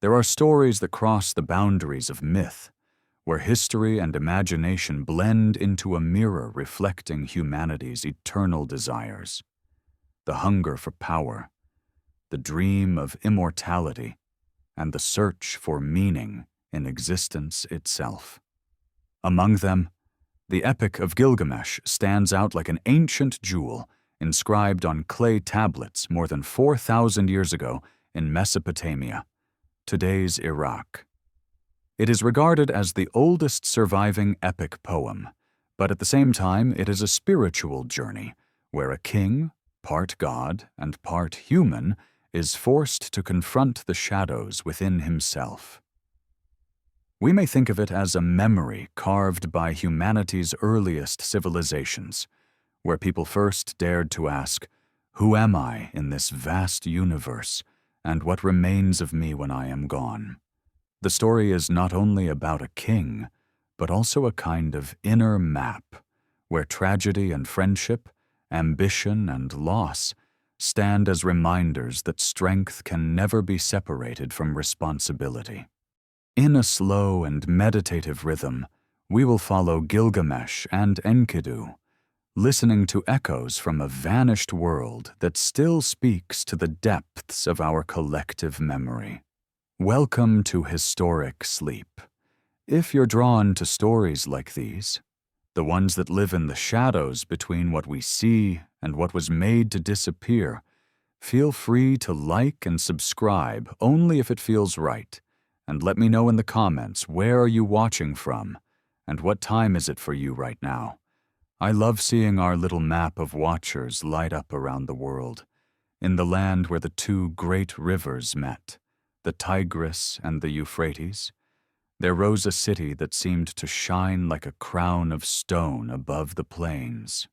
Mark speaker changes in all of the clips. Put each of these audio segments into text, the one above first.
Speaker 1: There are stories that cross the boundaries of myth, where history and imagination blend into a mirror reflecting humanity's eternal desires. The hunger for power, the dream of immortality, and the search for meaning in existence itself. Among them, the Epic of Gilgamesh stands out like an ancient jewel inscribed on clay tablets more than 4,000 years ago in Mesopotamia, today's Iraq. It is regarded as the oldest surviving epic poem, but at the same time it is a spiritual journey where a king, part god and part human, is forced to confront the shadows within himself. We may think of it as a memory carved by humanity's earliest civilizations, where people first dared to ask, "Who am I in this vast universe, and what remains of me when I am gone?" The story is not only about a king, but also a kind of inner map, where tragedy and friendship, ambition and loss stand as reminders that strength can never be separated from responsibility. In a slow and meditative rhythm, we will follow Gilgamesh and Enkidu, listening to echoes from a vanished world that still speaks to the depths of our collective memory. Welcome to historic sleep. If you're drawn to stories like these, the ones that live in the shadows between what we see and what was made to disappear, feel free to like and subscribe only if it feels right, and let me know in the comments where are you watching from and what time is it for you right now. I love seeing our little map of watchers light up around the world, in the land where the two great rivers met, the Tigris and the Euphrates. There rose a city that seemed to shine like a crown of stone above the plains.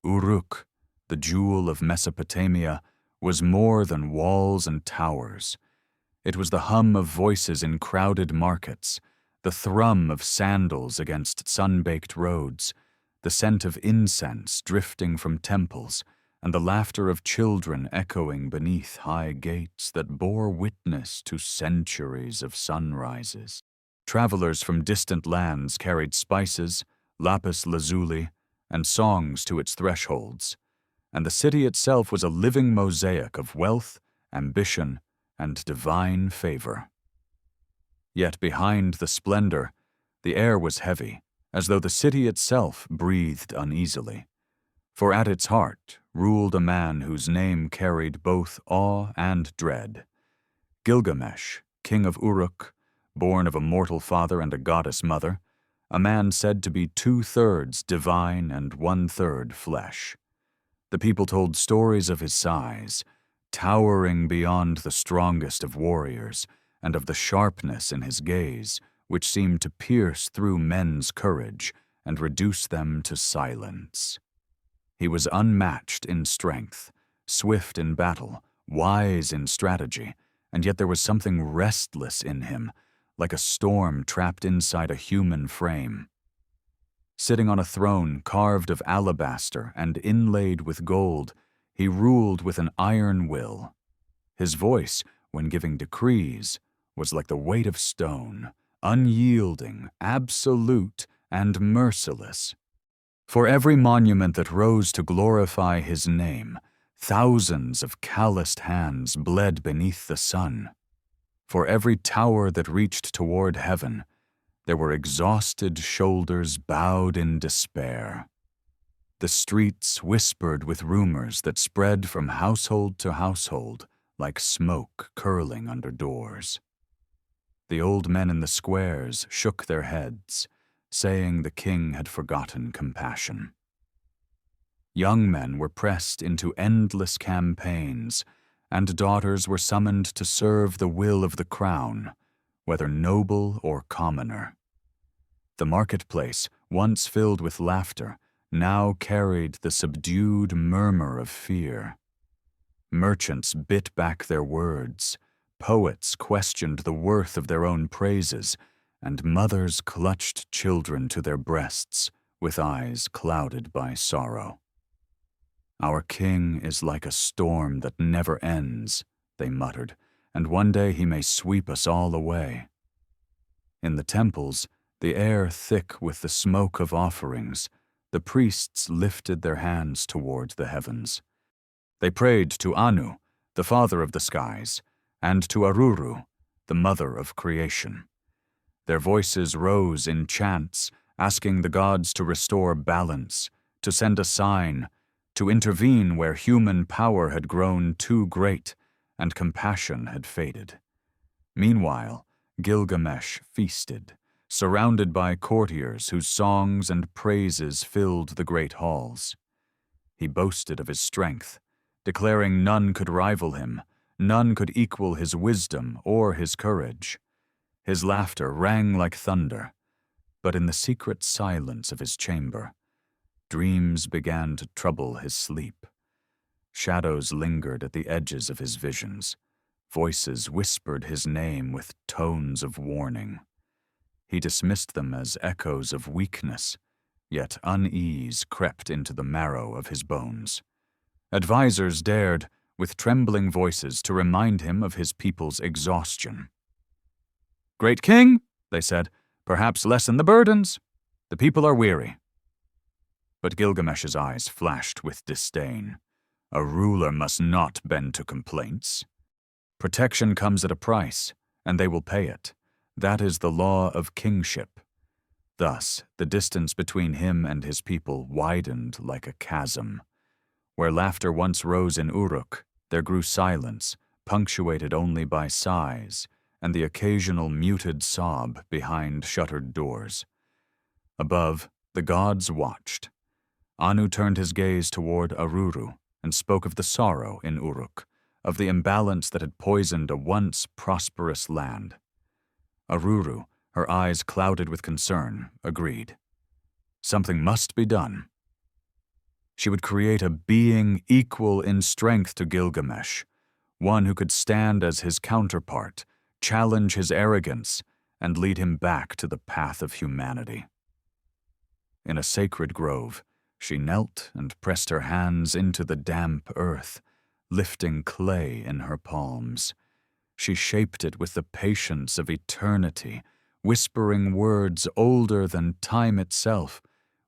Speaker 1: Uruk, the jewel of Mesopotamia, was more than walls and towers. It was the hum of voices in crowded markets, the thrum of sandals against sun-baked roads, the scent of incense drifting from temples, and the laughter of children echoing beneath high gates that bore witness to centuries of sunrises. Travelers from distant lands carried spices, lapis lazuli, and songs to its thresholds, and the city itself was a living mosaic of wealth, ambition, and divine favor. Yet behind the splendor, the air was heavy, as though the city itself breathed uneasily. For at its heart ruled a man whose name carried both awe and dread. Gilgamesh, king of Uruk, born of a mortal father and a goddess mother, a man said to be 2/3 divine and 1/3 flesh. The people told stories of his size, towering beyond the strongest of warriors, and of the sharpness in his gaze, which seemed to pierce through men's courage and reduce them to silence. He was unmatched in strength, swift in battle, wise in strategy, and yet there was something restless in him, like a storm trapped inside a human frame. Sitting on a throne carved of alabaster and inlaid with gold, he ruled with an iron will. His voice, when giving decrees, was like the weight of stone, unyielding, absolute, and merciless. For every monument that rose to glorify his name, thousands of calloused hands bled beneath the sun. For every tower that reached toward heaven, there were exhausted shoulders bowed in despair. The streets whispered with rumors that spread from household to household like smoke curling under doors. The old men in the squares shook their heads, saying the king had forgotten compassion. Young men were pressed into endless campaigns, and daughters were summoned to serve the will of the crown, whether noble or commoner. The marketplace, once filled with laughter, now carried the subdued murmur of fear. Merchants bit back their words, poets questioned the worth of their own praises, and mothers clutched children to their breasts with eyes clouded by sorrow. "Our king is like a storm that never ends," they muttered, and one day he may sweep us all away. In the temples, the air thick with the smoke of offerings, the priests lifted their hands toward the heavens. They prayed to Anu, the father of the skies, and to Aruru, the mother of creation. Their voices rose in chants, asking the gods to restore balance, to send a sign, to intervene where human power had grown too great and compassion had faded. Meanwhile, Gilgamesh feasted, surrounded by courtiers whose songs and praises filled the great halls. He boasted of his strength, declaring none could rival him, none could equal his wisdom or his courage. His laughter rang like thunder, but in the secret silence of his chamber, dreams began to trouble his sleep. Shadows lingered at the edges of his visions. Voices whispered his name with tones of warning. He dismissed them as echoes of weakness, yet unease crept into the marrow of his bones. Advisors dared, with trembling voices, to remind him of his people's exhaustion. "Great king," they said, "perhaps lessen the burdens. The people are weary." But Gilgamesh's eyes flashed with disdain. A ruler must not bend to complaints. Protection comes at a price, and they will pay it. That is the law of kingship. Thus, the distance between him and his people widened like a chasm. Where laughter once rose in Uruk, there grew silence, punctuated only by sighs and the occasional muted sob behind shuttered doors. Above, the gods watched. Anu turned his gaze toward Aruru and spoke of the sorrow in Uruk, of the imbalance that had poisoned a once prosperous land. Aruru, her eyes clouded with concern, agreed. Something must be done. She would create a being equal in strength to Gilgamesh, one who could stand as his counterpart, challenge his arrogance, and lead him back to the path of humanity. In a sacred grove, she knelt and pressed her hands into the damp earth, lifting clay in her palms. She shaped it with the patience of eternity, whispering words older than time itself,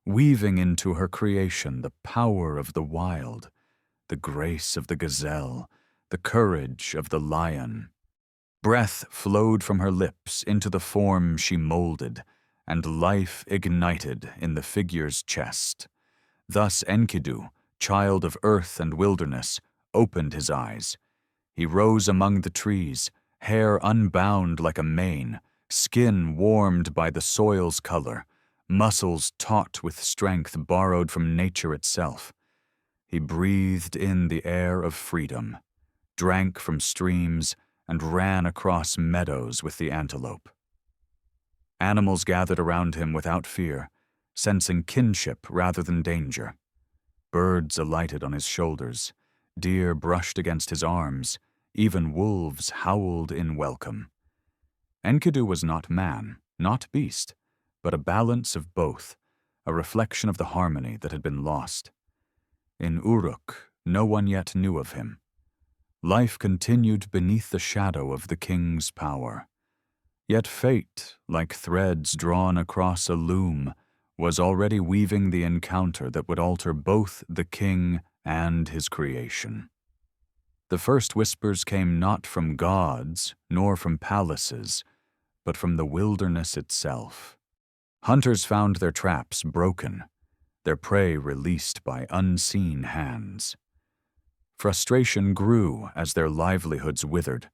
Speaker 1: weaving into her creation the power of the wild, the grace of the gazelle, the courage of the lion. Breath flowed from her lips into the form she molded, and life ignited in the figure's chest. Thus Enkidu, child of earth and wilderness, opened his eyes. He rose among the trees, hair unbound like a mane, skin warmed by the soil's color, muscles taut with strength borrowed from nature itself. He breathed in the air of freedom, drank from streams, and ran across meadows with the antelope. Animals gathered around him without fear, sensing kinship rather than danger. Birds alighted on his shoulders, deer brushed against his arms, even wolves howled in welcome. Enkidu was not man, not beast, but a balance of both, a reflection of the harmony that had been lost. In Uruk, no one yet knew of him. Life continued beneath the shadow of the king's power. Yet fate, like threads drawn across a loom, was already weaving the encounter that would alter both the king and his creation. The first whispers came not from gods, nor from palaces, but from the wilderness itself. Hunters found their traps broken, their prey released by unseen hands. Frustration grew as their livelihoods withered,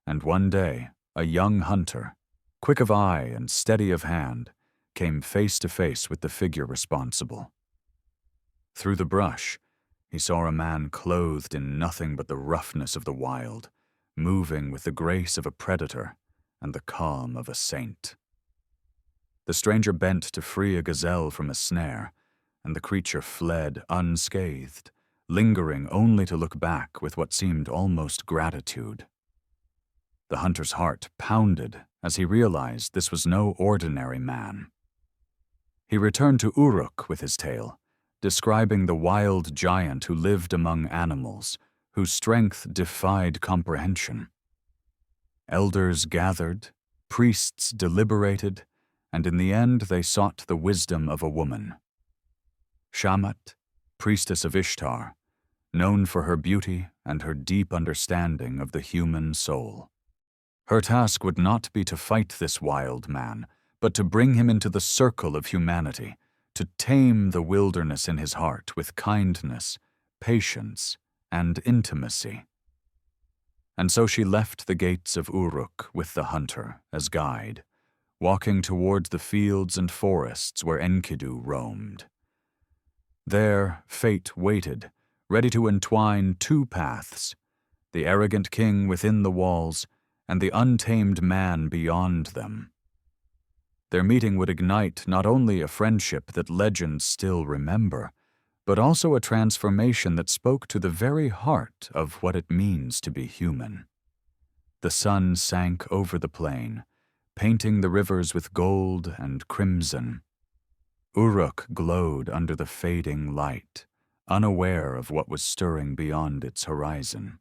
Speaker 1: and one day a young hunter, quick of eye and steady of hand, came face to face with the figure responsible. Through the brush, he saw a man clothed in nothing but the roughness of the wild, moving with the grace of a predator and the calm of a saint. The stranger bent to free a gazelle from a snare, and the creature fled unscathed, lingering only to look back with what seemed almost gratitude. The hunter's heart pounded as he realized this was no ordinary man. He returned to Uruk with his tale, describing the wild giant who lived among animals, whose strength defied comprehension. Elders gathered, priests deliberated, and in the end they sought the wisdom of a woman. Shamat, priestess of Ishtar, known for her beauty and her deep understanding of the human soul. Her task would not be to fight this wild man, but to bring him into the circle of humanity, to tame the wilderness in his heart with kindness, patience, and intimacy. And so she left the gates of Uruk with the hunter as guide, walking toward the fields and forests where Enkidu roamed. There, fate waited, ready to entwine two paths, the arrogant king within the walls and the untamed man beyond them. Their meeting would ignite not only a friendship that legends still remember, but also a transformation that spoke to the very heart of what it means to be human. The sun sank over the plain, painting the rivers with gold and crimson. Uruk glowed under the fading light, unaware of what was stirring beyond its horizon.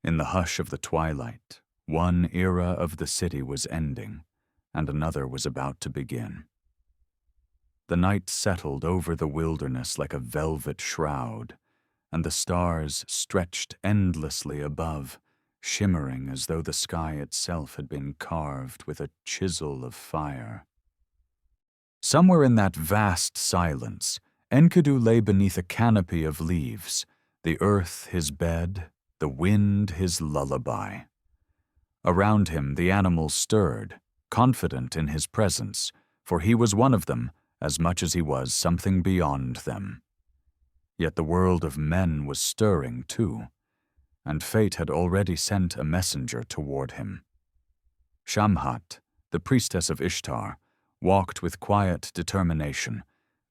Speaker 1: In the hush of the twilight, one era of the city was ending, and another was about to begin. The night settled over the wilderness like a velvet shroud, and the stars stretched endlessly above, shimmering as though the sky itself had been carved with a chisel of fire. Somewhere in that vast silence, Enkidu lay beneath a canopy of leaves, the earth his bed, the wind his lullaby. Around him the animals stirred, confident in his presence, for he was one of them, as much as he was something beyond them. Yet the world of men was stirring too, and fate had already sent a messenger toward him. Shamhat, the priestess of Ishtar, walked with quiet determination,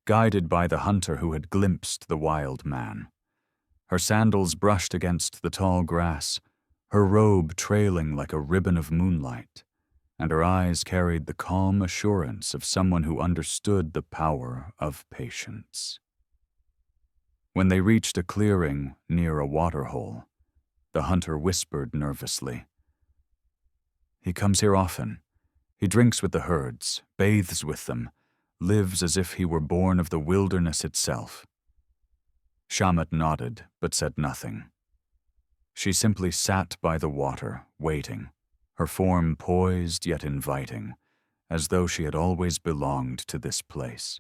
Speaker 1: guided by the hunter who had glimpsed the wild man. Her sandals brushed against the tall grass, her robe trailing like a ribbon of moonlight, and her eyes carried the calm assurance of someone who understood the power of patience. When they reached a clearing near a waterhole, the hunter whispered nervously, "He comes here often. He drinks with the herds, bathes with them, lives as if he were born of the wilderness itself." Shamat nodded, but said nothing. She simply sat by the water, waiting, her form poised yet inviting, as though she had always belonged to this place.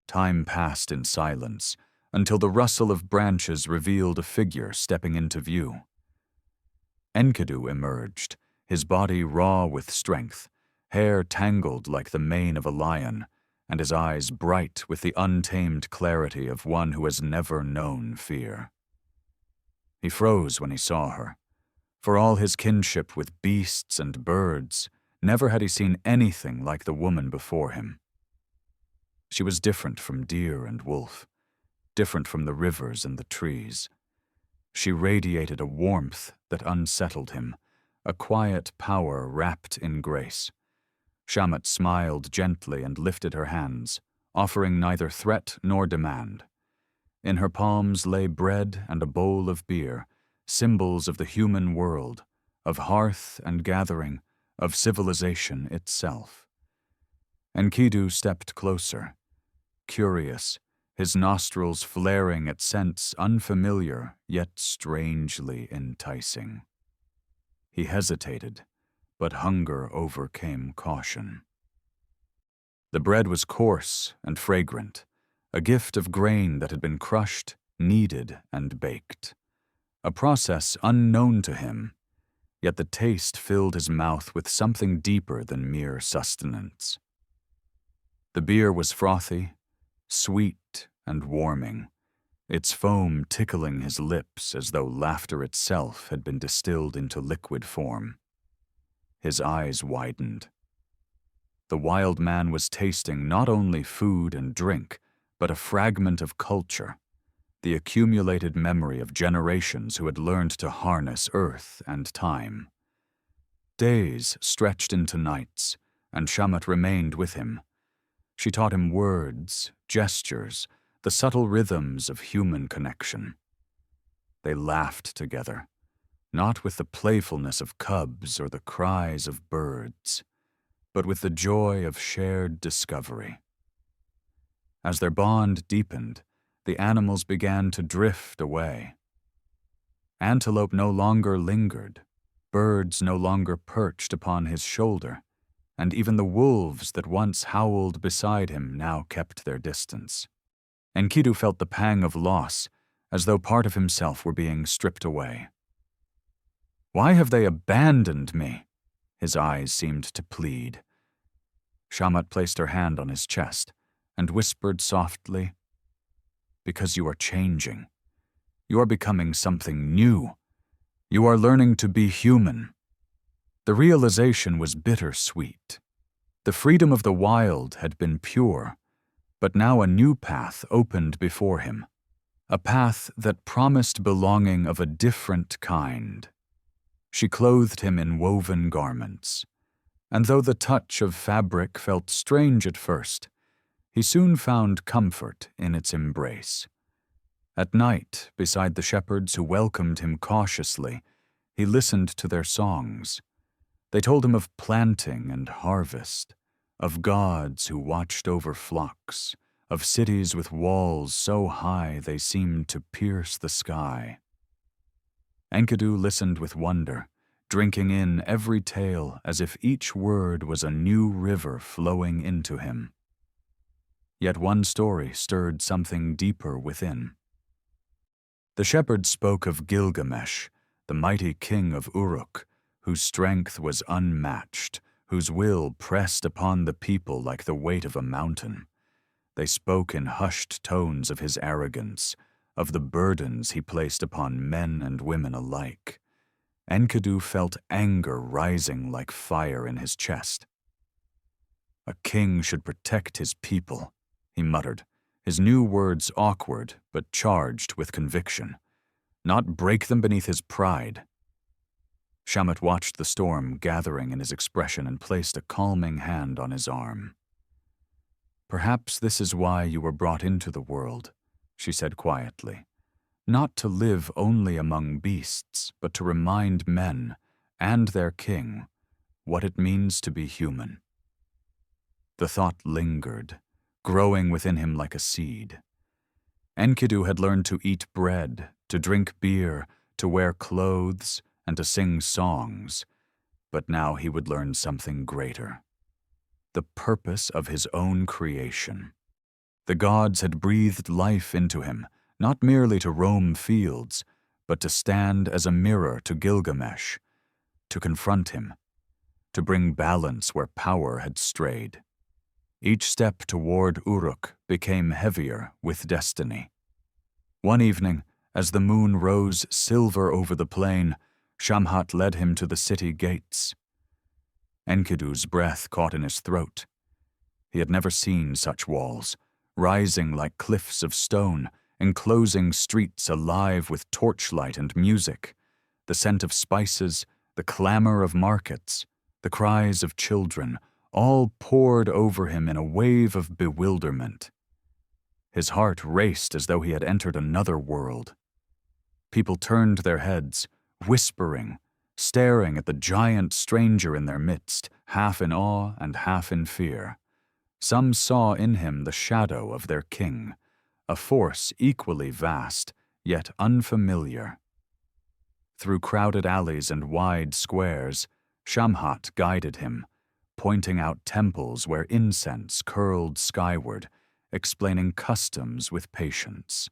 Speaker 1: Time passed in silence, until the rustle of branches revealed a figure stepping into view. Enkidu emerged, his body raw with strength, hair tangled like the mane of a lion, and his eyes bright with the untamed clarity of one who has never known fear. He froze when he saw her. For all his kinship with beasts and birds, never had he seen anything like the woman before him. She was different from deer and wolf, different from the rivers and the trees. She radiated a warmth that unsettled him, a quiet power wrapped in grace. Shamat smiled gently and lifted her hands, offering neither threat nor demand. In her palms lay bread and a bowl of beer, symbols of the human world, of hearth and gathering, of civilization itself. Enkidu stepped closer, curious, his nostrils flaring at scents unfamiliar yet strangely enticing. He hesitated, but hunger overcame caution. The bread was coarse and fragrant, a gift of grain that had been crushed, kneaded, and baked. A process unknown to him, yet the taste filled his mouth with something deeper than mere sustenance. The beer was frothy, sweet, and warming, its foam tickling his lips as though laughter itself had been distilled into liquid form. His eyes widened. The wild man was tasting not only food and drink, but a fragment of culture, the accumulated memory of generations who had learned to harness earth and time. Days stretched into nights, and Shamat remained with him. She taught him words, gestures, the subtle rhythms of human connection. They laughed together, not with the playfulness of cubs or the cries of birds, but with the joy of shared discovery. As their bond deepened, the animals began to drift away. Antelope no longer lingered, birds no longer perched upon his shoulder, and even the wolves that once howled beside him now kept their distance. Enkidu felt the pang of loss, as though part of himself were being stripped away. "Why have they abandoned me?" His eyes seemed to plead. Shamat placed her hand on his chest and whispered softly, "Because you are changing. You are becoming something new. You are learning to be human." The realization was bittersweet. The freedom of the wild had been pure, but now a new path opened before him, a path that promised belonging of a different kind. She clothed him in woven garments, and though the touch of fabric felt strange at first, he soon found comfort in its embrace. At night, beside the shepherds who welcomed him cautiously, he listened to their songs. They told him of planting and harvest, of gods who watched over flocks, of cities with walls so high they seemed to pierce the sky. Enkidu listened with wonder, drinking in every tale as if each word was a new river flowing into him. Yet one story stirred something deeper within. The shepherds spoke of Gilgamesh, the mighty king of Uruk, whose strength was unmatched, whose will pressed upon the people like the weight of a mountain. They spoke in hushed tones of his arrogance, of the burdens he placed upon men and women alike. Enkidu felt anger rising like fire in his chest. "A king should protect his people," he muttered, his new words awkward but charged with conviction, "not break them beneath his pride." Shamat watched the storm gathering in his expression and placed a calming hand on his arm. "Perhaps this is why you were brought into the world," she said quietly. "Not to live only among beasts, but to remind men, and their king, what it means to be human." The thought lingered, growing within him like a seed. Enkidu had learned to eat bread, to drink beer, to wear clothes, and to sing songs, but now he would learn something greater. The purpose of his own creation. The gods had breathed life into him, not merely to roam fields, but to stand as a mirror to Gilgamesh, to confront him, to bring balance where power had strayed. Each step toward Uruk became heavier with destiny. One evening, as the moon rose silver over the plain, Shamhat led him to the city gates. Enkidu's breath caught in his throat. He had never seen such walls, rising like cliffs of stone, enclosing streets alive with torchlight and music, the scent of spices, the clamor of markets, the cries of children, all poured over him in a wave of bewilderment. His heart raced as though he had entered another world. People turned their heads, whispering, staring at the giant stranger in their midst, half in awe and half in fear. Some saw in him the shadow of their king, a force equally vast, yet unfamiliar. Through crowded alleys and wide squares, Shamhat guided him, pointing out temples where incense curled skyward, explaining customs with patience.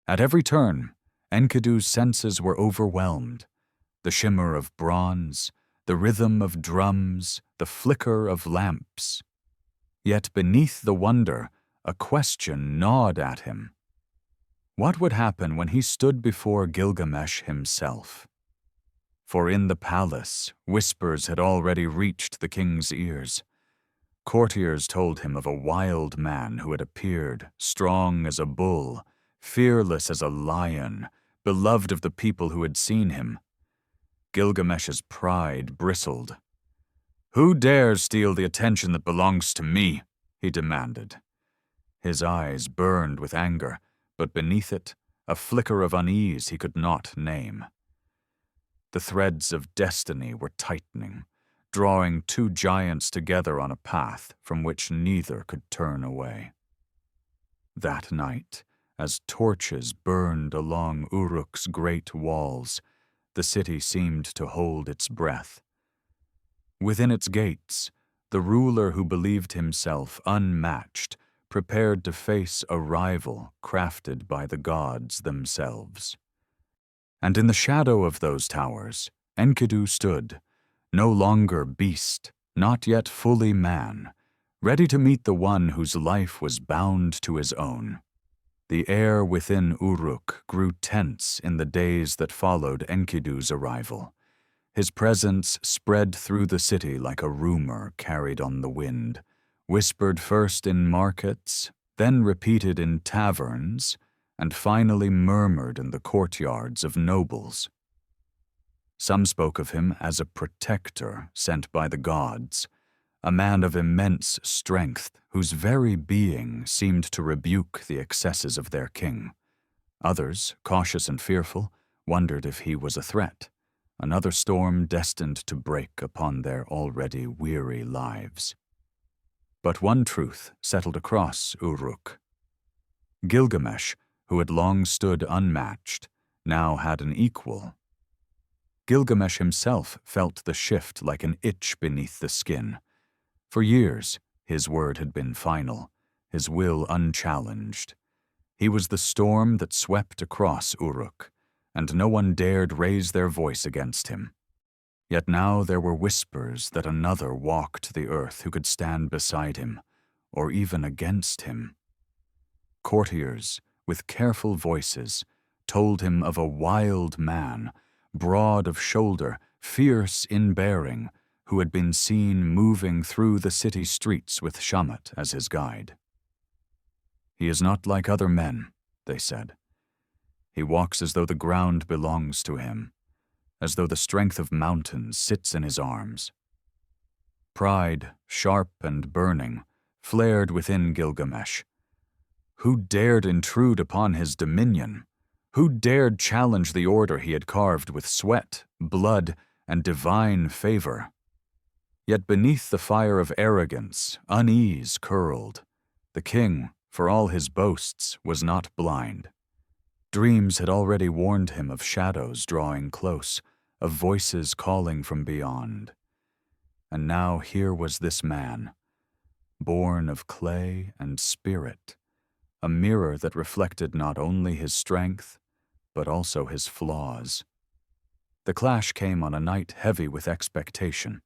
Speaker 1: At every turn, Enkidu's senses were overwhelmed. The shimmer of bronze, the rhythm of drums, the flicker of lamps. Yet beneath the wonder, a question gnawed at him. What would happen when he stood before Gilgamesh himself? For in the palace, whispers had already reached the king's ears. Courtiers told him of a wild man who had appeared, strong as a bull, fearless as a lion, beloved of the people who had seen him. Gilgamesh's pride bristled. "Who dares steal the attention that belongs to me?" he demanded. His eyes burned with anger, but beneath it, a flicker of unease he could not name. The threads of destiny were tightening, drawing two giants together on a path from which neither could turn away. That night, as torches burned along Uruk's great walls, the city seemed to hold its breath. Within its gates, the ruler who believed himself unmatched prepared to face a rival crafted by the gods themselves. And in the shadow of those towers, Enkidu stood, no longer beast, not yet fully man, ready to meet the one whose life was bound to his own. The air within Uruk grew tense in the days that followed Enkidu's arrival. His presence spread through the city like a rumor carried on the wind, whispered first in markets, then repeated in taverns, and finally murmured in the courtyards of nobles. Some spoke of him as a protector sent by the gods, a man of immense strength whose very being seemed to rebuke the excesses of their king. Others, cautious and fearful, wondered if he was a threat, another storm destined to break upon their already weary lives. But one truth settled across Uruk. Gilgamesh, who had long stood unmatched, now had an equal. Gilgamesh himself felt the shift like an itch beneath the skin. For years, his word had been final, his will unchallenged. He was the storm that swept across Uruk, and no one dared raise their voice against him. Yet now there were whispers that another walked the earth who could stand beside him, or even against him. Courtiers, with careful voices, told him of a wild man, broad of shoulder, fierce in bearing, who had been seen moving through the city streets with Shamat as his guide. "He is not like other men," they said. "He walks as though the ground belongs to him, as though the strength of mountains sits in his arms." Pride, sharp and burning, flared within Gilgamesh. Who dared intrude upon his dominion? Who dared challenge the order he had carved with sweat, blood, and divine favor? Yet beneath the fire of arrogance, unease curled. The king, for all his boasts, was not blind. Dreams had already warned him of shadows drawing close, of voices calling from beyond. And now here was this man, born of clay and spirit, a mirror that reflected not only his strength, but also his flaws. The clash came on a night heavy with expectation.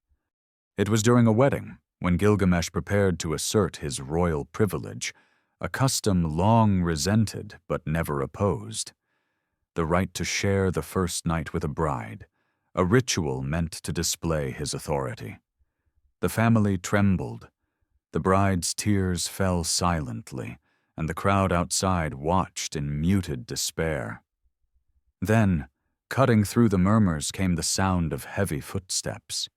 Speaker 1: It was during a wedding, when Gilgamesh prepared to assert his royal privilege, a custom long resented but never opposed. The right to share the first night with a bride, a ritual meant to display his authority. The family trembled. The bride's tears fell silently, and the crowd outside watched in muted despair. Then, cutting through the murmurs came the sound of heavy footsteps.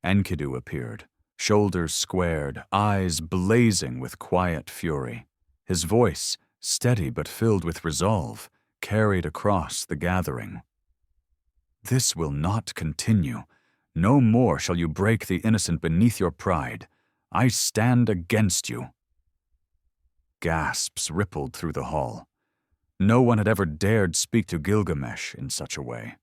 Speaker 1: Enkidu appeared, shoulders squared, eyes blazing with quiet fury. His voice, steady but filled with resolve, carried across the gathering. "This will not continue. No more shall you break the innocent beneath your pride. I stand against you." Gasps rippled through the hall. No one had ever dared speak to Gilgamesh in such a way.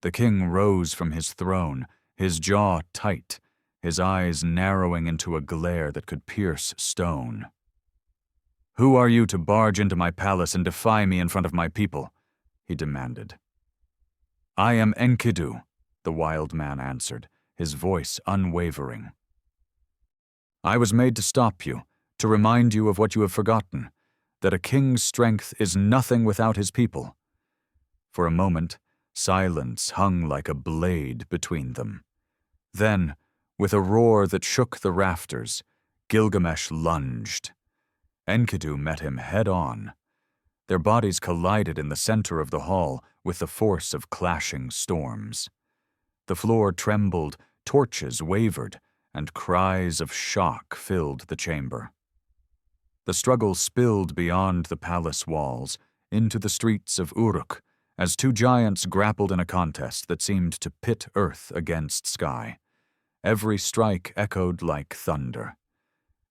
Speaker 1: The king rose from his throne, his jaw tight, his eyes narrowing into a glare that could pierce stone. "Who are you to barge into my palace and defy me in front of my people?" he demanded. "I am Enkidu," the wild man answered, his voice unwavering. "I was made to stop you, to remind you of what you have forgotten, that a king's strength is nothing without his people." For a moment, silence hung like a blade between them. Then, with a roar that shook the rafters, Gilgamesh lunged. Enkidu met him head-on. Their bodies collided in the center of the hall with the force of clashing storms. The floor trembled, torches wavered, and cries of shock filled the chamber. The struggle spilled beyond the palace walls, into the streets of Uruk, as two giants grappled in a contest that seemed to pit earth against sky. Every strike echoed like thunder.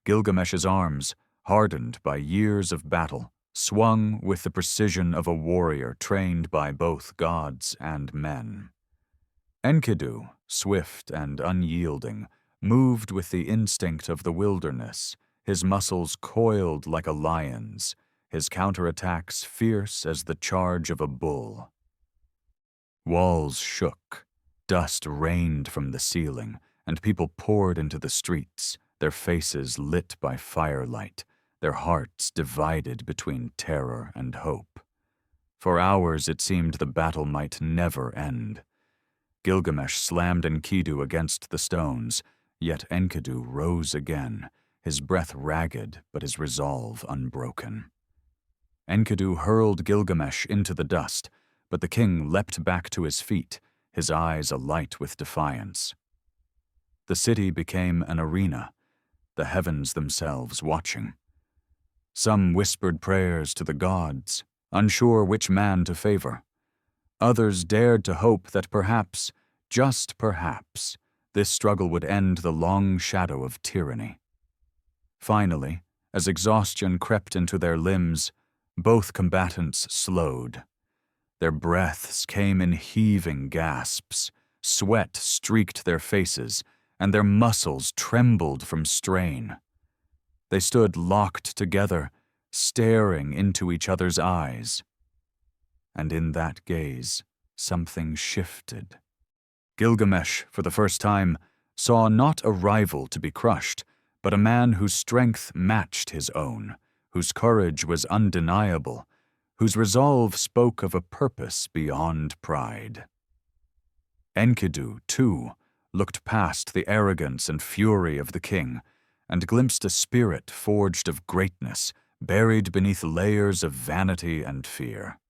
Speaker 1: Gilgamesh's arms, hardened by years of battle, swung with the precision of a warrior trained by both gods and men. Enkidu, swift and unyielding, moved with the instinct of the wilderness, his muscles coiled like a lion's, his counterattacks fierce as the charge of a bull. Walls shook, dust rained from the ceiling, and people poured into the streets, their faces lit by firelight, their hearts divided between terror and hope. For hours it seemed the battle might never end. Gilgamesh slammed Enkidu against the stones, yet Enkidu rose again, his breath ragged but his resolve unbroken. Enkidu hurled Gilgamesh into the dust, but the king leapt back to his feet, his eyes alight with defiance. The city became an arena, the heavens themselves watching. Some whispered prayers to the gods, unsure which man to favor. Others dared to hope that perhaps, just perhaps, this struggle would end the long shadow of tyranny. Finally, as exhaustion crept into their limbs, both combatants slowed. Their breaths came in heaving gasps, sweat streaked their faces, and their muscles trembled from strain. They stood locked together, staring into each other's eyes. And in that gaze, something shifted. Gilgamesh, for the first time, saw not a rival to be crushed, but a man whose strength matched his own, whose courage was undeniable, whose resolve spoke of a purpose beyond pride. Enkidu, too, looked past the arrogance and fury of the king, and glimpsed a spirit forged of greatness, buried beneath layers of vanity and fear.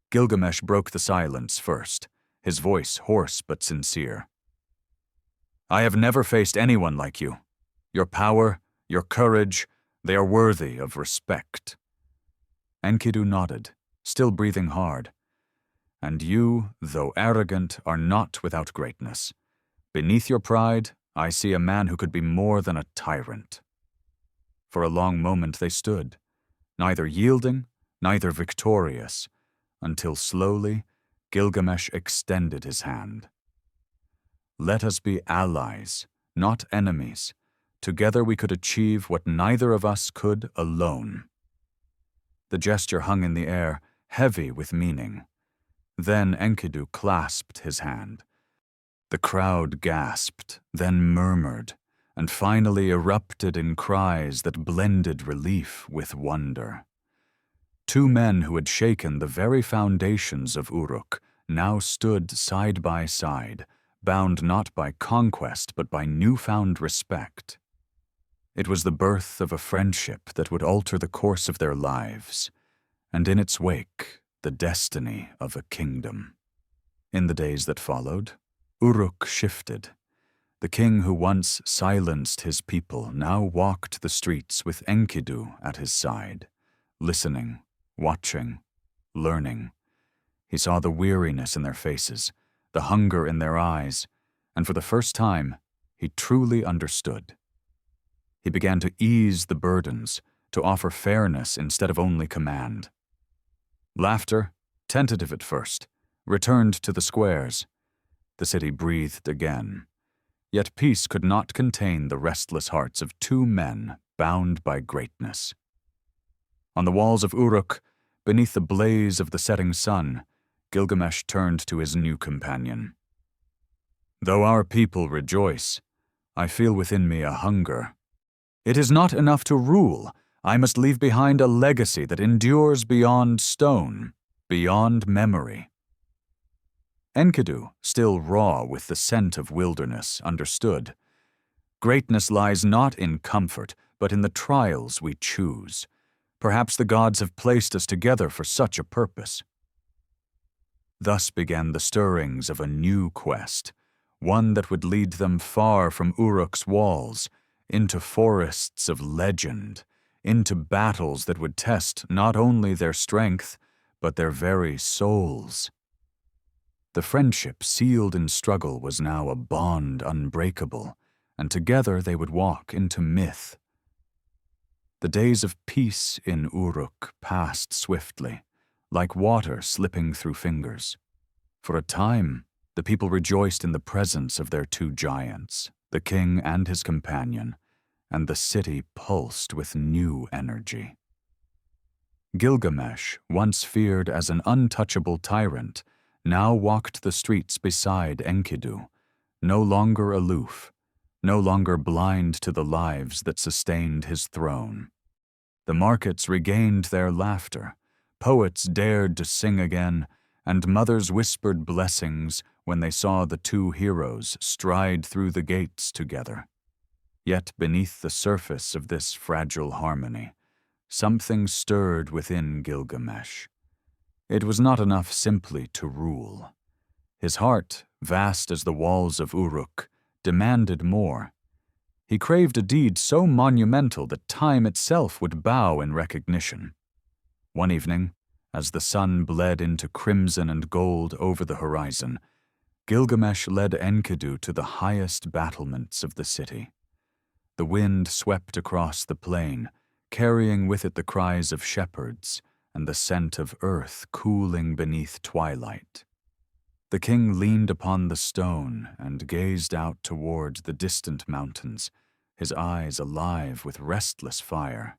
Speaker 1: Gilgamesh broke the silence first, his voice hoarse but sincere. "I have never faced anyone like you. Your power, your courage, they are worthy of respect." Enkidu nodded, still breathing hard. "And you, though arrogant, are not without greatness. Beneath your pride, I see a man who could be more than a tyrant." For a long moment they stood, neither yielding, neither victorious, until slowly Gilgamesh extended his hand. "Let us be allies, not enemies. Together we could achieve what neither of us could alone." The gesture hung in the air, heavy with meaning. Then Enkidu clasped his hand. The crowd gasped, then murmured, and finally erupted in cries that blended relief with wonder. Two men who had shaken the very foundations of Uruk now stood side by side, bound not by conquest but by newfound respect. It was the birth of a friendship that would alter the course of their lives, and in its wake, the destiny of a kingdom. In the days that followed, Uruk shifted. The king who once silenced his people now walked the streets with Enkidu at his side, listening, watching, learning. He saw the weariness in their faces, the hunger in their eyes, and for the first time, he truly understood. He began to ease the burdens, to offer fairness instead of only command. Laughter, tentative at first, returned to the squares. The city breathed again. Yet peace could not contain the restless hearts of two men bound by greatness. On the walls of Uruk, beneath the blaze of the setting sun, Gilgamesh turned to his new companion. "Though our people rejoice, I feel within me a hunger. It is not enough to rule. I must leave behind a legacy that endures beyond stone, beyond memory." Enkidu, still raw with the scent of wilderness, understood. Greatness lies not in comfort, but in the trials we choose. Perhaps the gods have placed us together for such a purpose. Thus began the stirrings of a new quest, one that would lead them far from Uruk's walls, into forests of legend, into battles that would test not only their strength, but their very souls. The friendship sealed in struggle was now a bond unbreakable, and together they would walk into myth. The days of peace in Uruk passed swiftly, like water slipping through fingers. For a time, the people rejoiced in the presence of their two giants, the king and his companion, and the city pulsed with new energy. Gilgamesh, once feared as an untouchable tyrant, now walked the streets beside Enkidu, no longer aloof, no longer blind to the lives that sustained his throne. The markets regained their laughter, poets dared to sing again, and mothers whispered blessings when they saw the two heroes stride through the gates together. Yet beneath the surface of this fragile harmony, something stirred within Gilgamesh. It was not enough simply to rule. His heart, vast as the walls of Uruk, demanded more. He craved a deed so monumental that time itself would bow in recognition. One evening, as the sun bled into crimson and gold over the horizon, Gilgamesh led Enkidu to the highest battlements of the city. The wind swept across the plain, carrying with it the cries of shepherds and the scent of earth cooling beneath twilight. The king leaned upon the stone and gazed out toward the distant mountains, his eyes alive with restless fire.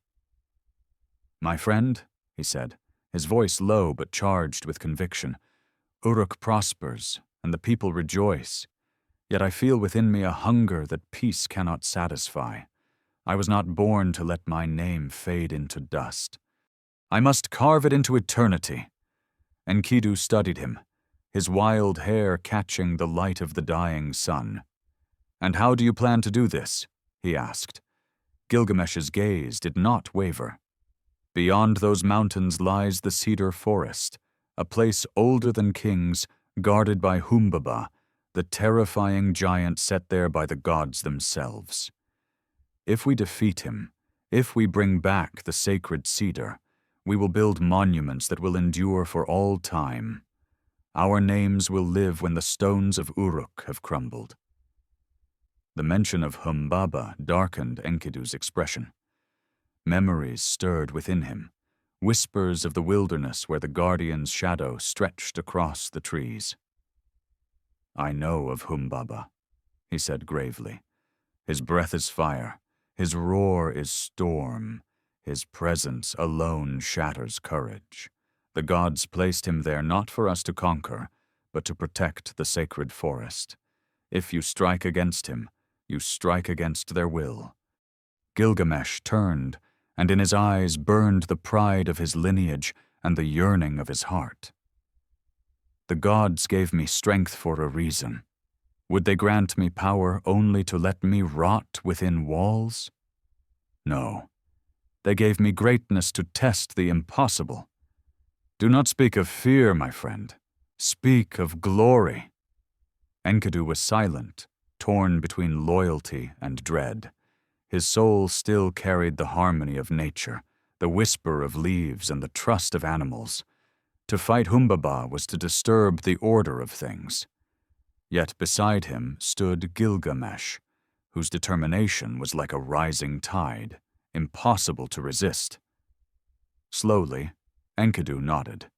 Speaker 1: "My friend," he said, his voice low but charged with conviction, "Uruk prospers, and the people rejoice. Yet I feel within me a hunger that peace cannot satisfy. I was not born to let my name fade into dust. I must carve it into eternity." Enkidu studied him, his wild hair catching the light of the dying sun. "And how do you plan to do this?" he asked. Gilgamesh's gaze did not waver. "Beyond those mountains lies the cedar forest, a place older than kings, guarded by Humbaba, the terrifying giant set there by the gods themselves. If we defeat him, if we bring back the sacred cedar, we will build monuments that will endure for all time. Our names will live when the stones of Uruk have crumbled." The mention of Humbaba darkened Enkidu's expression. Memories stirred within him, whispers of the wilderness where the guardian's shadow stretched across the trees. "I know of Humbaba," he said gravely. "His breath is fire, his roar is storm, his presence alone shatters courage. The gods placed him there not for us to conquer, but to protect the sacred forest. If you strike against him, you strike against their will." Gilgamesh turned, and in his eyes burned the pride of his lineage and the yearning of his heart. "The gods gave me strength for a reason. Would they grant me power only to let me rot within walls? No. They gave me greatness to test the impossible. Do not speak of fear, my friend. Speak of glory." Enkidu was silent, torn between loyalty and dread. His soul still carried the harmony of nature, the whisper of leaves and the trust of animals. To fight Humbaba was to disturb the order of things. Yet beside him stood Gilgamesh, whose determination was like a rising tide, impossible to resist. Slowly, Enkidu nodded.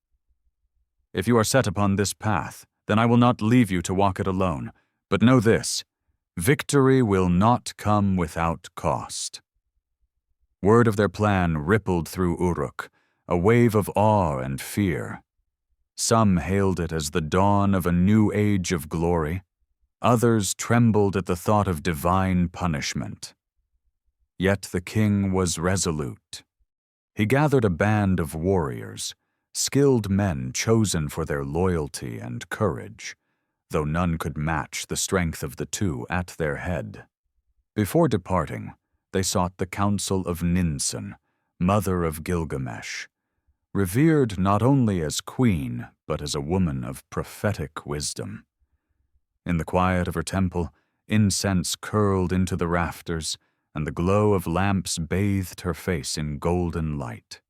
Speaker 1: "If you are set upon this path, then I will not leave you to walk it alone. But know this, victory will not come without cost." Word of their plan rippled through Uruk, a wave of awe and fear. Some hailed it as the dawn of a new age of glory. Others trembled at the thought of divine punishment. Yet the king was resolute. He gathered a band of warriors, skilled men chosen for their loyalty and courage, though none could match the strength of the two at their head. Before departing, they sought the counsel of Ninsun, mother of Gilgamesh, revered not only as queen, but as a woman of prophetic wisdom. In the quiet of her temple, incense curled into the rafters, and the glow of lamps bathed her face in golden light.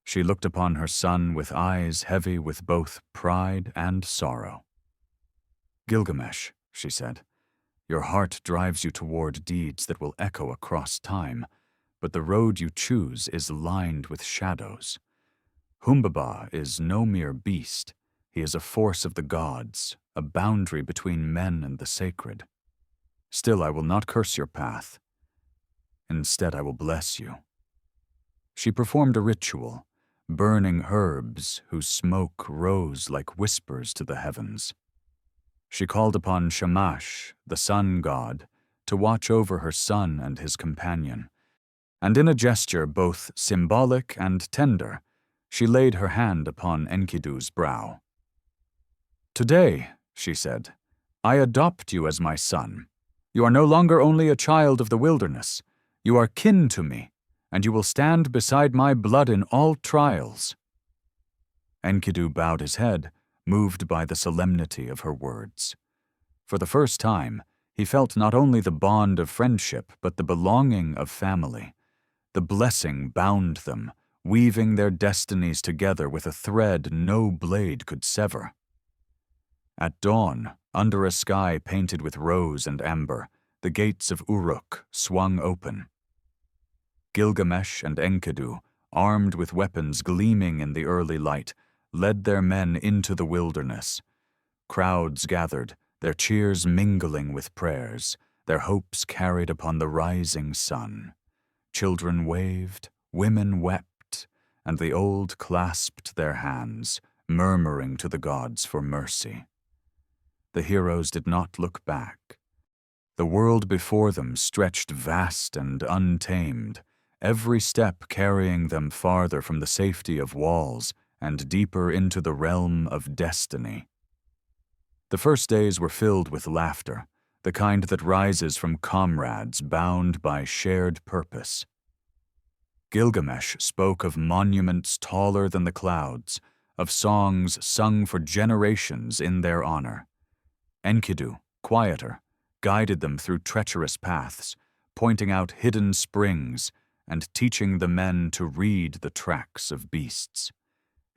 Speaker 1: She looked upon her son with eyes heavy with both pride and sorrow. "Gilgamesh," she said, "your heart drives you toward deeds that will echo across time, but the road you choose is lined with shadows. Humbaba is no mere beast. He is a force of the gods, a boundary between men and the sacred. Still, I will not curse your path. Instead, I will bless you." She performed a ritual, burning herbs whose smoke rose like whispers to the heavens. She called upon Shamash, the sun god, to watch over her son and his companion, and in a gesture both symbolic and tender, she laid her hand upon Enkidu's brow. "Today," she said, "I adopt you as my son. You are no longer only a child of the wilderness. You are kin to me, and you will stand beside my blood in all trials." Enkidu bowed his head, moved by the solemnity of her words. For the first time, he felt not only the bond of friendship, but the belonging of family. The blessing bound them, weaving their destinies together with a thread no blade could sever. At dawn, under a sky painted with rose and amber, the gates of Uruk swung open. Gilgamesh and Enkidu, armed with weapons gleaming in the early light, led their men into the wilderness. Crowds gathered, their cheers mingling with prayers, their hopes carried upon the rising sun. Children waved, women wept, and the old clasped their hands, murmuring to the gods for mercy. The heroes did not look back. The world before them stretched vast and untamed, every step carrying them farther from the safety of walls and deeper into the realm of destiny. The first days were filled with laughter, the kind that rises from comrades bound by shared purpose. Gilgamesh spoke of monuments taller than the clouds, of songs sung for generations in their honor. Enkidu, quieter, guided them through treacherous paths, pointing out hidden springs and teaching the men to read the tracks of beasts.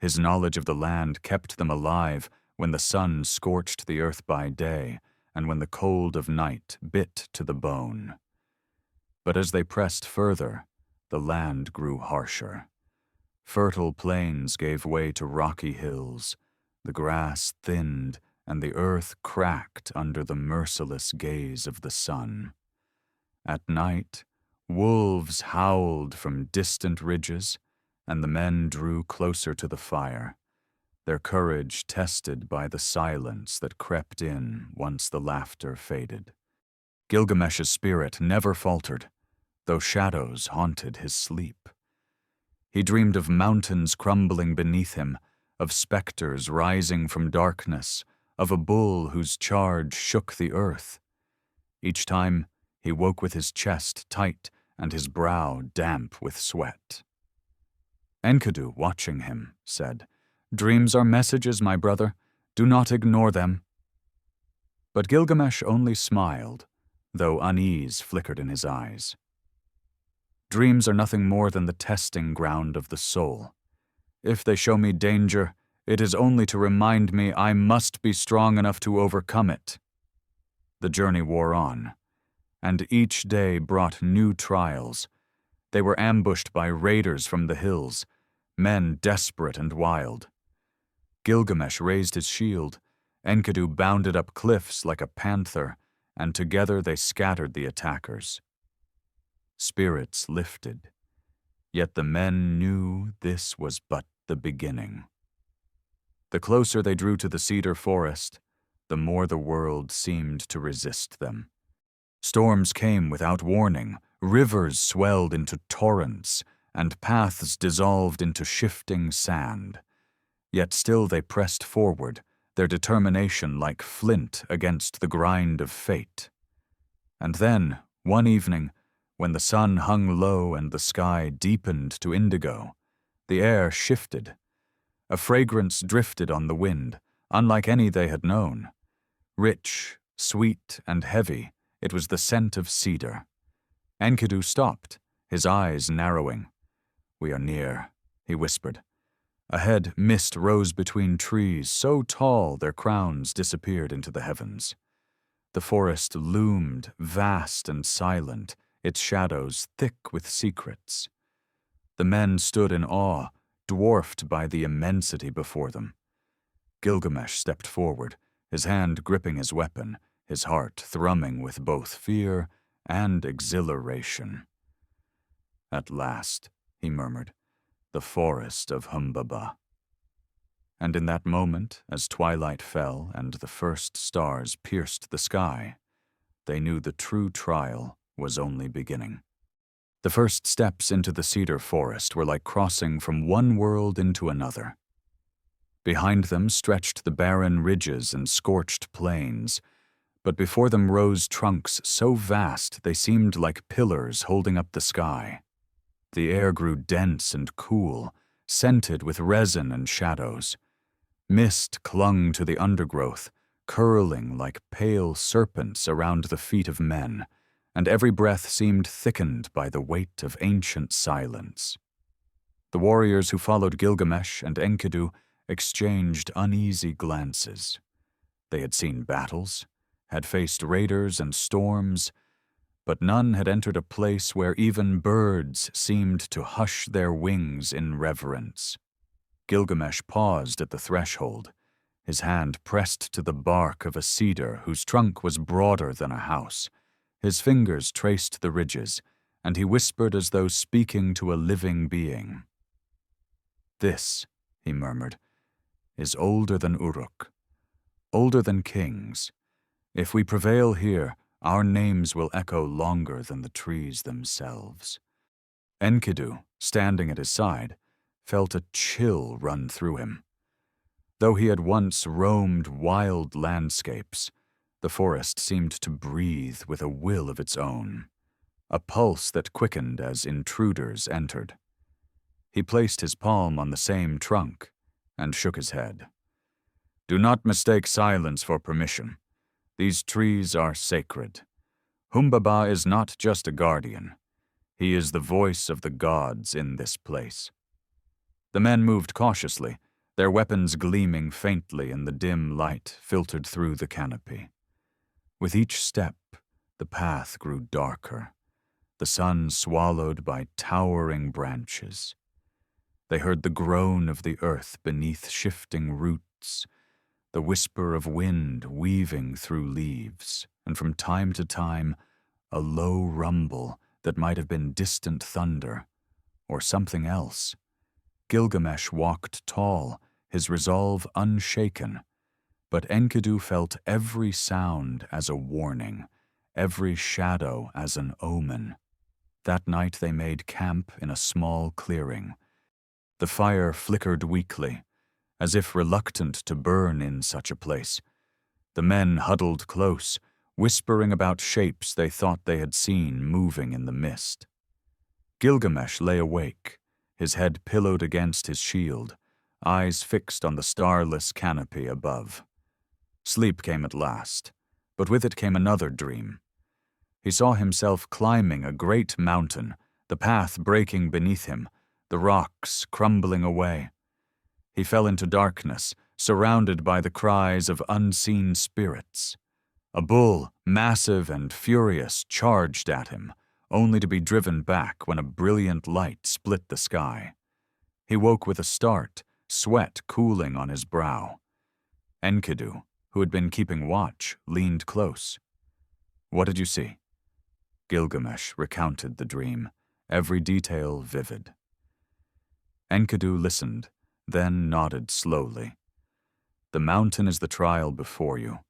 Speaker 1: His knowledge of the land kept them alive when the sun scorched the earth by day and when the cold of night bit to the bone. But as they pressed further, the land grew harsher. Fertile plains gave way to rocky hills, the grass thinned, and the earth cracked under the merciless gaze of the sun. At night, wolves howled from distant ridges, and the men drew closer to the fire, their courage tested by the silence that crept in once the laughter faded. Gilgamesh's spirit never faltered, though shadows haunted his sleep. He dreamed of mountains crumbling beneath him, of specters rising from darkness, of a bull whose charge shook the earth. Each time, he woke with his chest tight and his brow damp with sweat. Enkidu, watching him, said, "Dreams are messages, my brother. Do not ignore them." But Gilgamesh only smiled, though unease flickered in his eyes. Dreams are nothing more than the testing ground of the soul. If they show me danger, it is only to remind me I must be strong enough to overcome it. The journey wore on, and each day brought new trials. They were ambushed by raiders from the hills, men desperate and wild. Gilgamesh raised his shield, Enkidu bounded up cliffs like a panther, and together they scattered the attackers. Spirits lifted, yet the men knew this was but the beginning. The closer they drew to the cedar forest, the more the world seemed to resist them. Storms came without warning, rivers swelled into torrents, and paths dissolved into shifting sand. Yet still they pressed forward, their determination like flint against the grind of fate. And then, one evening, when the sun hung low and the sky deepened to indigo, the air shifted. A fragrance drifted on the wind, unlike any they had known. Rich, sweet, and heavy, it was the scent of cedar. Enkidu stopped, his eyes narrowing. "We are near," he whispered. Ahead, mist rose between trees so tall their crowns disappeared into the heavens. The forest loomed, vast and silent, its shadows thick with secrets. The men stood in awe, dwarfed by the immensity before them. Gilgamesh stepped forward, his hand gripping his weapon, his heart thrumming with both fear and exhilaration. At last, he murmured, the forest of Humbaba. And in that moment, as twilight fell and the first stars pierced the sky, they knew the true trial was only beginning. The first steps into the cedar forest were like crossing from one world into another. Behind them stretched the barren ridges and scorched plains, but before them rose trunks so vast they seemed like pillars holding up the sky. The air grew dense and cool, scented with resin and shadows. Mist clung to the undergrowth, curling like pale serpents around the feet of men, and every breath seemed thickened by the weight of ancient silence. The warriors who followed Gilgamesh and Enkidu exchanged uneasy glances. They had seen battles, had faced raiders and storms, but none had entered a place where even birds seemed to hush their wings in reverence. Gilgamesh paused at the threshold, his hand pressed to the bark of a cedar whose trunk was broader than a house. His fingers traced the ridges, and he whispered as though speaking to a living being. "This," he murmured, "is older than Uruk, older than kings. If we prevail here, our names will echo longer than the trees themselves." Enkidu, standing at his side, felt a chill run through him. Though he had once roamed wild landscapes, the forest seemed to breathe with a will of its own, a pulse that quickened as intruders entered. He placed his palm on the same trunk and shook his head. "Do not mistake silence for permission. These trees are sacred. Humbaba is not just a guardian. He is the voice of the gods in this place." The men moved cautiously, their weapons gleaming faintly in the dim light filtered through the canopy. With each step, the path grew darker, the sun swallowed by towering branches. They heard the groan of the earth beneath shifting roots, the whisper of wind weaving through leaves, and from time to time, a low rumble that might have been distant thunder, or something else. Gilgamesh walked tall, his resolve unshaken, but Enkidu felt every sound as a warning, every shadow as an omen. That night they made camp in a small clearing. The fire flickered weakly, as if reluctant to burn in such a place. The men huddled close, whispering about shapes they thought they had seen moving in the mist. Gilgamesh lay awake, his head pillowed against his shield, eyes fixed on the starless canopy above. Sleep came at last, but with it came another dream. He saw himself climbing a great mountain, the path breaking beneath him, the rocks crumbling away. He fell into darkness, surrounded by the cries of unseen spirits. A bull, massive and furious, charged at him, only to be driven back when a brilliant light split the sky. He woke with a start, sweat cooling on his brow. Enkidu, who had been keeping watch, leaned close. "What did you see?" Gilgamesh recounted the dream, every detail vivid. Enkidu listened, then nodded slowly. "The mountain is the trial before you.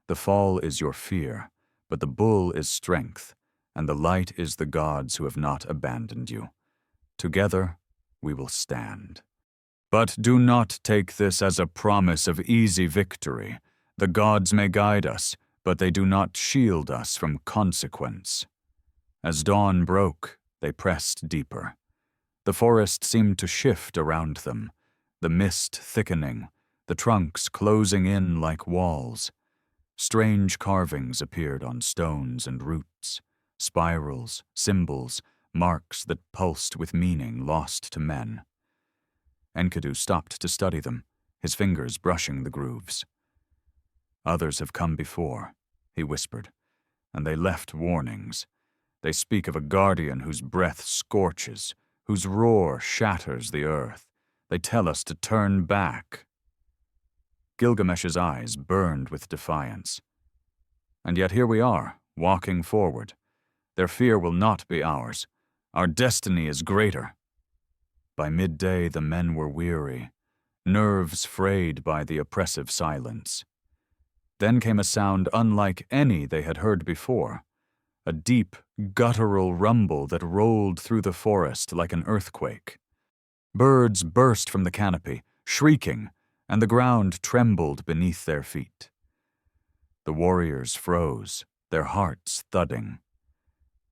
Speaker 1: The fall is your fear, but the bull is strength, and the light is the gods who have not abandoned you. Together, we will stand. But do not take this as a promise of easy victory. The gods may guide us, but they do not shield us from consequence." As dawn broke, they pressed deeper. The forest seemed to shift around them, the mist thickening, the trunks closing in like walls. Strange carvings appeared on stones and roots, spirals, symbols, marks that pulsed with meaning lost to men. Enkidu stopped to study them, his fingers brushing the grooves. "Others have come before," he whispered, "and they left warnings. They speak of a guardian whose breath scorches, whose roar shatters the earth. They tell us to turn back." Gilgamesh's eyes burned with defiance. "And yet here we are, walking forward. Their fear will not be ours. Our destiny is greater." By midday the men were weary, nerves frayed by the oppressive silence. Then came a sound unlike any they had heard before, a deep, guttural rumble that rolled through the forest like an earthquake. Birds burst from the canopy, shrieking, and the ground trembled beneath their feet. The warriors froze, their hearts thudding.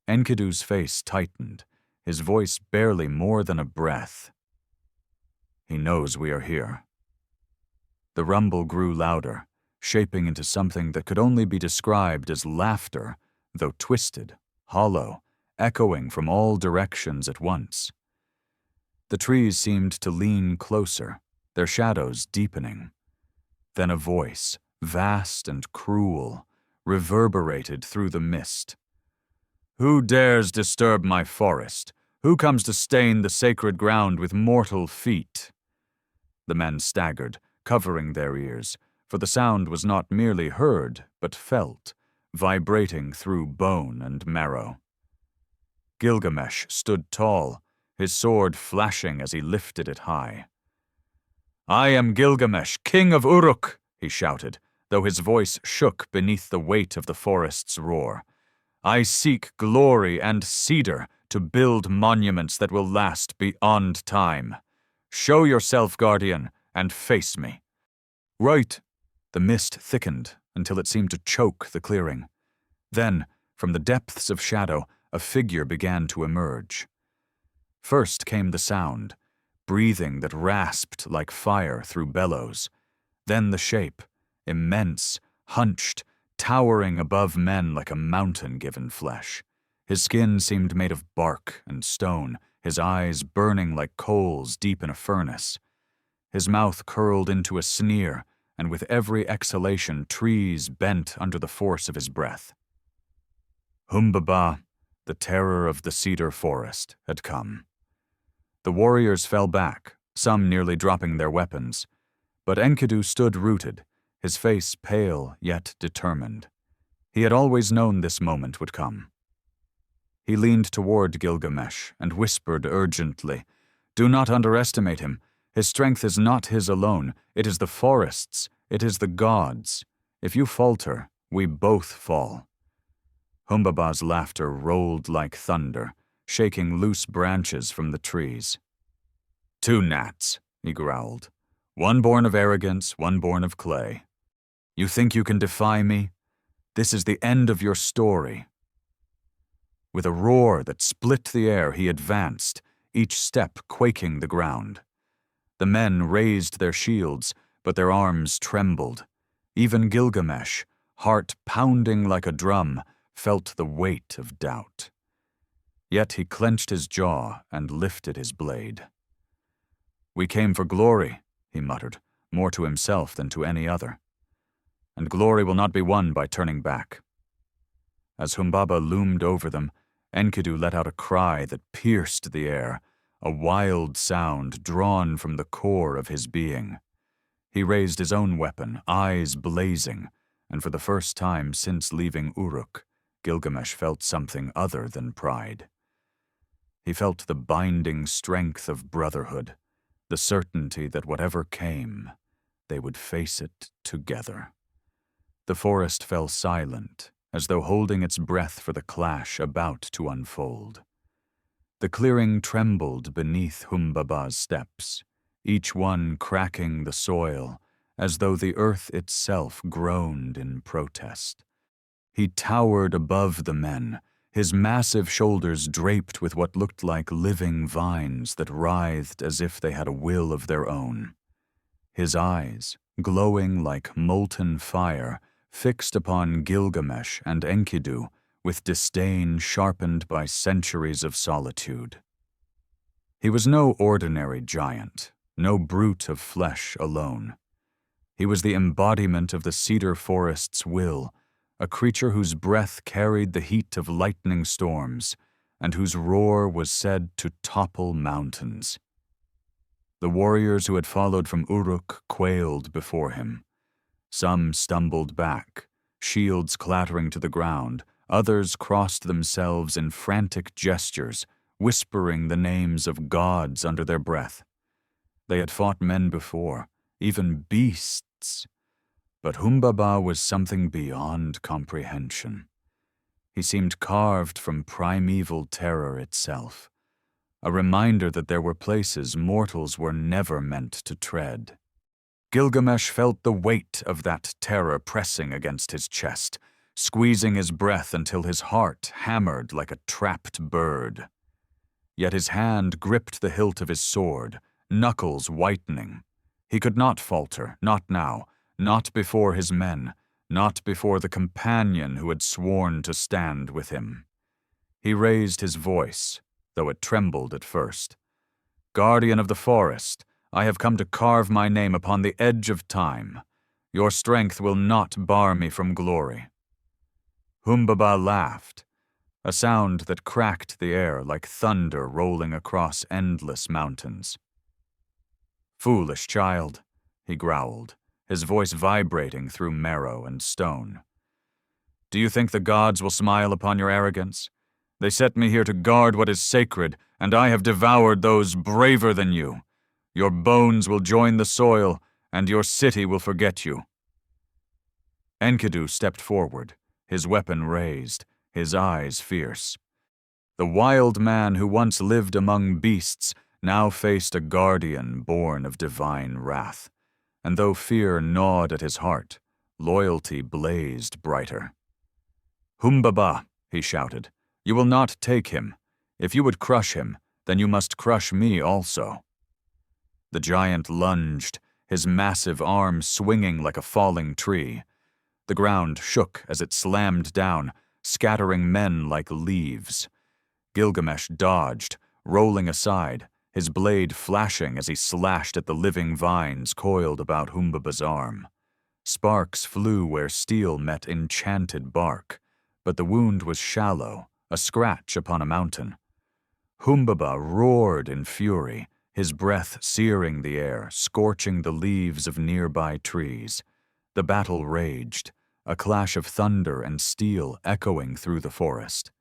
Speaker 1: Enkidu's face tightened, his voice barely more than a breath. "He knows we are here." The rumble grew louder, shaping into something that could only be described as laughter, though twisted, hollow, echoing from all directions at once. The trees seemed to lean closer, their shadows deepening. Then a voice, vast and cruel, reverberated through the mist. "Who dares disturb my forest? Who comes to stain the sacred ground with mortal feet?" The men staggered, covering their ears, for the sound was not merely heard, but felt, vibrating through bone and marrow. Gilgamesh stood tall, his sword flashing as he lifted it high. "I am Gilgamesh, king of Uruk," he shouted, though his voice shook beneath the weight of the forest's roar. "I seek glory and cedar to build monuments that will last beyond time. Show yourself, guardian, and face me." "Right." The mist thickened until it seemed to choke the clearing. Then, from the depths of shadow, a figure began to emerge. First came the sound, breathing that rasped like fire through bellows. Then the shape, immense, hunched, towering above men like a mountain given flesh. His skin seemed made of bark and stone, his eyes burning like coals deep in a furnace. His mouth curled into a sneer, and with every exhalation trees bent under the force of his breath. Humbaba, the terror of the cedar forest, had come. The warriors fell back, some nearly dropping their weapons, but Enkidu stood rooted, his face pale yet determined. He had always known this moment would come. He leaned toward Gilgamesh and whispered urgently, "Do not underestimate him. His strength is not his alone. It is the forest's. It is the gods. If you falter, we both fall." Humbaba's laughter rolled like thunder, shaking loose branches from the trees. "Two gnats," he growled. "One born of arrogance, one born of clay. You think you can defy me? This is the end of your story." With a roar that split the air, he advanced, each step quaking the ground. The men raised their shields, but their arms trembled. Even Gilgamesh, heart pounding like a drum, felt the weight of doubt. Yet he clenched his jaw and lifted his blade. "We came for glory," he muttered, more to himself than to any other. "And glory will not be won by turning back." As Humbaba loomed over them, Enkidu let out a cry that pierced the air, a wild sound drawn from the core of his being. He raised his own weapon, eyes blazing, and for the first time since leaving Uruk, Gilgamesh felt something other than pride. He felt the binding strength of brotherhood, the certainty that whatever came, they would face it together. The forest fell silent, as though holding its breath for the clash about to unfold. The clearing trembled beneath Humbaba's steps, each one cracking the soil, as though the earth itself groaned in protest. He towered above the men, his massive shoulders draped with what looked like living vines that writhed as if they had a will of their own. His eyes, glowing like molten fire, fixed upon Gilgamesh and Enkidu with disdain sharpened by centuries of solitude. He was no ordinary giant, no brute of flesh alone. He was the embodiment of the cedar forest's will, a creature whose breath carried the heat of lightning storms, and whose roar was said to topple mountains. The warriors who had followed from Uruk quailed before him. Some stumbled back, shields clattering to the ground. Others crossed themselves in frantic gestures, whispering the names of gods under their breath. They had fought men before, even beasts. But Humbaba was something beyond comprehension. He seemed carved from primeval terror itself, a reminder that there were places mortals were never meant to tread. Gilgamesh felt the weight of that terror pressing against his chest, squeezing his breath until his heart hammered like a trapped bird. Yet his hand gripped the hilt of his sword, knuckles whitening. He could not falter, not now, not before his men, not before the companion who had sworn to stand with him. He raised his voice, though it trembled at first. "Guardian of the forest, I have come to carve my name upon the edge of time. Your strength will not bar me from glory." Humbaba laughed, a sound that cracked the air like thunder rolling across endless mountains. "Foolish child," he growled, his voice vibrating through marrow and stone. "Do you think the gods will smile upon your arrogance? They set me here to guard what is sacred, and I have devoured those braver than you. Your bones will join the soil, and your city will forget you." Enkidu stepped forward, his weapon raised, his eyes fierce. The wild man who once lived among beasts now faced a guardian born of divine wrath, and though fear gnawed at his heart, loyalty blazed brighter. "Humbaba," he shouted, "you will not take him. If you would crush him, then you must crush me also." The giant lunged, his massive arm swinging like a falling tree. The ground shook as it slammed down, scattering men like leaves. Gilgamesh dodged, rolling aside, his blade flashing as he slashed at the living vines coiled about Humbaba's arm. Sparks flew where steel met enchanted bark, but the wound was shallow, a scratch upon a mountain. Humbaba roared in fury, his breath searing the air, scorching the leaves of nearby trees. The battle raged, a clash of thunder and steel echoing through the forest.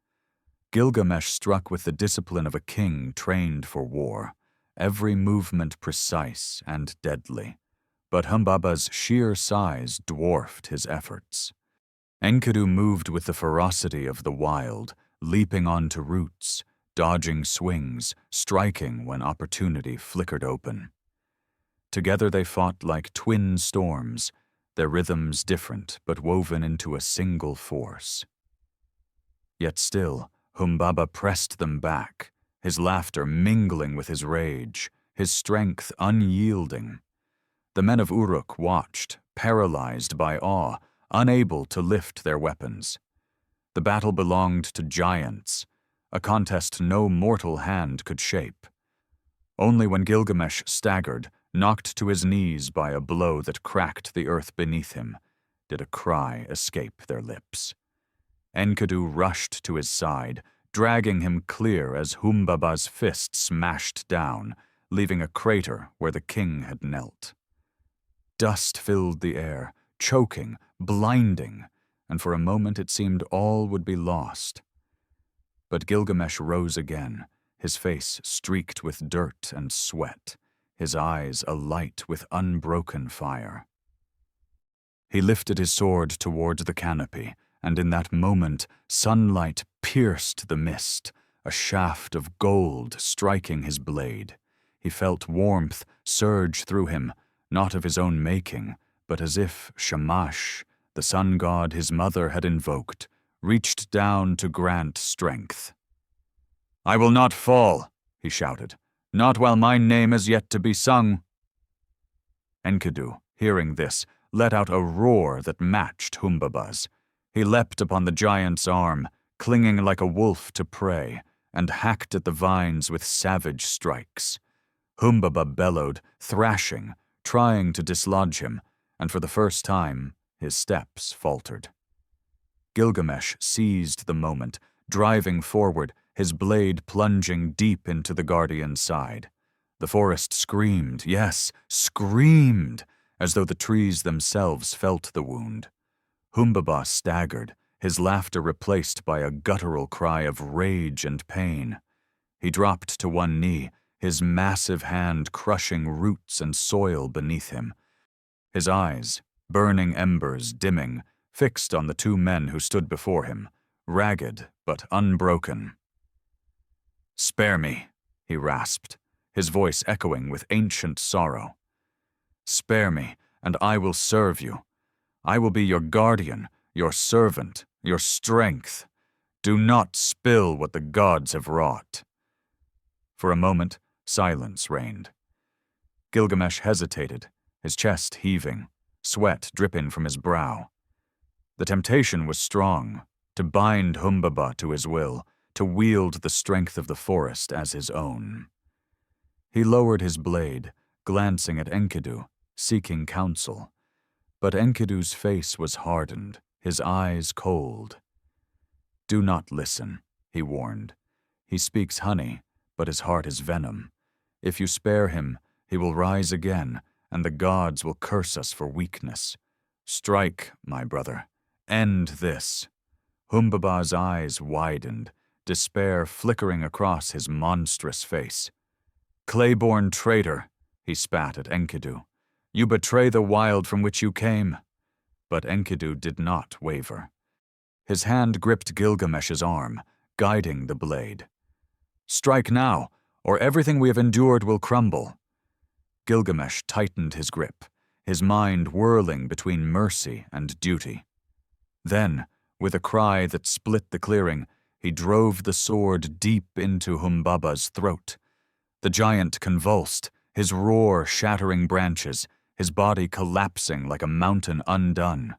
Speaker 1: Gilgamesh struck with the discipline of a king trained for war, every movement precise and deadly. But Humbaba's sheer size dwarfed his efforts. Enkidu moved with the ferocity of the wild, leaping onto roots, dodging swings, striking when opportunity flickered open. Together they fought like twin storms, their rhythms different but woven into a single force. Yet still, Humbaba pressed them back, his laughter mingling with his rage, his strength unyielding. The men of Uruk watched, paralyzed by awe, unable to lift their weapons. The battle belonged to giants, a contest no mortal hand could shape. Only when Gilgamesh staggered, knocked to his knees by a blow that cracked the earth beneath him, did a cry escape their lips. Enkidu rushed to his side, dragging him clear as Humbaba's fist smashed down, leaving a crater where the king had knelt. Dust filled the air, choking, blinding, and for a moment it seemed all would be lost. But Gilgamesh rose again, his face streaked with dirt and sweat, his eyes alight with unbroken fire. He lifted his sword towards the canopy, and in that moment sunlight pierced the mist, a shaft of gold striking his blade. He felt warmth surge through him, not of his own making, but as if Shamash, the sun god his mother had invoked, reached down to grant strength. "I will not fall," he shouted, "not while my name is yet to be sung." Enkidu, hearing this, let out a roar that matched Humbaba's. He leapt upon the giant's arm, clinging like a wolf to prey, and hacked at the vines with savage strikes. Humbaba bellowed, thrashing, trying to dislodge him, and for the first time, his steps faltered. Gilgamesh seized the moment, driving forward, his blade plunging deep into the guardian's side. The forest screamed, yes, screamed, as though the trees themselves felt the wound. Humbaba staggered, his laughter replaced by a guttural cry of rage and pain. He dropped to one knee, his massive hand crushing roots and soil beneath him. His eyes, burning embers dimming, fixed on the two men who stood before him, ragged but unbroken. "Spare me," he rasped, his voice echoing with ancient sorrow. "Spare me, and I will serve you. I will be your guardian, your servant, your strength. Do not spill what the gods have wrought." For a moment, silence reigned. Gilgamesh hesitated, his chest heaving, sweat dripping from his brow. The temptation was strong, to bind Humbaba to his will, to wield the strength of the forest as his own. He lowered his blade, glancing at Enkidu, seeking counsel. But Enkidu's face was hardened, his eyes cold. "Do not listen," he warned. "He speaks honey, but his heart is venom. If you spare him, he will rise again, and the gods will curse us for weakness. Strike, my brother. End this." Humbaba's eyes widened, despair flickering across his monstrous face. "Clay-born traitor," he spat at Enkidu. "You betray the wild from which you came." But Enkidu did not waver. His hand gripped Gilgamesh's arm, guiding the blade. "Strike now, or everything we have endured will crumble." Gilgamesh tightened his grip, his mind whirling between mercy and duty. Then, with a cry that split the clearing, he drove the sword deep into Humbaba's throat. The giant convulsed, his roar shattering branches, his body collapsing like a mountain undone.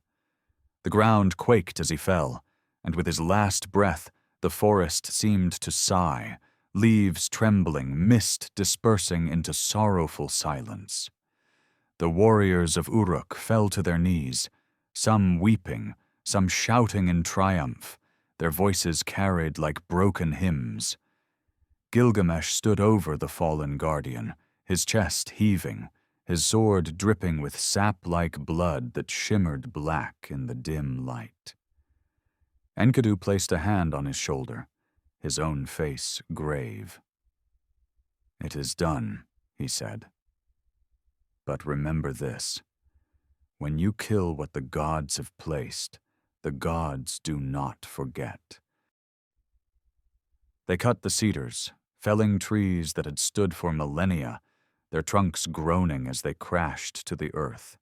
Speaker 1: The ground quaked as he fell, and with his last breath, the forest seemed to sigh, leaves trembling, mist dispersing into sorrowful silence. The warriors of Uruk fell to their knees, some weeping, some shouting in triumph, their voices carried like broken hymns. Gilgamesh stood over the fallen guardian, his chest heaving, his sword dripping with sap-like blood that shimmered black in the dim light. Enkidu placed a hand on his shoulder, his own face grave. "It is done," he said. "But remember this. When you kill what the gods have placed, the gods do not forget." They cut the cedars, felling trees that had stood for millennia, their trunks groaning as they crashed to the earth.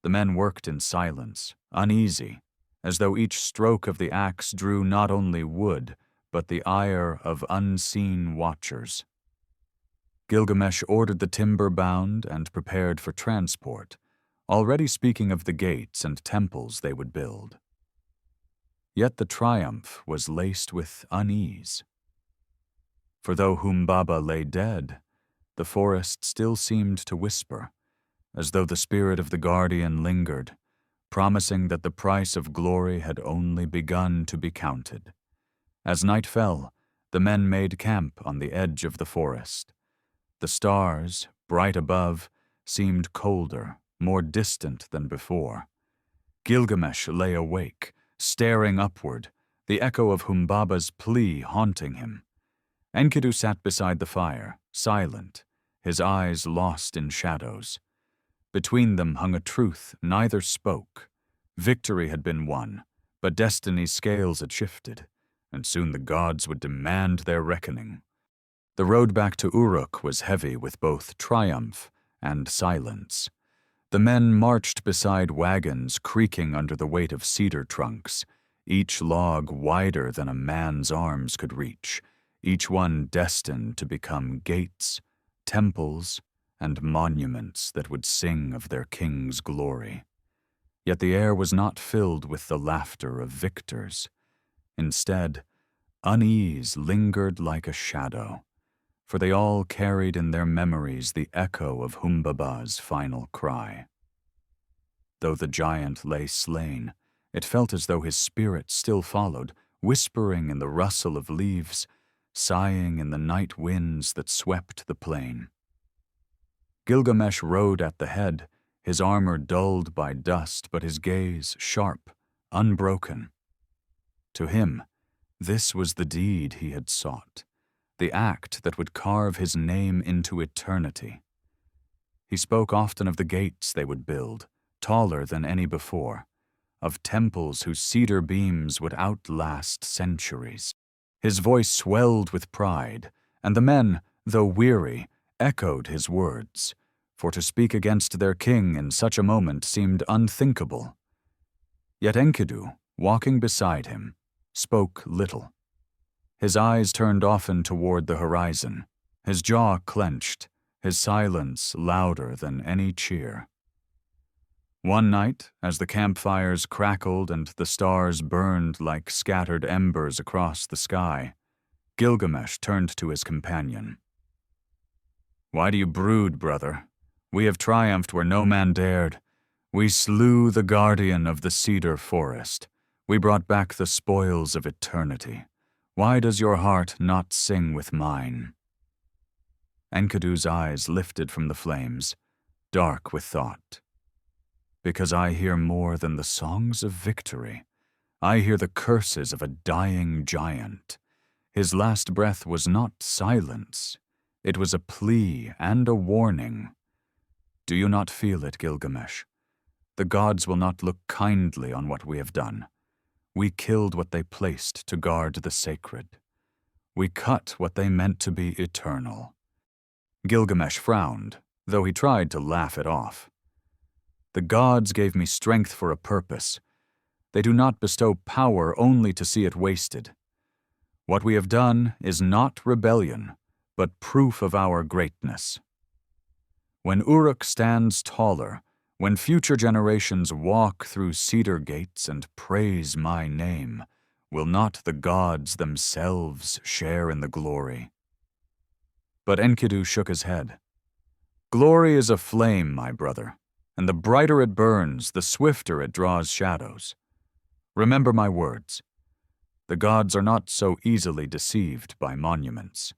Speaker 1: The men worked in silence, uneasy, as though each stroke of the axe drew not only wood, but the ire of unseen watchers. Gilgamesh ordered the timber bound and prepared for transport, already speaking of the gates and temples they would build. Yet the triumph was laced with unease. For though Humbaba lay dead, the forest still seemed to whisper, as though the spirit of the guardian lingered, promising that the price of glory had only begun to be counted. As night fell, the men made camp on the edge of the forest. The stars, bright above, seemed colder, more distant than before. Gilgamesh lay awake, staring upward, the echo of Humbaba's plea haunting him. Enkidu sat beside the fire, silent, his eyes lost in shadows. Between them hung a truth neither spoke. Victory had been won, but destiny's scales had shifted, and soon the gods would demand their reckoning. The road back to Uruk was heavy with both triumph and silence. The men marched beside wagons creaking under the weight of cedar trunks, each log wider than a man's arms could reach, each one destined to become gates, temples, and monuments that would sing of their king's glory. Yet the air was not filled with the laughter of victors. Instead, unease lingered like a shadow. for they all carried in their memories the echo of Humbaba's final cry. Though the giant lay slain, it felt as though his spirit still followed, whispering in the rustle of leaves, sighing in the night winds that swept the plain. Gilgamesh rode at the head, his armor dulled by dust, but his gaze sharp, unbroken. To him, this was the deed he had sought, the act that would carve his name into eternity. He spoke often of the gates they would build, taller than any before, of temples whose cedar beams would outlast centuries. His voice swelled with pride, and the men, though weary, echoed his words, for to speak against their king in such a moment seemed unthinkable. Yet Enkidu, walking beside him, spoke little. His eyes turned often toward the horizon, his jaw clenched, his silence louder than any cheer. One night, as the campfires crackled and the stars burned like scattered embers across the sky, Gilgamesh turned to his companion. "Why do you brood, brother? We have triumphed where no man dared. We slew the guardian of the cedar forest. We brought back the spoils of eternity. Why does your heart not sing with mine?" Enkidu's eyes lifted from the flames, dark with thought. "Because I hear more than the songs of victory. I hear the curses of a dying giant. His last breath was not silence. It was a plea and a warning. Do you not feel it, Gilgamesh? The gods will not look kindly on what we have done. We killed what they placed to guard the sacred. We cut what they meant to be eternal." Gilgamesh frowned, though he tried to laugh it off. "The gods gave me strength for a purpose. They do not bestow power only to see it wasted. What we have done is not rebellion, but proof of our greatness. When Uruk stands taller, when future generations walk through cedar gates and praise my name, will not the gods themselves share in the glory?" But Enkidu shook his head. "Glory is a flame, my brother, and the brighter it burns, the swifter it draws shadows. Remember my words. The gods are not so easily deceived by monuments."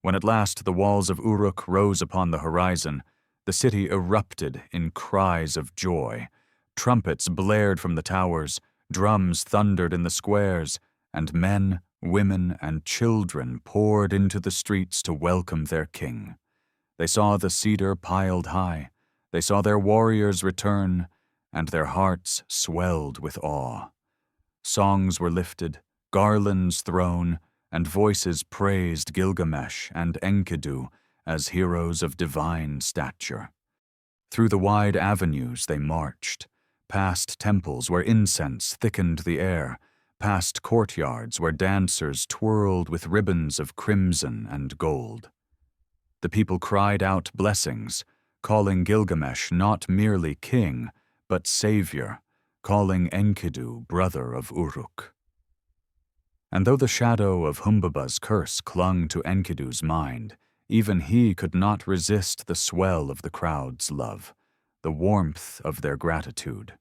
Speaker 1: When at last the walls of Uruk rose upon the horizon, the city erupted in cries of joy. Trumpets blared from the towers, drums thundered in the squares, and men, women, and children poured into the streets to welcome their king. They saw the cedar piled high, they saw their warriors return, and their hearts swelled with awe. Songs were lifted, garlands thrown, and voices praised Gilgamesh and Enkidu as heroes of divine stature. Through the wide avenues they marched, past temples where incense thickened the air, past courtyards where dancers twirled with ribbons of crimson and gold. The people cried out blessings, calling Gilgamesh not merely king, but savior, calling Enkidu brother of Uruk. And though the shadow of Humbaba's curse clung to Enkidu's mind, even he could not resist the swell of the crowd's love, the warmth of their gratitude.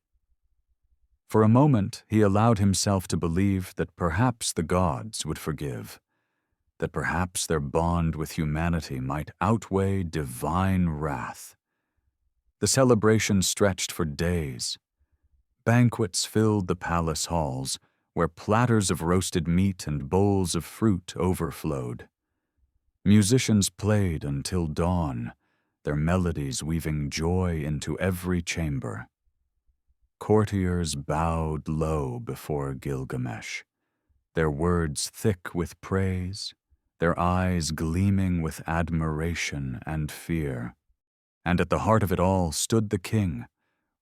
Speaker 1: For a moment he allowed himself to believe that perhaps the gods would forgive, that perhaps their bond with humanity might outweigh divine wrath. The celebration stretched for days. Banquets filled the palace halls, where platters of roasted meat and bowls of fruit overflowed. Musicians played until dawn, their melodies weaving joy into every chamber. Courtiers bowed low before Gilgamesh, their words thick with praise, their eyes gleaming with admiration and fear. And at the heart of it all stood the king,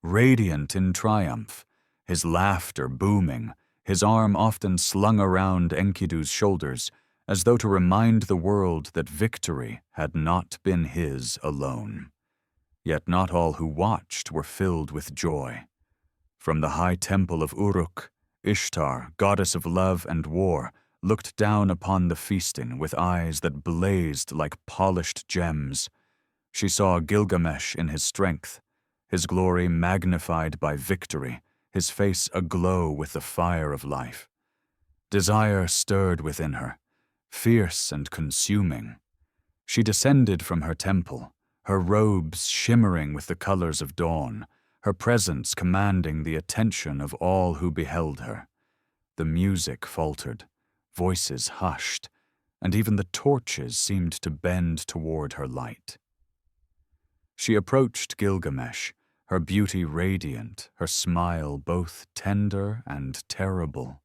Speaker 1: radiant in triumph, his laughter booming, his arm often slung around Enkidu's shoulders, as though to remind the world that victory had not been his alone. Yet not all who watched were filled with joy. From the high temple of Uruk, Ishtar, goddess of love and war, looked down upon the feasting with eyes that blazed like polished gems. She saw Gilgamesh in his strength, his glory magnified by victory, his face aglow with the fire of life. Desire stirred within her, fierce and consuming. She descended from her temple, her robes shimmering with the colors of dawn, her presence commanding the attention of all who beheld her. The music faltered, voices hushed, and even the torches seemed to bend toward her light. She approached Gilgamesh, her beauty radiant, her smile both tender and terrible.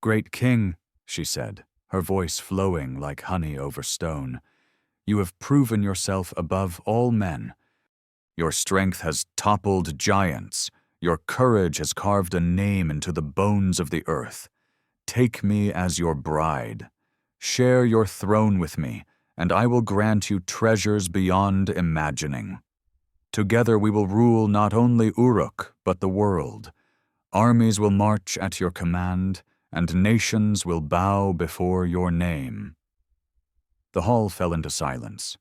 Speaker 1: "Great king," she said, her voice flowing like honey over stone, "you have proven yourself above all men. Your strength has toppled giants. Your courage has carved a name into the bones of the earth. Take me as your bride. Share your throne with me, and I will grant you treasures beyond imagining. Together we will rule not only Uruk, but the world. Armies will march at your command, and nations will bow before your name." The hall fell into silence.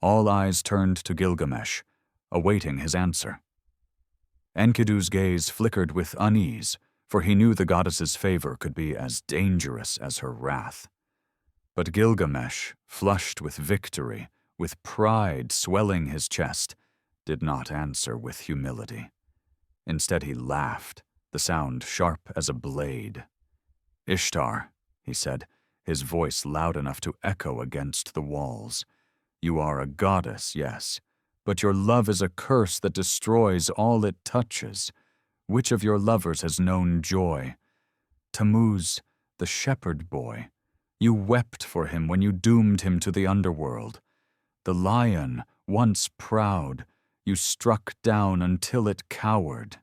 Speaker 1: All eyes turned to Gilgamesh, awaiting his answer. Enkidu's gaze flickered with unease, for he knew the goddess's favor could be as dangerous as her wrath. But Gilgamesh, flushed with victory, with pride swelling his chest, did not answer with humility. Instead he laughed, the sound sharp as a blade. "Ishtar," he said, his voice loud enough to echo against the walls, "you are a goddess, yes, but your love is a curse that destroys all it touches. Which of your lovers has known joy? Tammuz, the shepherd boy. You wept for him when you doomed him to the underworld. The lion, once proud, you struck down until it cowered.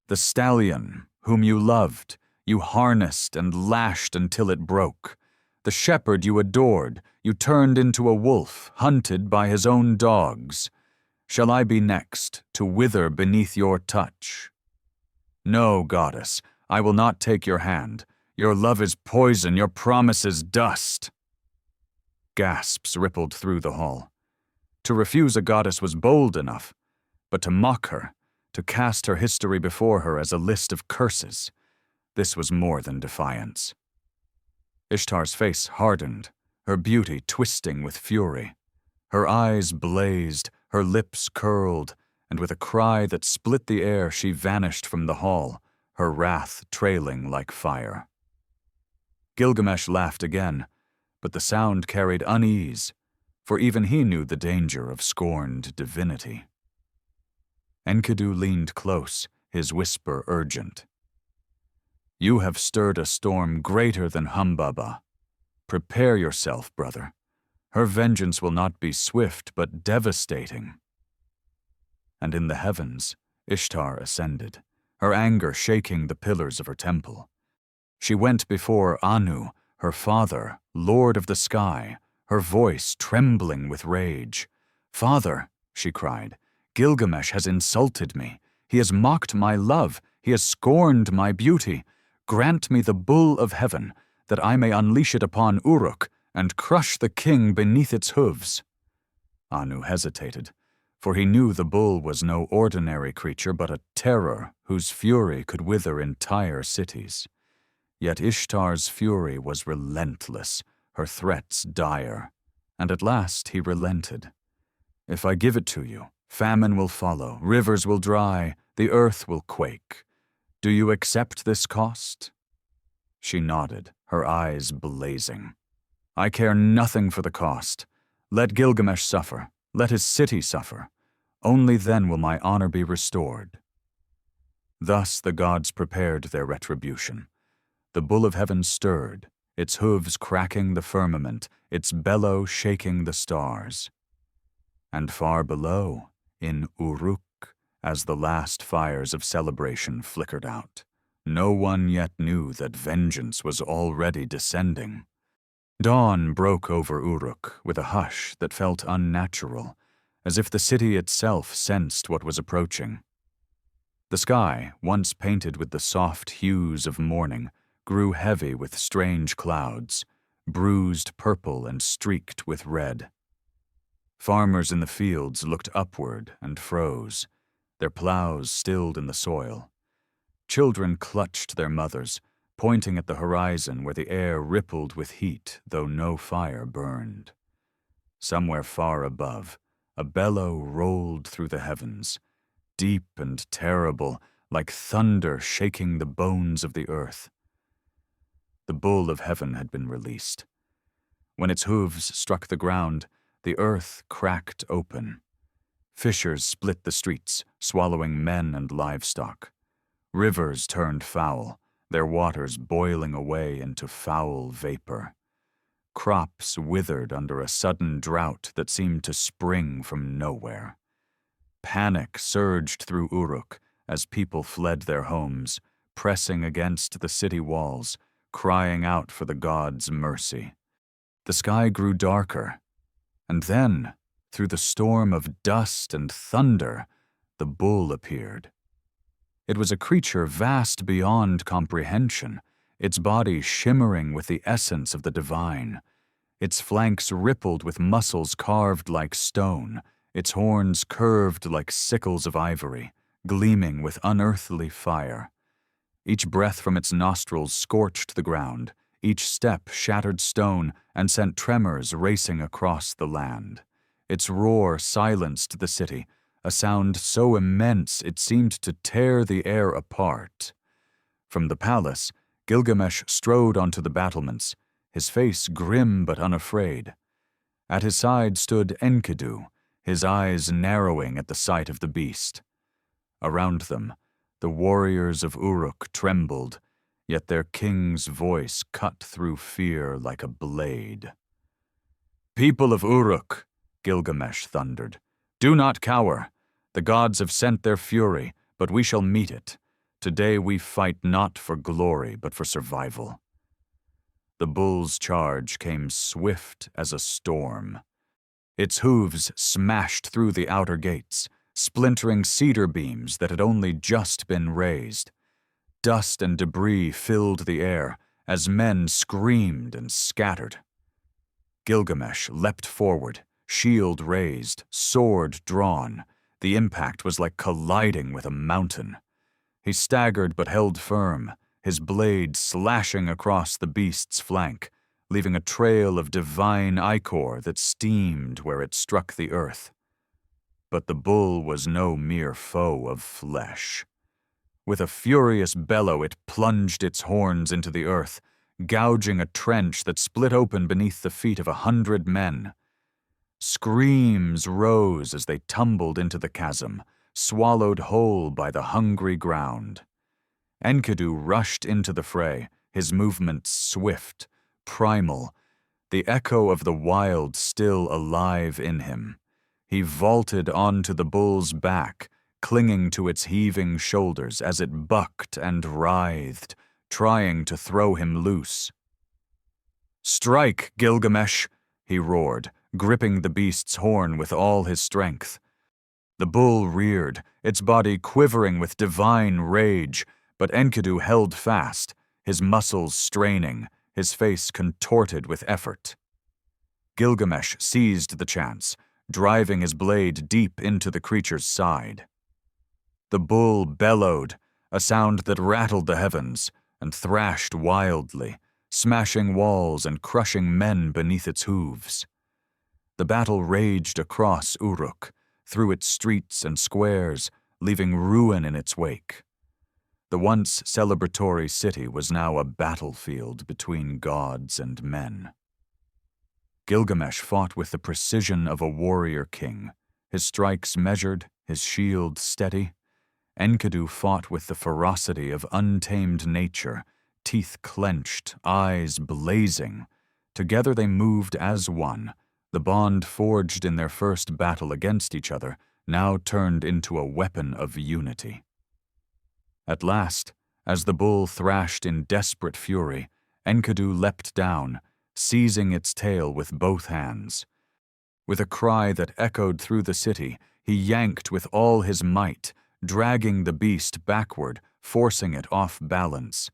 Speaker 1: The stallion, whom you loved, you harnessed and lashed until it broke. The shepherd you adored, you turned into a wolf, hunted by his own dogs. Shall I be next, to wither beneath your touch? No, goddess, I will not take your hand. Your love is poison, your promise is dust." Gasps rippled through the hall. To refuse a goddess was bold enough, but to mock her, to cast her history before her as a list of curses, this was more than defiance. Ishtar's face hardened, her beauty twisting with fury. Her eyes blazed, her lips curled, and with a cry that split the air she vanished from the hall, her wrath trailing like fire. Gilgamesh laughed again, but the sound carried unease, for even he knew the danger of scorned divinity. Enkidu leaned close, his whisper urgent. "You have stirred a storm greater than Humbaba. Prepare yourself, brother. Her vengeance will not be swift but devastating." And in the heavens, Ishtar ascended, her anger shaking the pillars of her temple. She went before Anu, her father, lord of the sky, her voice trembling with rage. "Father," she cried, "Gilgamesh has insulted me. He has mocked my love. He has scorned my beauty. Grant me the bull of heaven, that I may unleash it upon Uruk and crush the king beneath its hooves." Anu hesitated, for he knew the bull was no ordinary creature but a terror whose fury could wither entire cities. Yet Ishtar's fury was relentless, her threats dire, and at last he relented. "If I give it to you, famine will follow, rivers will dry, the earth will quake. Do you accept this cost?" She nodded, her eyes blazing. "I care nothing for the cost. Let Gilgamesh suffer, let his city suffer. Only then will my honor be restored." Thus the gods prepared their retribution. The bull of heaven stirred, its hooves cracking the firmament, its bellow shaking the stars. And far below, in Uruk, as the last fires of celebration flickered out, no one yet knew that vengeance was already descending. Dawn broke over Uruk with a hush that felt unnatural, as if the city itself sensed what was approaching. The sky, once painted with the soft hues of morning, grew heavy with strange clouds, bruised purple and streaked with red. Farmers in the fields looked upward and froze, their plows stilled in the soil. Children clutched their mothers, pointing at the horizon where the air rippled with heat, though no fire burned. Somewhere far above, a bellow rolled through the heavens, deep and terrible, like thunder shaking the bones of the earth. The bull of heaven had been released. When its hooves struck the ground, the earth cracked open. Fissures split the streets, swallowing men and livestock. Rivers turned foul, their waters boiling away into foul vapor. Crops withered under a sudden drought that seemed to spring from nowhere. Panic surged through Uruk as people fled their homes, pressing against the city walls, crying out for the gods' mercy. The sky grew darker, and then, through the storm of dust and thunder, the bull appeared. It was a creature vast beyond comprehension, its body shimmering with the essence of the divine. Its flanks rippled with muscles carved like stone, its horns curved like sickles of ivory, gleaming with unearthly fire. Each breath from its nostrils scorched the ground, each step shattered stone and sent tremors racing across the land. Its roar silenced the city, a sound so immense it seemed to tear the air apart. From the palace, Gilgamesh strode onto the battlements, his face grim but unafraid. At his side stood Enkidu, his eyes narrowing at the sight of the beast. Around them, the warriors of Uruk trembled, yet their king's voice cut through fear like a blade. "People of Uruk," Gilgamesh thundered, "do not cower. The gods have sent their fury, but we shall meet it. Today we fight not for glory, but for survival." The bull's charge came swift as a storm. Its hooves smashed through the outer gates, splintering cedar beams that had only just been raised. Dust and debris filled the air as men screamed and scattered. Gilgamesh leapt forward, shield raised, sword drawn. The impact was like colliding with a mountain. He staggered but held firm, his blade slashing across the beast's flank, leaving a trail of divine ichor that steamed where it struck the earth. But the bull was no mere foe of flesh. With a furious bellow, it plunged its horns into the earth, gouging a trench that split open beneath the feet of 100 men. Screams rose as they tumbled into the chasm, swallowed whole by the hungry ground. Enkidu rushed into the fray, his movements swift, primal, the echo of the wild still alive in him. He vaulted onto the bull's back, clinging to its heaving shoulders as it bucked and writhed, trying to throw him loose. "Strike, Gilgamesh!" he roared, gripping the beast's horn with all his strength. The bull reared, its body quivering with divine rage, but Enkidu held fast, his muscles straining, his face contorted with effort. Gilgamesh seized the chance, driving his blade deep into the creature's side. The bull bellowed, a sound that rattled the heavens, and thrashed wildly, smashing walls and crushing men beneath its hooves. The battle raged across Uruk, through its streets and squares, leaving ruin in its wake. The once celebratory city was now a battlefield between gods and men. Gilgamesh fought with the precision of a warrior king, his strikes measured, his shield steady. Enkidu fought with the ferocity of untamed nature, teeth clenched, eyes blazing. Together they moved as one, the bond forged in their first battle against each other, now turned into a weapon of unity. At last, as the bull thrashed in desperate fury, Enkidu leapt down, seizing its tail with both hands. With a cry that echoed through the city, he yanked with all his might, dragging the beast backward, forcing it off balance.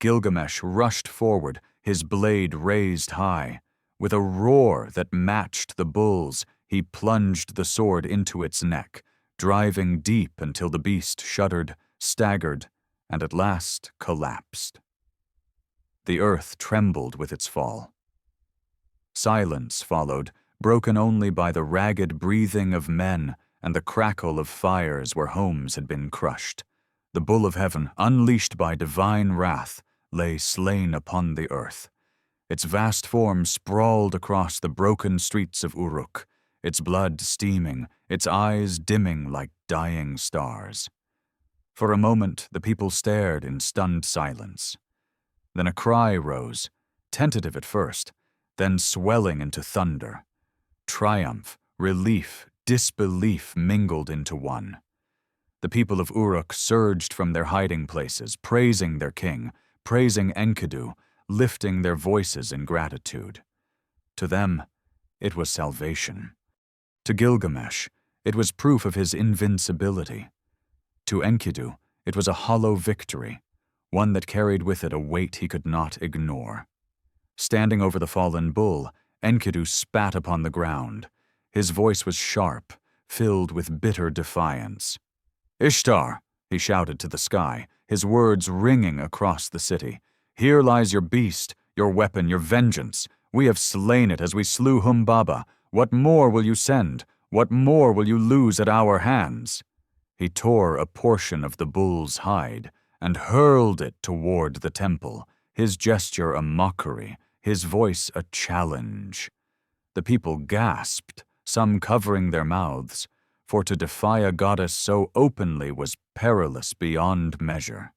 Speaker 1: Gilgamesh rushed forward, his blade raised high. With a roar that matched the bull's, he plunged the sword into its neck, driving deep until the beast shuddered, staggered, and at last collapsed. The earth trembled with its fall. Silence followed, broken only by the ragged breathing of men and the crackle of fires where homes had been crushed. The bull of heaven, unleashed by divine wrath, lay slain upon the earth. Its vast form sprawled across the broken streets of Uruk, its blood steaming, its eyes dimming like dying stars. For a moment, the people stared in stunned silence. Then a cry rose, tentative at first, then swelling into thunder. Triumph, relief, disbelief mingled into one. The people of Uruk surged from their hiding places, praising their king, praising Enkidu, lifting their voices in gratitude. To them, it was salvation. To Gilgamesh, it was proof of his invincibility. To Enkidu, it was a hollow victory, one that carried with it a weight he could not ignore. Standing over the fallen bull, Enkidu spat upon the ground. His voice was sharp, filled with bitter defiance. "Ishtar," he shouted to the sky, his words ringing across the city. "Here lies your beast, your weapon, your vengeance. We have slain it as we slew Humbaba. What more will you send? What more will you lose at our hands?" He tore a portion of the bull's hide and hurled it toward the temple, his gesture a mockery, his voice a challenge. The people gasped, some covering their mouths, for to defy a goddess so openly was perilous beyond measure.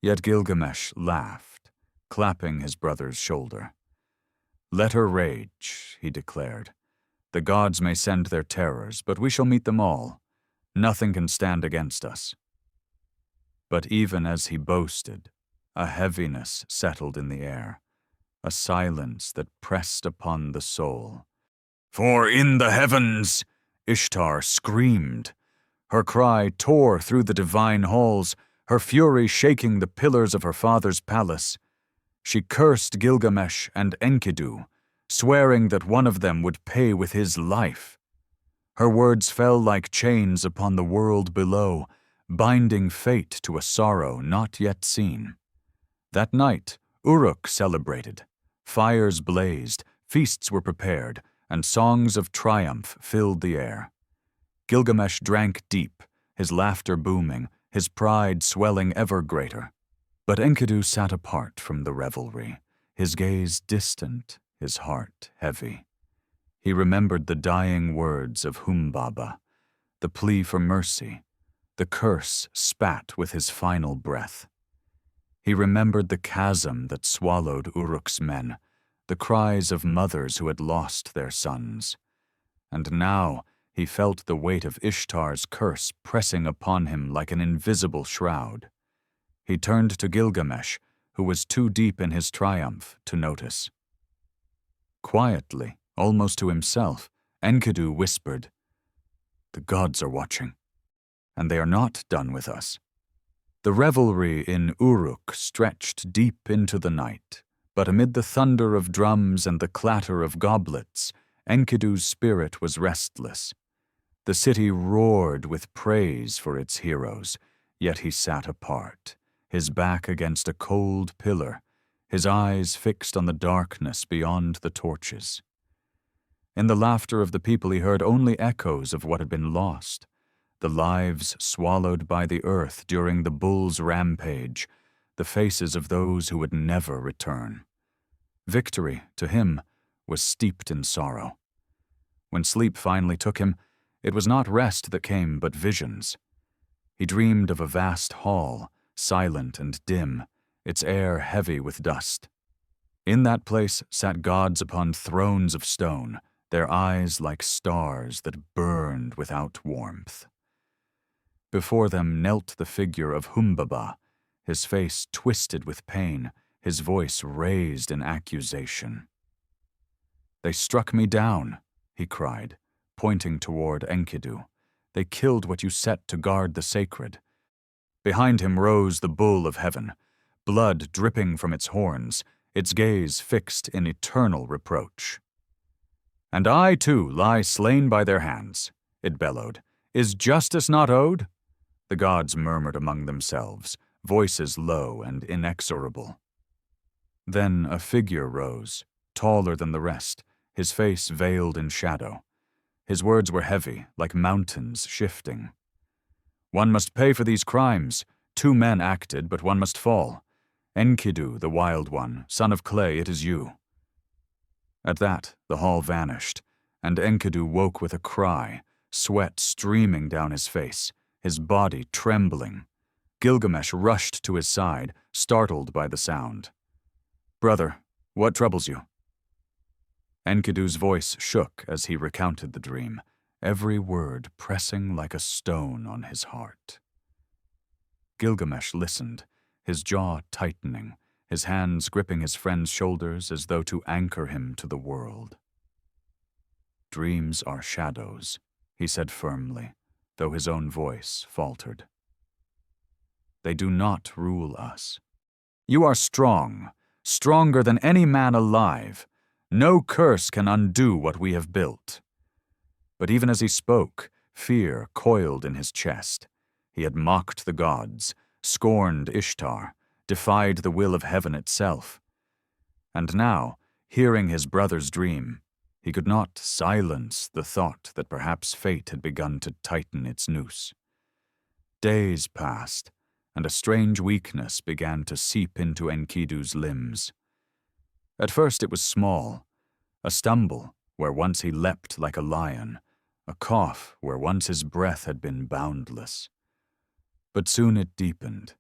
Speaker 1: Yet Gilgamesh laughed, clapping his brother's shoulder. "Let her rage," he declared. "The gods may send their terrors, but we shall meet them all. Nothing can stand against us." But even as he boasted, a heaviness settled in the air, a silence that pressed upon the soul. "For in the heavens," Ishtar screamed. Her cry tore through the divine halls, her fury shaking the pillars of her father's palace. She cursed Gilgamesh and Enkidu, swearing that one of them would pay with his life. Her words fell like chains upon the world below, binding fate to a sorrow not yet seen. That night, Uruk celebrated. Fires blazed, feasts were prepared, and songs of triumph filled the air. Gilgamesh drank deep, his laughter booming, his pride swelling ever greater. But Enkidu sat apart from the revelry, his gaze distant, his heart heavy. He remembered the dying words of Humbaba, the plea for mercy, the curse spat with his final breath. He remembered the chasm that swallowed Uruk's men, the cries of mothers who had lost their sons. And now he felt the weight of Ishtar's curse pressing upon him like an invisible shroud. He turned to Gilgamesh, who was too deep in his triumph to notice. Quietly, almost to himself, Enkidu whispered, "The gods are watching, and they are not done with us." The revelry in Uruk stretched deep into the night, but amid the thunder of drums and the clatter of goblets, Enkidu's spirit was restless. The city roared with praise for its heroes, yet he sat apart, his back against a cold pillar, his eyes fixed on the darkness beyond the torches. In the laughter of the people he heard only echoes of what had been lost, the lives swallowed by the earth during the bull's rampage, the faces of those who would never return. Victory, to him, was steeped in sorrow. When sleep finally took him, it was not rest that came, but visions. He dreamed of a vast hall, silent and dim, its air heavy with dust. In that place sat gods upon thrones of stone, their eyes like stars that burned without warmth. Before them knelt the figure of Humbaba, his face twisted with pain, his voice raised in accusation. "They struck me down," he cried, pointing toward Enkidu. "They killed what you set to guard the sacred." Behind him rose the bull of heaven. blood dripping from its horns, its gaze fixed in eternal reproach. "And I, too, lie slain by their hands," it bellowed. "Is justice not owed?" The gods murmured among themselves, voices low and inexorable. Then a figure rose, taller than the rest, his face veiled in shadow. His words were heavy, like mountains shifting. "One must pay for these crimes. 2 men acted, but one must fall. Enkidu, the wild one, son of clay, it is you." At that, the hall vanished, and Enkidu woke with a cry, sweat streaming down his face, his body trembling. Gilgamesh rushed to his side, startled by the sound. "Brother, what troubles you?" Enkidu's voice shook as he recounted the dream, every word pressing like a stone on his heart. Gilgamesh listened, his jaw tightening, his hands gripping his friend's shoulders as though to anchor him to the world. "Dreams are shadows," he said firmly, though his own voice faltered. "They do not rule us. You are strong, stronger than any man alive. No curse can undo what we have built." But even as he spoke, fear coiled in his chest. He had mocked the gods, scorned Ishtar, defied the will of heaven itself. And now, hearing his brother's dream, he could not silence the thought that perhaps fate had begun to tighten its noose. Days passed, and a strange weakness began to seep into Enkidu's limbs. At first it was small, a stumble where once he leapt like a lion, a cough where once his breath had been boundless. But soon it deepened.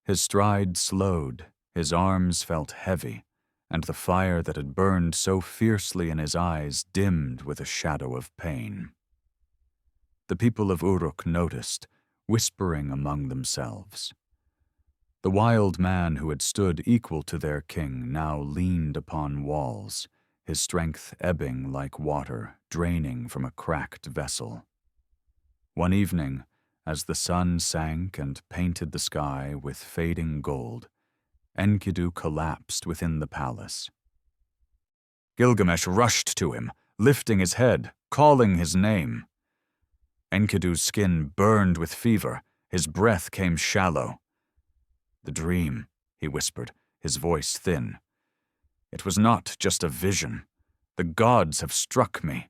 Speaker 1: His stride slowed, his arms felt heavy, and the fire that had burned so fiercely in his eyes dimmed with a shadow of pain. The people of Uruk noticed, whispering among themselves. The wild man who had stood equal to their king now leaned upon walls, his strength ebbing like water draining from a cracked vessel. One evening, as the sun sank and painted the sky with fading gold, Enkidu collapsed within the palace. Gilgamesh rushed to him, lifting his head, calling his name. Enkidu's skin burned with fever, his breath came shallow. "The dream," he whispered, his voice thin. "It was not just a vision. The gods have struck me."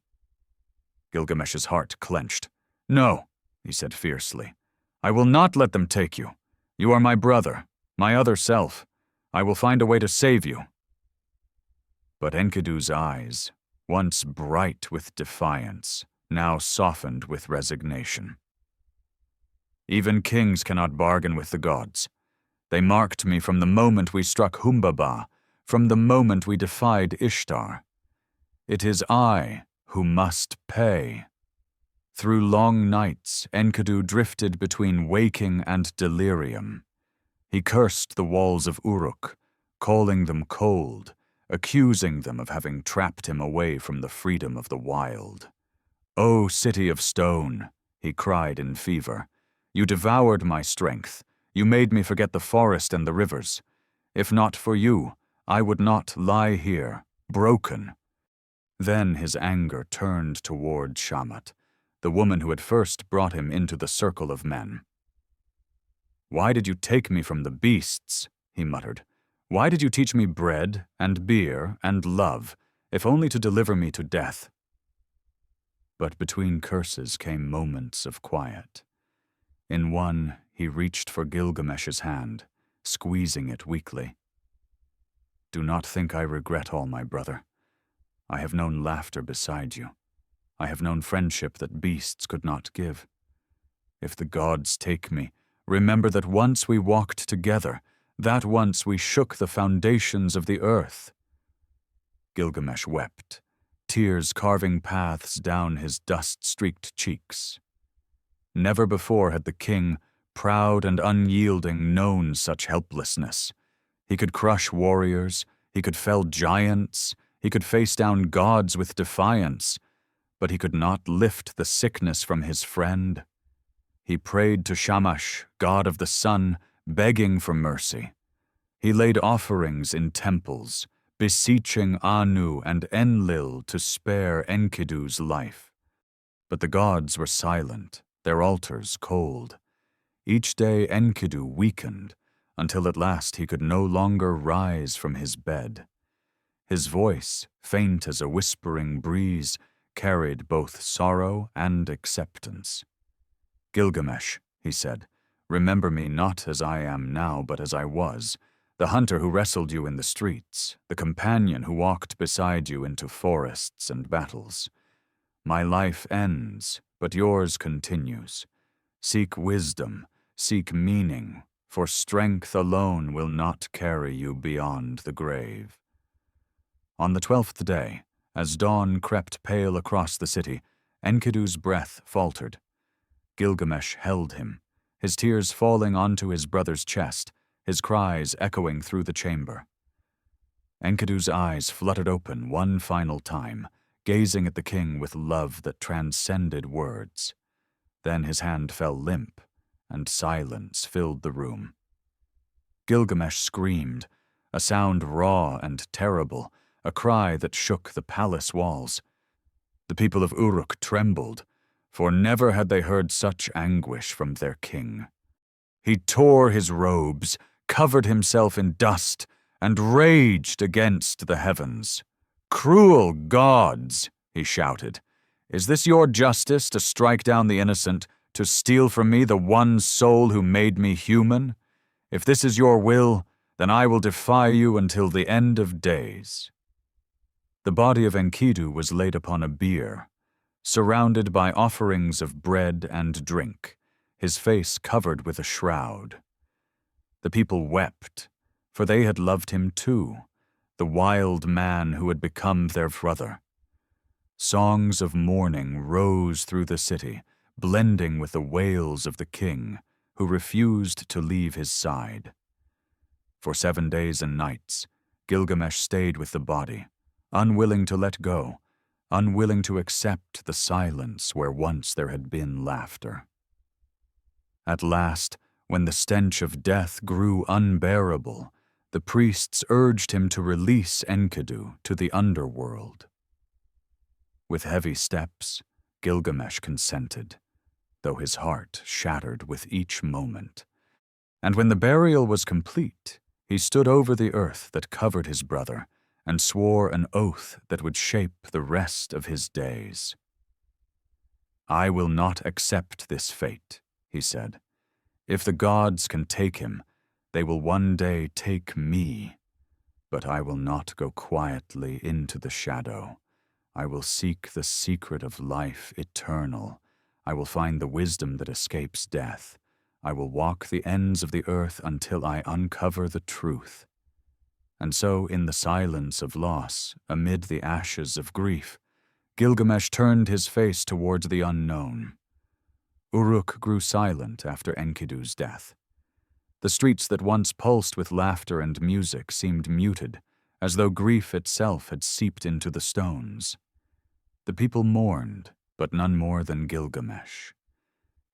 Speaker 1: Gilgamesh's heart clenched. "No," he said fiercely. "I will not let them take you. You are my brother, my other self. I will find a way to save you." But Enkidu's eyes, once bright with defiance, now softened with resignation. "Even kings cannot bargain with the gods. They marked me from the moment we struck Humbaba, from the moment we defied Ishtar. It is I who must pay." Through long nights, Enkidu drifted between waking and delirium. He cursed the walls of Uruk, calling them cold, accusing them of having trapped him away from the freedom of the wild. "O city of stone," he cried in fever, "you devoured my strength. You made me forget the forest and the rivers. If not for you, I would not lie here, broken." Then his anger turned toward Shamat, the woman who had first brought him into the circle of men. "Why did you take me from the beasts?" he muttered. "Why did you teach me bread and beer and love, if only to deliver me to death?" But between curses came moments of quiet. In one, he reached for Gilgamesh's hand, squeezing it weakly. "Do not think I regret all, my brother. I have known laughter beside you. I have known friendship that beasts could not give. If the gods take me, remember that once we walked together, that once we shook the foundations of the earth." Gilgamesh wept, tears carving paths down his dust-streaked cheeks. Never before had the king, proud and unyielding, known such helplessness. He could crush warriors, he could fell giants, he could face down gods with defiance, but he could not lift the sickness from his friend. He prayed to Shamash, god of the sun, begging for mercy. He laid offerings in temples, beseeching Anu and Enlil to spare Enkidu's life. But the gods were silent, their altars cold. Each day Enkidu weakened, until at last he could no longer rise from his bed. His voice, faint as a whispering breeze, carried both sorrow and acceptance. "Gilgamesh," he said, "remember me not as I am now, but as I was, the hunter who wrestled you in the streets, the companion who walked beside you into forests and battles. My life ends, but yours continues. Seek wisdom, seek meaning, for strength alone will not carry you beyond the grave." On the 12th day, as dawn crept pale across the city, Enkidu's breath faltered. Gilgamesh held him, his tears falling onto his brother's chest, his cries echoing through the chamber. Enkidu's eyes fluttered open one final time, gazing at the king with love that transcended words. Then his hand fell limp, and silence filled the room. Gilgamesh screamed, a sound raw and terrible, a cry that shook the palace walls. The people of Uruk trembled, for never had they heard such anguish from their king. He tore his robes, covered himself in dust, and raged against the heavens. "Cruel gods," he shouted, "is this your justice to strike down the innocent, to steal from me the one soul who made me human? If this is your will, then I will defy you until the end of days." The body of Enkidu was laid upon a bier, surrounded by offerings of bread and drink, his face covered with a shroud. The people wept, for they had loved him too, the wild man who had become their brother. Songs of mourning rose through the city, blending with the wails of the king, who refused to leave his side. For 7 days and nights, Gilgamesh stayed with the body, unwilling to let go, unwilling to accept the silence where once there had been laughter. At last, when the stench of death grew unbearable, the priests urged him to release Enkidu to the underworld. With heavy steps, Gilgamesh consented, though his heart shattered with each moment. And when the burial was complete, he stood over the earth that covered his brother and swore an oath that would shape the rest of his days. "I will not accept this fate," he said. "If the gods can take him, they will one day take me. But I will not go quietly into the shadow. I will seek the secret of life eternal. I will find the wisdom that escapes death. I will walk the ends of the earth until I uncover the truth." And so, in the silence of loss, amid the ashes of grief, Gilgamesh turned his face towards the unknown. Uruk grew silent after Enkidu's death. The streets that once pulsed with laughter and music seemed muted, as though grief itself had seeped into the stones. The people mourned, but none more than Gilgamesh.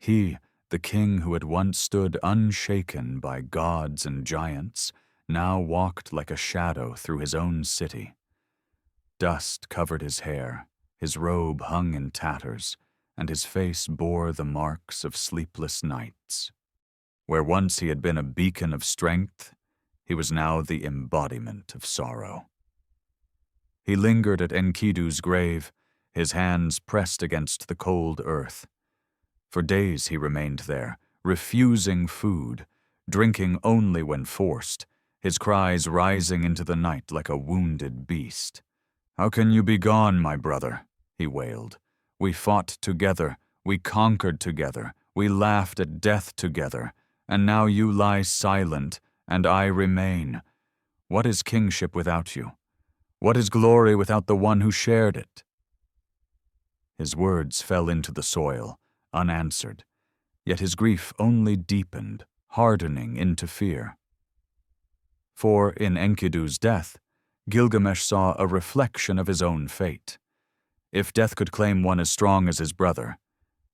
Speaker 1: He, the king who had once stood unshaken by gods and giants, now walked like a shadow through his own city. Dust covered his hair, his robe hung in tatters, and his face bore the marks of sleepless nights. Where once he had been a beacon of strength, he was now the embodiment of sorrow. He lingered at Enkidu's grave, his hands pressed against the cold earth. For days he remained there, refusing food, drinking only when forced, his cries rising into the night like a wounded beast. "How can you be gone, my brother?" he wailed. "We fought together, we conquered together, we laughed at death together, and now you lie silent, and I remain. What is kingship without you? What is glory without the one who shared it?" His words fell into the soil, unanswered, yet his grief only deepened, hardening into fear. For in Enkidu's death, Gilgamesh saw a reflection of his own fate. If death could claim one as strong as his brother,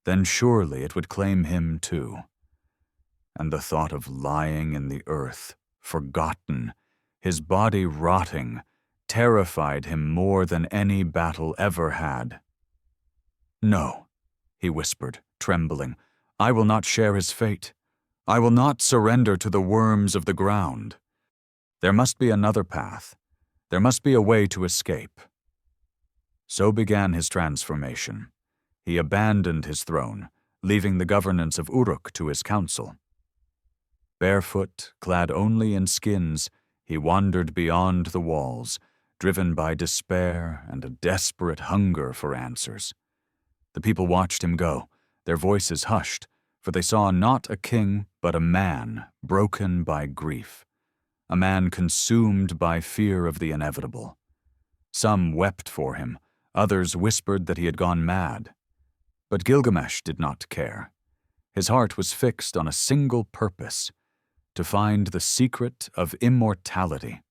Speaker 1: then surely it would claim him too. And the thought of lying in the earth, forgotten, his body rotting, terrified him more than any battle ever had. "No," he whispered, trembling, "I will not share his fate. I will not surrender to the worms of the ground. There must be another path. There must be a way to escape." So began his transformation. He abandoned his throne, leaving the governance of Uruk to his council. Barefoot, clad only in skins, he wandered beyond the walls, driven by despair and a desperate hunger for answers. The people watched him go, their voices hushed, for they saw not a king but a man broken by grief, a man consumed by fear of the inevitable. Some wept for him, others whispered that he had gone mad. But Gilgamesh did not care. His heart was fixed on a single purpose: to find the secret of immortality.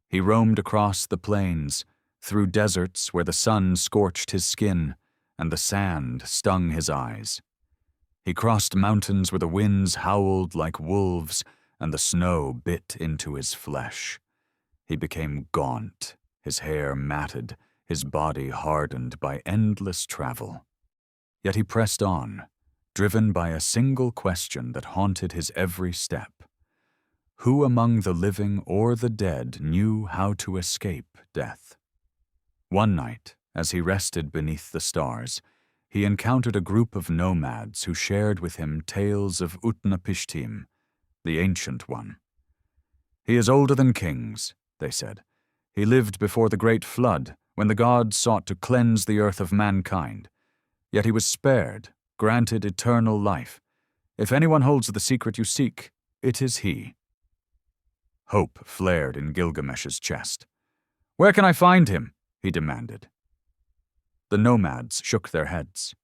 Speaker 1: He roamed across the plains, through deserts where the sun scorched his skin and the sand stung his eyes. He crossed mountains where the winds howled like wolves and the snow bit into his flesh. He became gaunt, his hair matted, his body hardened by endless travel. Yet he pressed on, driven by a single question that haunted his every step. Who among the living or the dead knew how to escape death? One night, as he rested beneath the stars, he encountered a group of nomads who shared with him tales of Utnapishtim, the Ancient One. "He is older than kings," they said. "He lived before the great flood, when the gods sought to cleanse the earth of mankind. Yet he was spared, granted eternal life. If anyone holds the secret you seek, it is he." Hope flared in Gilgamesh's chest. "Where can I find him?" he demanded. The nomads shook their heads.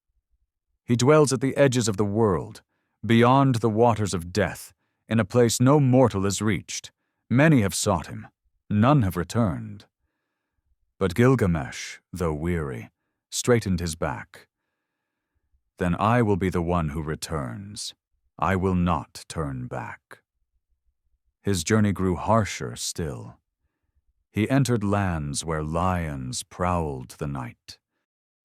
Speaker 1: "He dwells at the edges of the world, beyond the waters of death, in a place no mortal has reached. Many have sought him, none have returned." But Gilgamesh, though weary, straightened his back. "Then I will be the one who returns. I will not turn back." His journey grew harsher still. He entered lands where lions prowled the night.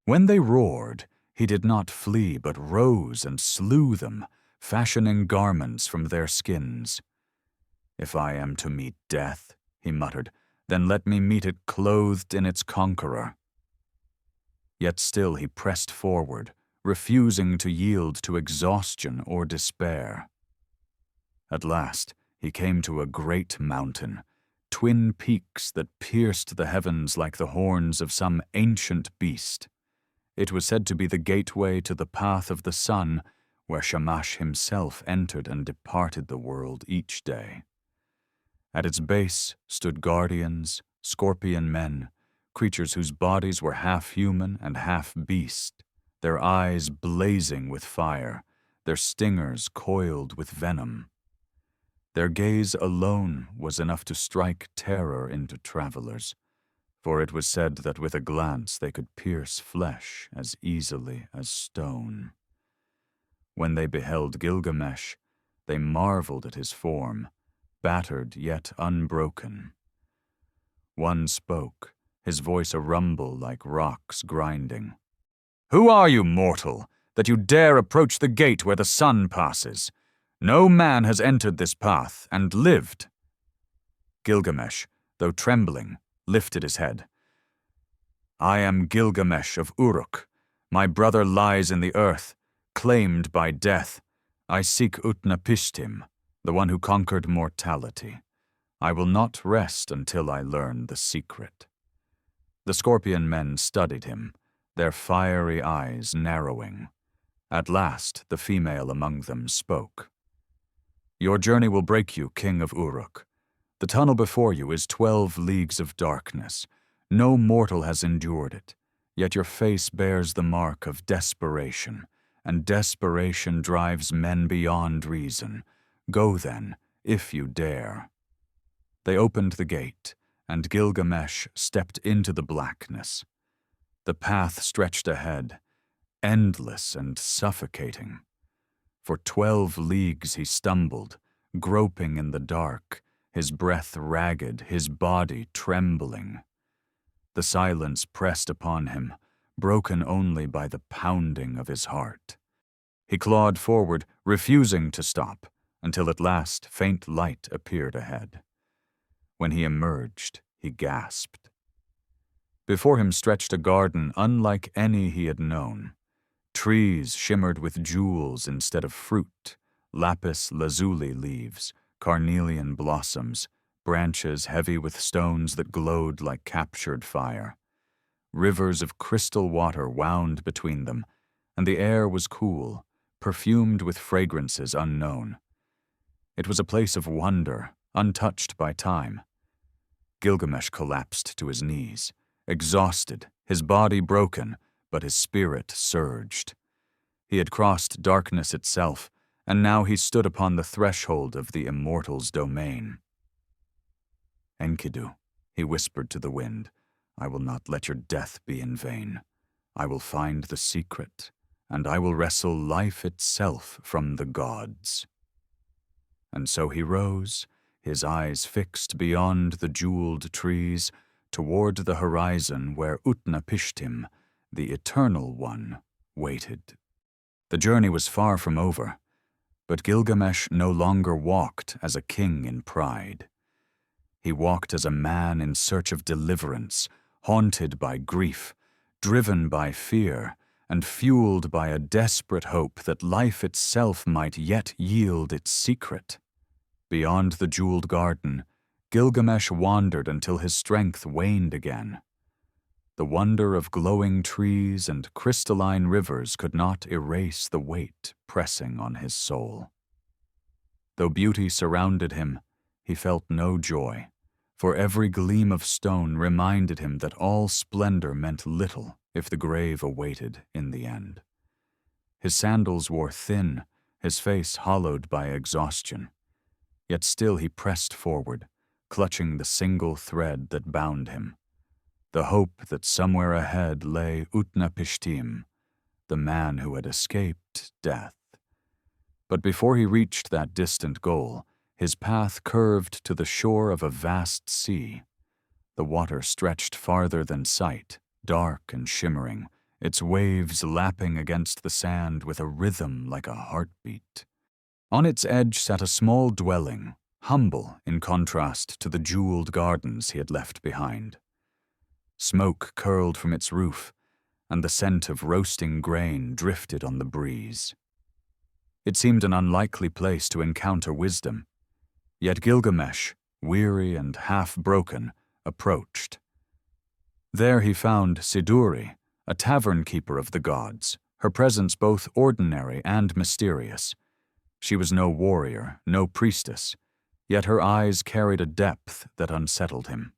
Speaker 1: When they roared, he did not flee but rose and slew them, fashioning garments from their skins. "If I am to meet death," he muttered, "then let me meet it clothed in its conqueror." Yet still he pressed forward, refusing to yield to exhaustion or despair. At last, he came to a great mountain, twin peaks that pierced the heavens like the horns of some ancient beast. It was said to be the gateway to the path of the sun, where Shamash himself entered and departed the world each day. At its base stood guardians, scorpion men, creatures whose bodies were half human and half beast, their eyes blazing with fire, their stingers coiled with venom. Their gaze alone was enough to strike terror into travelers, for it was said that with a glance they could pierce flesh as easily as stone. When they beheld Gilgamesh, they marveled at his form, battered yet unbroken. One spoke, his voice a rumble like rocks grinding. "Who are you, mortal, that you dare approach the gate where the sun passes? No man has entered this path and lived." Gilgamesh, though trembling, lifted his head. "I am Gilgamesh of Uruk. My brother lies in the earth, claimed by death. I seek Utnapishtim, the one who conquered mortality. I will not rest until I learn the secret." The scorpion men studied him, their fiery eyes narrowing. At last the female among them spoke. "Your journey will break you, king of Uruk. The tunnel before you is 12 leagues of darkness. No mortal has endured it, yet your face bears the mark of desperation, and desperation drives men beyond reason. Go then, if you dare." They opened the gate, and Gilgamesh stepped into the blackness. The path stretched ahead, endless and suffocating. For 12 leagues he stumbled, groping in the dark, his breath ragged, his body trembling. The silence pressed upon him, broken only by the pounding of his heart. He clawed forward, refusing to stop, until at last faint light appeared ahead. When he emerged, he gasped. Before him stretched a garden unlike any he had known. Trees shimmered with jewels instead of fruit, lapis lazuli leaves, carnelian blossoms, branches heavy with stones that glowed like captured fire. Rivers of crystal water wound between them, and the air was cool, perfumed with fragrances unknown. It was a place of wonder, untouched by time. Gilgamesh collapsed to his knees, exhausted, his body broken, but his spirit surged. He had crossed darkness itself, and now he stood upon the threshold of the immortal's domain. "Enkidu," he whispered to the wind, "I will not let your death be in vain. I will find the secret, and I will wrestle life itself from the gods." And so he rose, his eyes fixed beyond the jeweled trees, toward the horizon where Utnapishtim, the Eternal One, waited. The journey was far from over, but Gilgamesh no longer walked as a king in pride. He walked as a man in search of deliverance, haunted by grief, driven by fear, and fueled by a desperate hope that life itself might yet yield its secret. Beyond the jeweled garden, Gilgamesh wandered until his strength waned again. The wonder of glowing trees and crystalline rivers could not erase the weight pressing on his soul. Though beauty surrounded him, he felt no joy, for every gleam of stone reminded him that all splendor meant little if the grave awaited in the end. His sandals wore thin, his face hollowed by exhaustion. Yet still he pressed forward, clutching the single thread that bound him, the hope that somewhere ahead lay Utnapishtim, the man who had escaped death. But before he reached that distant goal, his path curved to the shore of a vast sea. The water stretched farther than sight, dark and shimmering, its waves lapping against the sand with a rhythm like a heartbeat. On its edge sat a small dwelling, humble in contrast to the jeweled gardens he had left behind. Smoke curled from its roof, and the scent of roasting grain drifted on the breeze. It seemed an unlikely place to encounter wisdom, yet Gilgamesh, weary and half-broken, approached. There he found Siduri, a tavern keeper of the gods, her presence both ordinary and mysterious. She was no warrior, no priestess, yet her eyes carried a depth that unsettled him.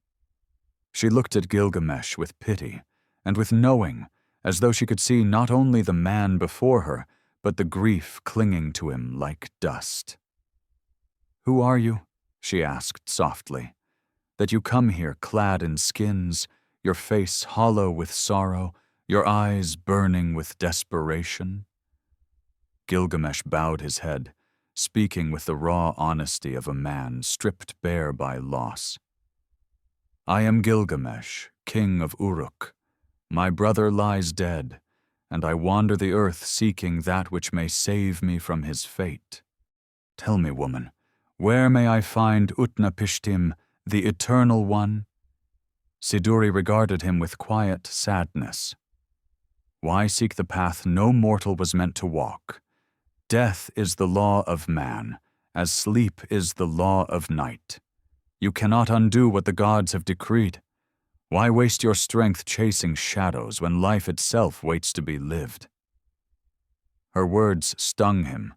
Speaker 1: She looked at Gilgamesh with pity and with knowing, as though she could see not only the man before her, but the grief clinging to him like dust. "Who are you?" she asked softly, "that you come here clad in skins, your face hollow with sorrow, your eyes burning with desperation?" Gilgamesh bowed his head, speaking with the raw honesty of a man stripped bare by loss. "I am Gilgamesh, king of Uruk. My brother lies dead, and I wander the earth seeking that which may save me from his fate. Tell me, woman, where may I find Utnapishtim, the Eternal One?" Siduri regarded him with quiet sadness. "Why seek the path no mortal was meant to walk? Death is the law of man, as sleep is the law of night. You cannot undo what the gods have decreed. Why waste your strength chasing shadows when life itself waits to be lived?" Her words stung him,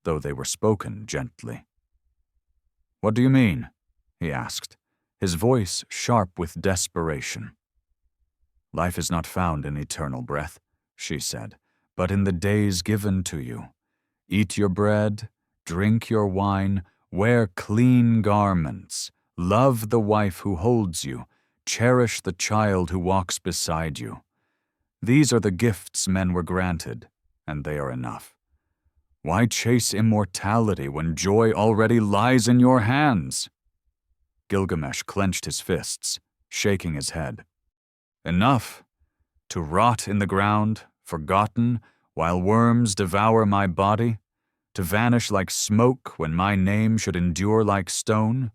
Speaker 1: though they were spoken gently. "What do you mean?" he asked, his voice sharp with desperation. "Life is not found in eternal breath," she said, "but in the days given to you. Eat your bread, drink your wine, wear clean garments, love the wife who holds you, cherish the child who walks beside you. These are the gifts men were granted, and they are enough. Why chase immortality when joy already lies in your hands? Gilgamesh clenched his fists, shaking his head. Enough! To rot in the ground, forgotten, while worms devour my body? To vanish like smoke when my name should endure like stone?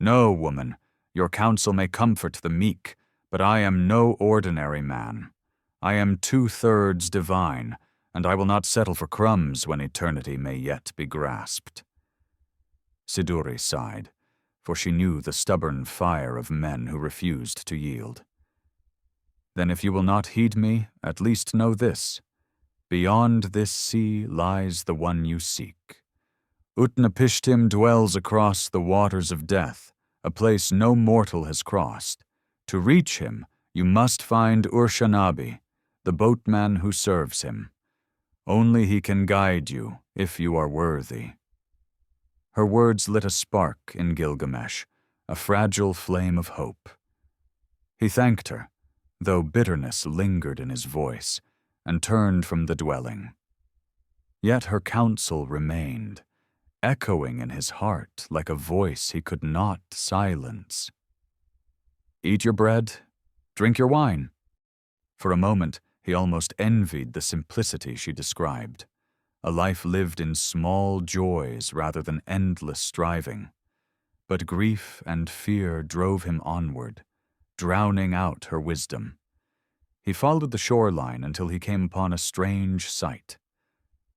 Speaker 1: No, woman, your counsel may comfort the meek, but I am no ordinary man. I am 2/3 divine, and I will not settle for crumbs when eternity may yet be grasped. Siduri sighed, for she knew the stubborn fire of men who refused to yield. Then if you will not heed me, at least know this. Beyond this sea lies the one you seek. Utnapishtim dwells across the waters of death, a place no mortal has crossed. To reach him, you must find Urshanabi, the boatman who serves him. Only he can guide you, if you are worthy. Her words lit a spark in Gilgamesh, a fragile flame of hope. He thanked her, though bitterness lingered in his voice, and turned from the dwelling. Yet her counsel remained, echoing in his heart like a voice he could not silence. Eat your bread, drink your wine. For a moment, he almost envied the simplicity she described, a life lived in small joys rather than endless striving. But grief and fear drove him onward, drowning out her wisdom. He followed the shoreline until he came upon a strange sight.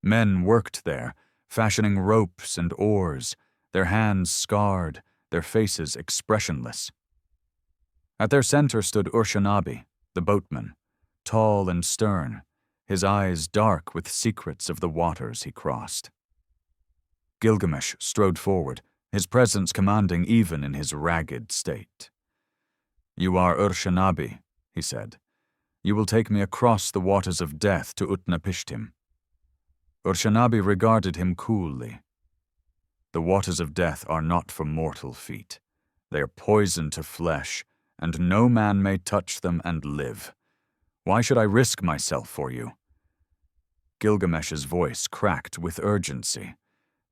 Speaker 1: Men worked there, fashioning ropes and oars, their hands scarred, their faces expressionless. At their center stood Urshanabi, the boatman, tall and stern, his eyes dark with secrets of the waters he crossed. Gilgamesh strode forward, his presence commanding even in his ragged state. "You are Urshanabi," he said. "You will take me across the waters of death to Utnapishtim." Urshanabi regarded him coolly. "The waters of death are not for mortal feet. They are poison to flesh, and no man may touch them and live. Why should I risk myself for you?" Gilgamesh's voice cracked with urgency.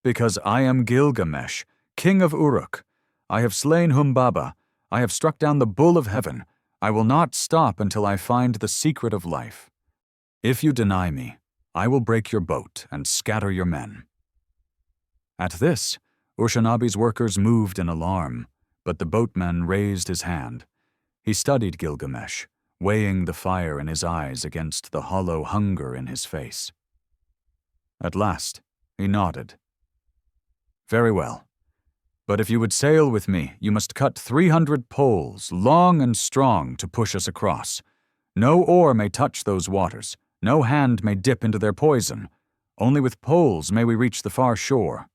Speaker 1: "Because I am Gilgamesh, king of Uruk. I have slain Humbaba. I have struck down the bull of heaven. I will not stop until I find the secret of life. If you deny me, I will break your boat and scatter your men." At this, Urshanabi's workers moved in alarm, but the boatman raised his hand. He studied Gilgamesh, weighing the fire in his eyes against the hollow hunger in his face. At last, he nodded. "Very well. But if you would sail with me, you must cut 300 poles, long and strong, to push us across. No oar may touch those waters. No hand may dip into their poison. Only with poles may we reach the far shore."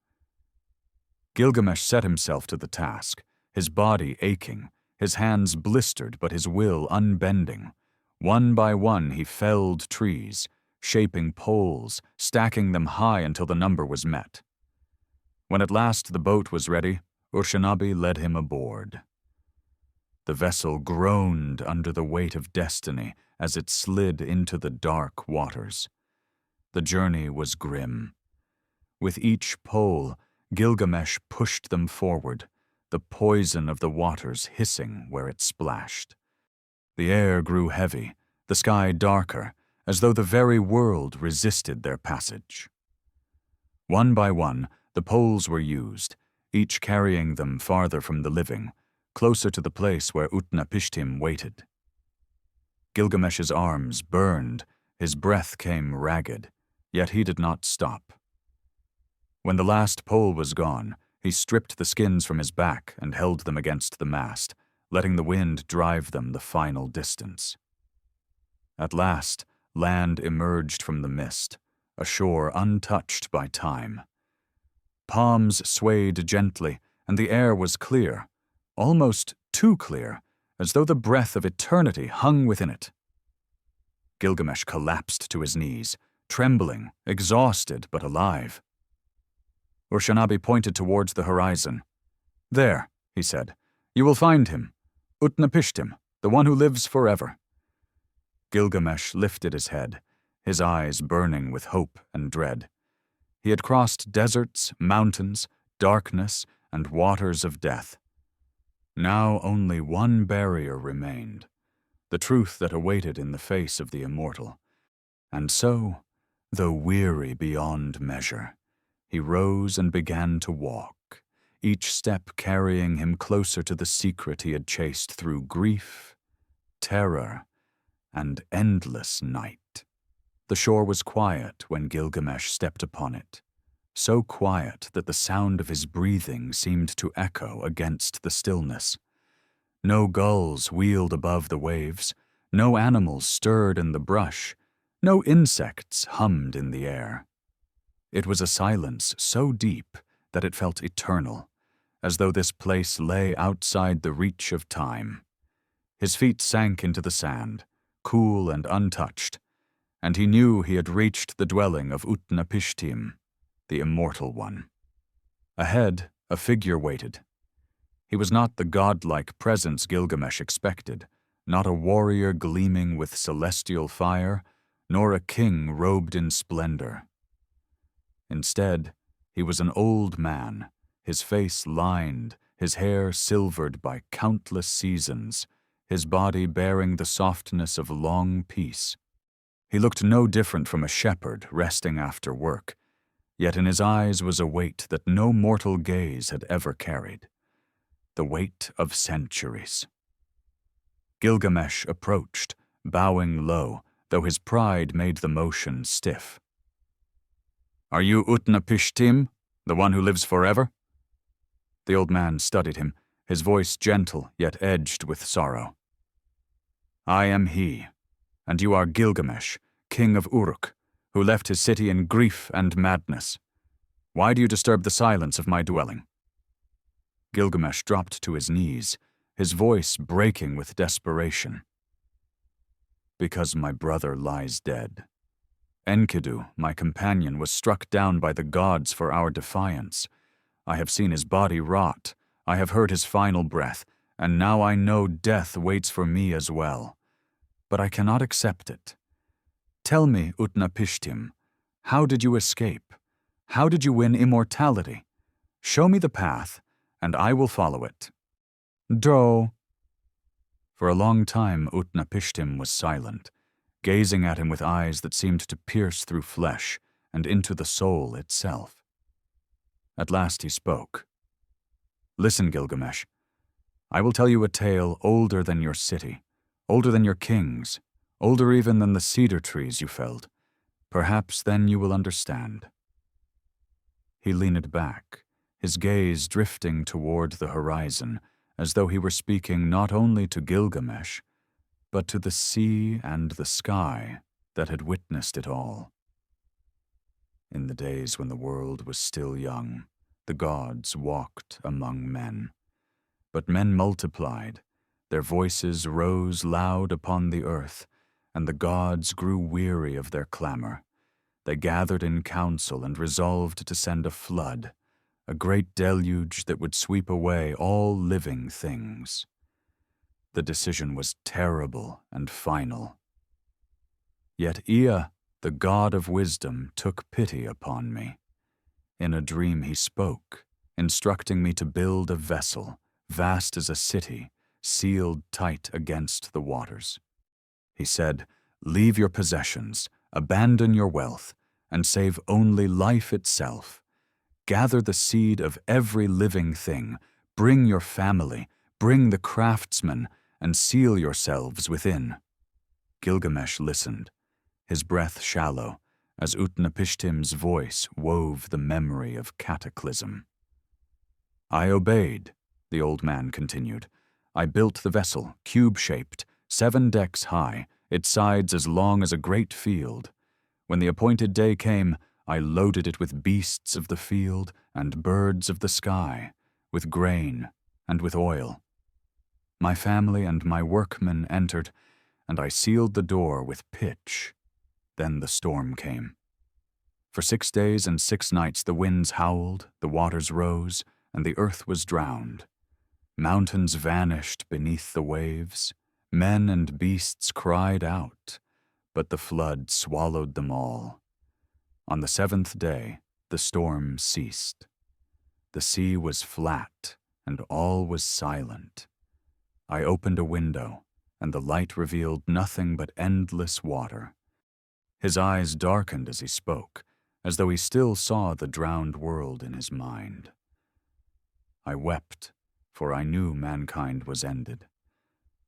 Speaker 1: Gilgamesh set himself to the task, his body aching, his hands blistered but his will unbending. One by one he felled trees, shaping poles, stacking them high until the number was met. When at last the boat was ready, Urshanabi led him aboard. The vessel groaned under the weight of destiny as it slid into the dark waters. The journey was grim. With each pole, Gilgamesh pushed them forward, the poison of the waters hissing where it splashed. The air grew heavy, the sky darker, as though the very world resisted their passage. One by one, the poles were used, each carrying them farther from the living, closer to the place where Utnapishtim waited. Gilgamesh's arms burned, his breath came ragged, yet he did not stop. When the last pole was gone, he stripped the skins from his back and held them against the mast, letting the wind drive them the final distance. At last, land emerged from the mist, a shore untouched by time. Palms swayed gently, and the air was clear, almost too clear, as though the breath of eternity hung within it. Gilgamesh collapsed to his knees, trembling, exhausted but alive. Urshanabi pointed towards the horizon. "There," he said, "you will find him, Utnapishtim, the one who lives forever." Gilgamesh lifted his head, his eyes burning with hope and dread. He had crossed deserts, mountains, darkness, and waters of death. Now only one barrier remained, the truth that awaited in the face of the immortal. And so, though weary beyond measure, he rose and began to walk, each step carrying him closer to the secret he had chased through grief, terror, and endless night. The shore was quiet when Gilgamesh stepped upon it, so quiet that the sound of his breathing seemed to echo against the stillness. No gulls wheeled above the waves, no animals stirred in the brush, no insects hummed in the air. It was a silence so deep that it felt eternal, as though this place lay outside the reach of time. His feet sank into the sand, cool and untouched, and he knew he had reached the dwelling of Utnapishtim, the Immortal One. Ahead, a figure waited. He was not the godlike presence Gilgamesh expected, not a warrior gleaming with celestial fire, nor a king robed in splendor. Instead, he was an old man, his face lined, his hair silvered by countless seasons, his body bearing the softness of long peace. He looked no different from a shepherd resting after work, yet in his eyes was a weight that no mortal gaze had ever carried, the weight of centuries. Gilgamesh approached, bowing low, though his pride made the motion stiff. "Are you Utnapishtim, the one who lives forever?" The old man studied him, his voice gentle yet edged with sorrow. "I am he, and you are Gilgamesh, king of Uruk, who left his city in grief and madness. Why do you disturb the silence of my dwelling?" Gilgamesh dropped to his knees, his voice breaking with desperation. "Because my brother lies dead. Enkidu, my companion, was struck down by the gods for our defiance. I have seen his body rot, I have heard his final breath, and now I know death waits for me as well. But I cannot accept it. Tell me, Utnapishtim, how did you escape? How did you win immortality? Show me the path, and I will follow it." "Do." For a long time Utnapishtim was silent, gazing at him with eyes that seemed to pierce through flesh and into the soul itself. At last he spoke. "Listen, Gilgamesh. I will tell you a tale older than your city, older than your kings, older even than the cedar trees you felled. Perhaps then you will understand." He leaned back, his gaze drifting toward the horizon, as though he were speaking not only to Gilgamesh, but to the sea and the sky that had witnessed it all. In the days when the world was still young, the gods walked among men. But men multiplied, their voices rose loud upon the earth, and the gods grew weary of their clamor. They gathered in council and resolved to send a flood, a great deluge that would sweep away all living things. The decision was terrible and final. Yet Ea, the god of wisdom, took pity upon me. In a dream he spoke, instructing me to build a vessel, vast as a city, sealed tight against the waters. He said, "Leave your possessions, abandon your wealth, and save only life itself. Gather the seed of every living thing, bring your family, bring the craftsmen, and seal yourselves within." Gilgamesh listened, his breath shallow, as Utnapishtim's voice wove the memory of cataclysm. "I obeyed," the old man continued. "I built the vessel, cube-shaped, 7 decks high, its sides as long as a great field. When the appointed day came, I loaded it with beasts of the field and birds of the sky, with grain and with oil. My family and my workmen entered, and I sealed the door with pitch. Then the storm came. For 6 days and 6 nights the winds howled, the waters rose, and the earth was drowned. Mountains vanished beneath the waves. Men and beasts cried out, but the flood swallowed them all. On the 7th day, the storm ceased. The sea was flat, and all was silent. I opened a window, and the light revealed nothing but endless water. His eyes darkened as he spoke, as though he still saw the drowned world in his mind. I wept, for I knew mankind was ended.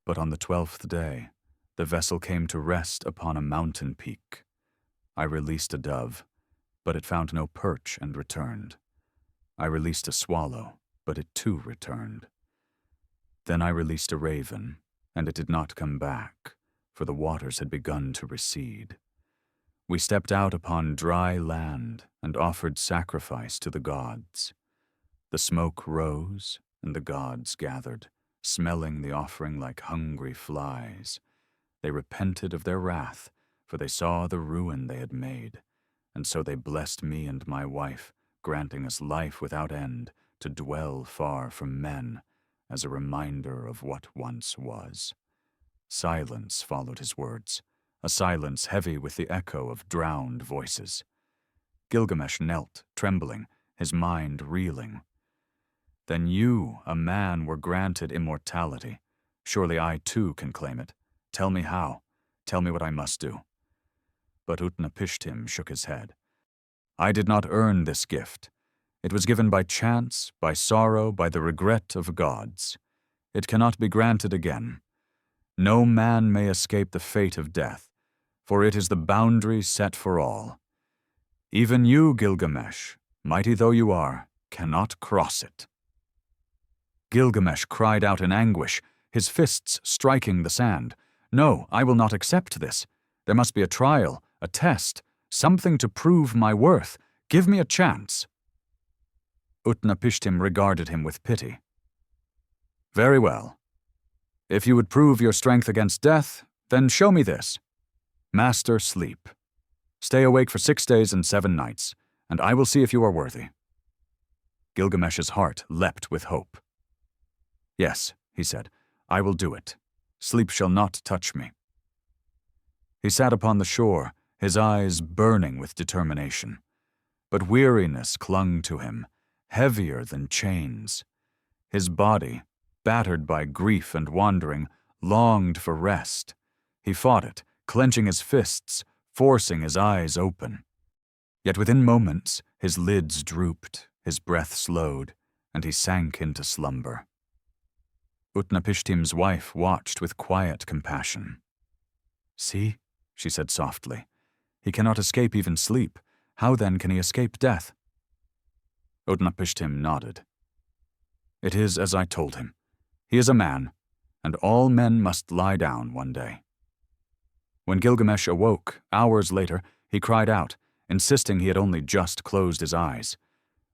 Speaker 1: But on the 12th day, the vessel came to rest upon a mountain peak. I released a dove, but it found no perch and returned. I released a swallow, but it too returned. Then I released a raven, and it did not come back, for the waters had begun to recede. We stepped out upon dry land and offered sacrifice to the gods. The smoke rose, and the gods gathered, smelling the offering like hungry flies. They repented of their wrath, for they saw the ruin they had made, and so they blessed me and my wife, granting us life without end to dwell far from men, as a reminder of what once was. Silence followed his words, a silence heavy with the echo of drowned voices. Gilgamesh knelt, trembling, his mind reeling. Then you, a man, were granted immortality. Surely I too can claim it. Tell me how. Tell me what I must do. But Utnapishtim shook his head. I did not earn this gift. It was given by chance, by sorrow, by the regret of gods. It cannot be granted again. No man may escape the fate of death, for it is the boundary set for all. Even you, Gilgamesh, mighty though you are, cannot cross it. Gilgamesh cried out in anguish, his fists striking the sand. No, I will not accept this. There must be a trial, a test, something to prove my worth. Give me a chance. Utnapishtim regarded him with pity. Very well. If you would prove your strength against death, then show me this. Master sleep. Stay awake for 6 days and 7 nights, and I will see if you are worthy. Gilgamesh's heart leapt with hope. Yes, he said, I will do it. Sleep shall not touch me. He sat upon the shore, his eyes burning with determination. But weariness clung to him, heavier than chains. His body, battered by grief and wandering, longed for rest. He fought it, clenching his fists, forcing his eyes open. Yet within moments, his lids drooped, his breath slowed, and he sank into slumber. Utnapishtim's wife watched with quiet compassion. See, she said softly, he cannot escape even sleep. How then can he escape death? Utnapishtim nodded. It is as I told him. He is a man, and all men must lie down one day. When Gilgamesh awoke, hours later, he cried out, insisting he had only just closed his eyes.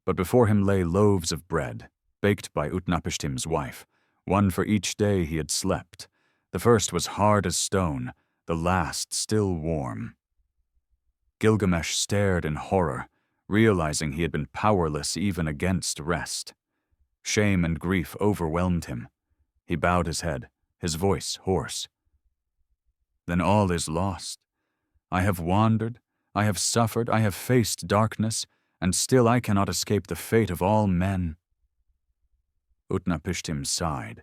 Speaker 1: But before him lay loaves of bread, baked by Utnapishtim's wife, one for each day he had slept. The first was hard as stone, the last still warm. Gilgamesh stared in horror, realizing he had been powerless even against rest. Shame and grief overwhelmed him. He bowed his head, his voice hoarse. Then all is lost. I have wandered, I have suffered, I have faced darkness, and still I cannot escape the fate of all men. Utnapishtim sighed,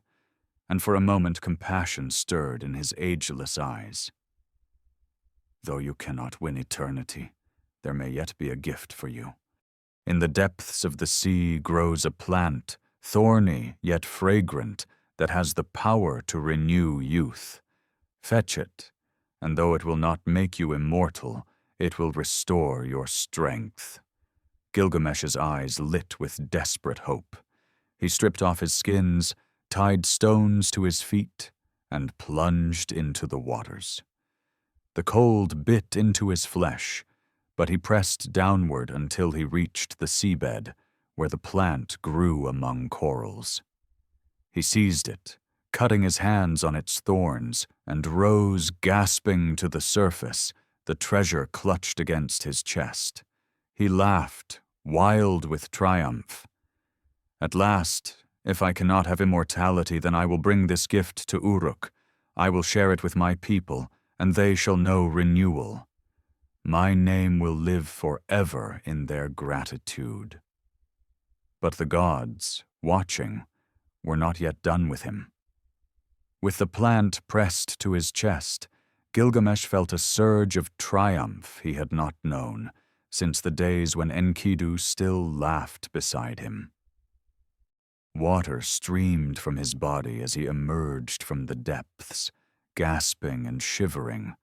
Speaker 1: and for a moment compassion stirred in his ageless eyes. Though you cannot win eternity, there may yet be a gift for you. In the depths of the sea grows a plant, thorny yet fragrant, that has the power to renew youth. Fetch it, and though it will not make you immortal, it will restore your strength. Gilgamesh's eyes lit with desperate hope. He stripped off his skins, tied stones to his feet, and plunged into the waters. The cold bit into his flesh, but he pressed downward until he reached the seabed, where the plant grew among corals. He seized it, cutting his hands on its thorns, and rose gasping to the surface, the treasure clutched against his chest. He laughed, wild with triumph. At last, if I cannot have immortality, then I will bring this gift to Uruk. I will share it with my people, and they shall know renewal. My name will live forever in their gratitude." But the gods, watching, were not yet done with him. With the plant pressed to his chest, Gilgamesh felt a surge of triumph he had not known since the days when Enkidu still laughed beside him. Water streamed from his body as he emerged from the depths, gasping and shivering,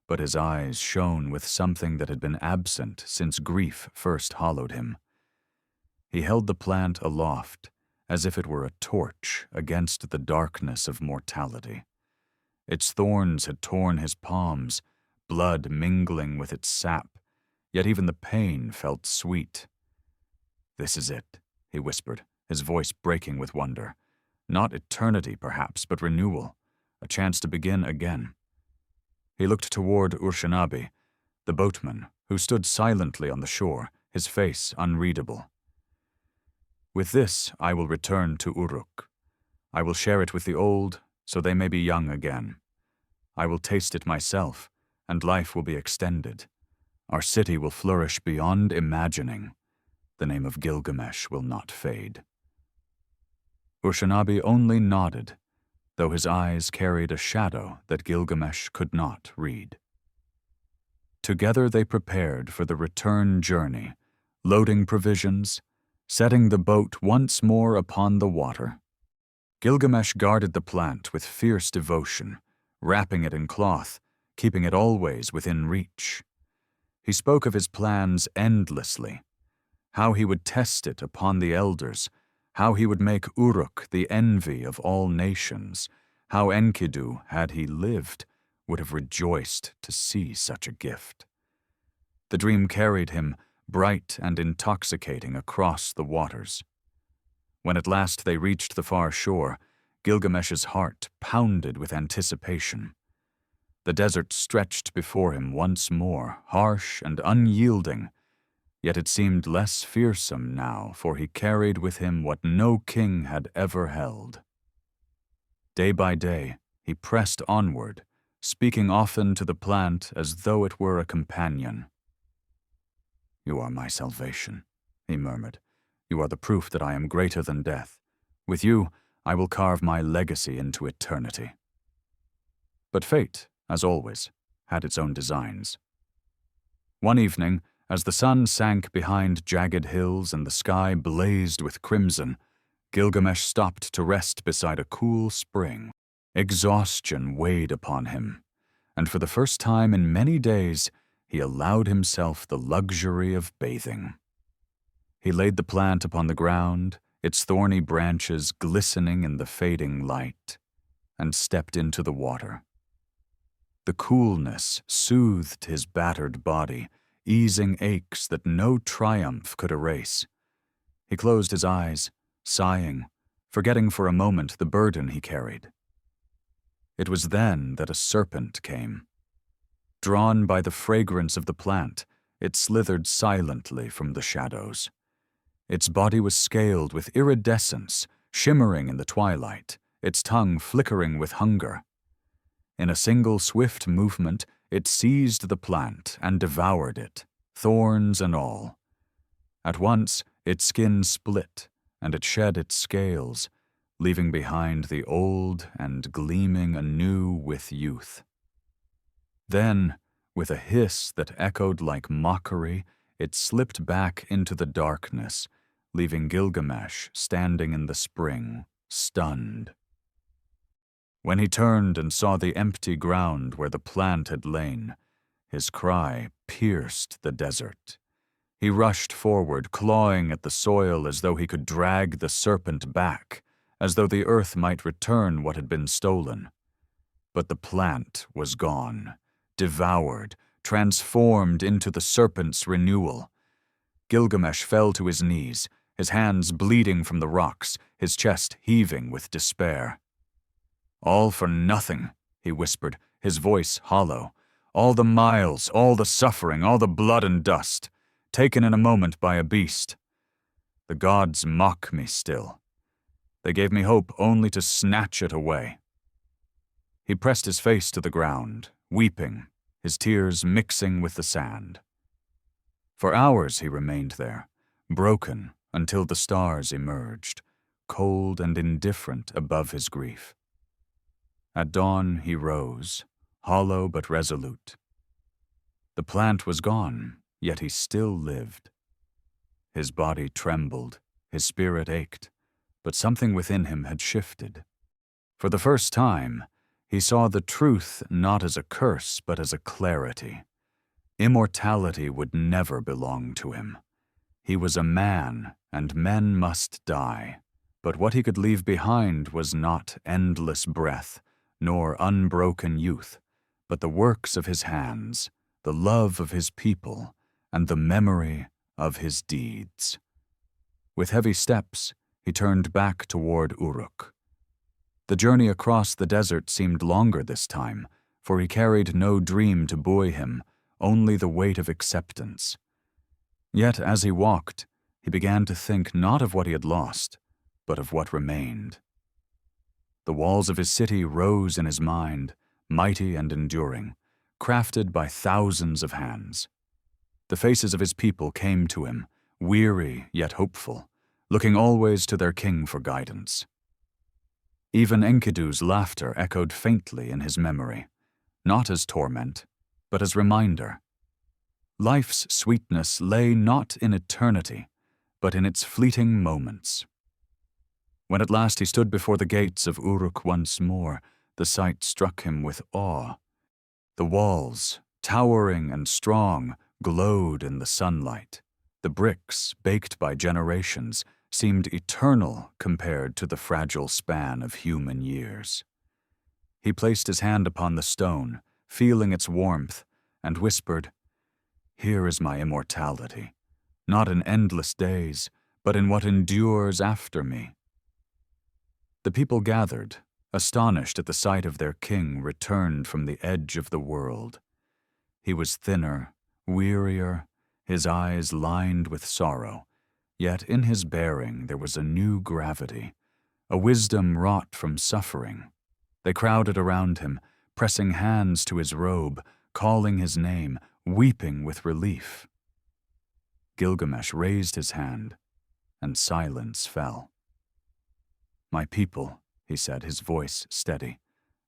Speaker 1: but his eyes shone with something that had been absent since grief first hollowed him. He held the plant aloft, as if it were a torch against the darkness of mortality. Its thorns had torn his palms, blood mingling with its sap, yet even the pain felt sweet. "This is it," he whispered, his voice breaking with wonder. Not eternity, perhaps, but renewal, a chance to begin again. He looked toward Uruk, the boatman, who stood silently on the shore, his face unreadable. "With this I will return to Uruk. I will share it with the old, so they may be young again. I will taste it myself, and life will be extended. Our city will flourish beyond imagining. The name of Gilgamesh will not fade." Uruk only nodded, though his eyes carried a shadow that Gilgamesh could not read. Together they prepared for the return journey, loading provisions, setting the boat once more upon the water. Gilgamesh guarded the plant with fierce devotion, wrapping it in cloth, keeping it always within reach. He spoke of his plans endlessly, how he would test it upon the elders, how he would make Uruk the envy of all nations, how Enkidu, had he lived, would have rejoiced to see such a gift. The dream carried him, bright and intoxicating, across the waters. When at last they reached the far shore, Gilgamesh's heart pounded with anticipation. The desert stretched before him once more, harsh and unyielding, yet it seemed less fearsome now, for he carried with him what no king had ever held. Day by day, he pressed onward, speaking often to the plant as though it were a companion. "You are my salvation," he murmured. "You are the proof that I am greater than death. With you, I will carve my legacy into eternity." But fate, as always, had its own designs. One evening, as the sun sank behind jagged hills and the sky blazed with crimson, Gilgamesh stopped to rest beside a cool spring. Exhaustion weighed upon him, and for the first time in many days, he allowed himself the luxury of bathing. He laid the plant upon the ground, its thorny branches glistening in the fading light, and stepped into the water. The coolness soothed his battered body, easing aches that no triumph could erase. He closed his eyes, sighing, forgetting for a moment the burden he carried. It was then that a serpent came. Drawn by the fragrance of the plant, it slithered silently from the shadows. Its body was scaled with iridescence, shimmering in the twilight, its tongue flickering with hunger. In a single swift movement, it seized the plant and devoured it, thorns and all. At once, its skin split, and it shed its scales, leaving behind the old and gleaming anew with youth. Then, with a hiss that echoed like mockery, it slipped back into the darkness, leaving Gilgamesh standing in the spring, stunned. When he turned and saw the empty ground where the plant had lain, his cry pierced the desert. He rushed forward, clawing at the soil as though he could drag the serpent back, as though the earth might return what had been stolen. But the plant was gone, devoured, transformed into the serpent's renewal. Gilgamesh fell to his knees, his hands bleeding from the rocks, his chest heaving with despair. "All for nothing," he whispered, his voice hollow. "All the miles, all the suffering, all the blood and dust, taken in a moment by a beast. The gods mock me still. They gave me hope only to snatch it away." He pressed his face to the ground, weeping, his tears mixing with the sand. For hours he remained there, broken until the stars emerged, cold and indifferent above his grief. At dawn he rose, hollow but resolute. The plant was gone, yet he still lived. His body trembled, his spirit ached, but something within him had shifted. For the first time, he saw the truth not as a curse but as a clarity. Immortality would never belong to him. He was a man, and men must die. But what he could leave behind was not endless breath, nor unbroken youth, but the works of his hands, the love of his people, and the memory of his deeds. With heavy steps, he turned back toward Uruk. The journey across the desert seemed longer this time, for he carried no dream to buoy him, only the weight of acceptance. Yet as he walked, he began to think not of what he had lost, but of what remained. The walls of his city rose in his mind, mighty and enduring, crafted by thousands of hands. The faces of his people came to him, weary yet hopeful, looking always to their king for guidance. Even Enkidu's laughter echoed faintly in his memory, not as torment, but as reminder. Life's sweetness lay not in eternity, but in its fleeting moments. When at last he stood before the gates of Uruk once more, the sight struck him with awe. The walls, towering and strong, glowed in the sunlight. The bricks, baked by generations, seemed eternal compared to the fragile span of human years. He placed his hand upon the stone, feeling its warmth, and whispered, "Here is my immortality, not in endless days, but in what endures after me." The people gathered, astonished at the sight of their king returned from the edge of the world. He was thinner, wearier, his eyes lined with sorrow, yet in his bearing there was a new gravity, a wisdom wrought from suffering. They crowded around him, pressing hands to his robe, calling his name, weeping with relief. Gilgamesh raised his hand, and silence fell. "My people," he said, his voice steady,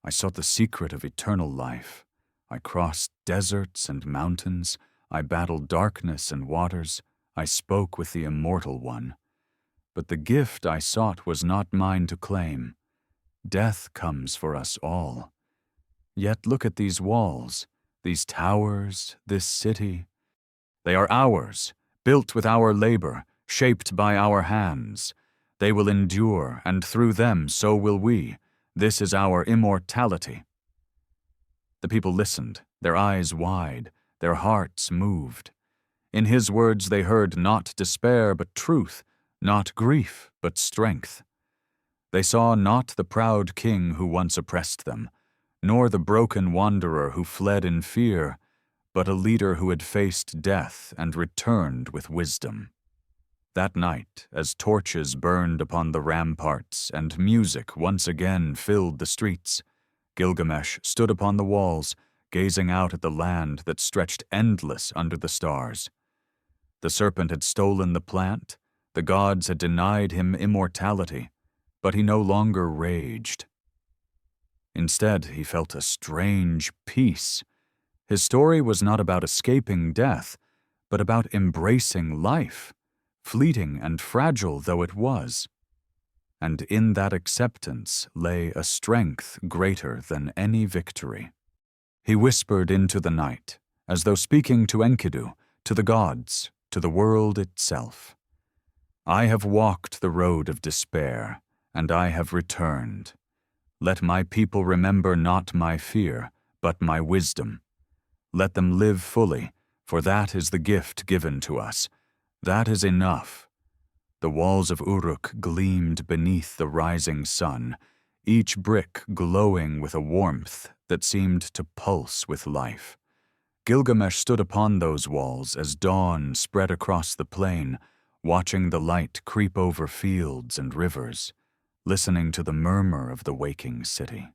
Speaker 1: "I sought the secret of eternal life. I crossed deserts and mountains. I battled darkness and waters. I spoke with the Immortal One. But the gift I sought was not mine to claim. Death comes for us all. Yet look at these walls, these towers, this city. They are ours, built with our labor, shaped by our hands. They will endure, and through them so will we. This is our immortality." The people listened, their eyes wide, their hearts moved. In his words they heard not despair but truth, not grief but strength. They saw not the proud king who once oppressed them, nor the broken wanderer who fled in fear, but a leader who had faced death and returned with wisdom. That night, as torches burned upon the ramparts and music once again filled the streets, Gilgamesh stood upon the walls, gazing out at the land that stretched endless under the stars. The serpent had stolen the plant, the gods had denied him immortality, but he no longer raged. Instead, he felt a strange peace. His story was not about escaping death, but about embracing life, fleeting and fragile though it was. And in that acceptance lay a strength greater than any victory. He whispered into the night, as though speaking to Enkidu, to the gods, to the world itself. "I have walked the road of despair, and I have returned. Let my people remember not my fear, but my wisdom. Let them live fully, for that is the gift given to us. That is enough." The walls of Uruk gleamed beneath the rising sun, each brick glowing with a warmth that seemed to pulse with life. Gilgamesh stood upon those walls as dawn spread across the plain, watching the light creep over fields and rivers, listening to the murmur of the waking city.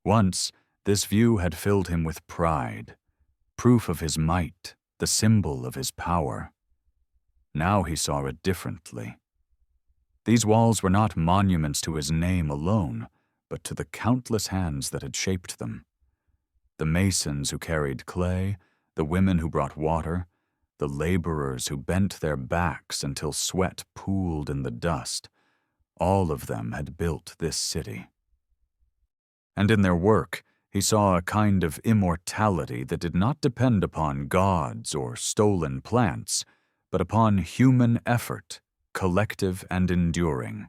Speaker 1: Once, This view had filled him with pride, proof of his might, the symbol of his power. Now he saw it differently. These walls were not monuments to his name alone, but to the countless hands that had shaped them. The masons who carried clay, the women who brought water, the laborers who bent their backs until sweat pooled in the dust, all of them had built this city. And in their work, he saw a kind of immortality that did not depend upon gods or stolen plants, but upon human effort, collective and enduring.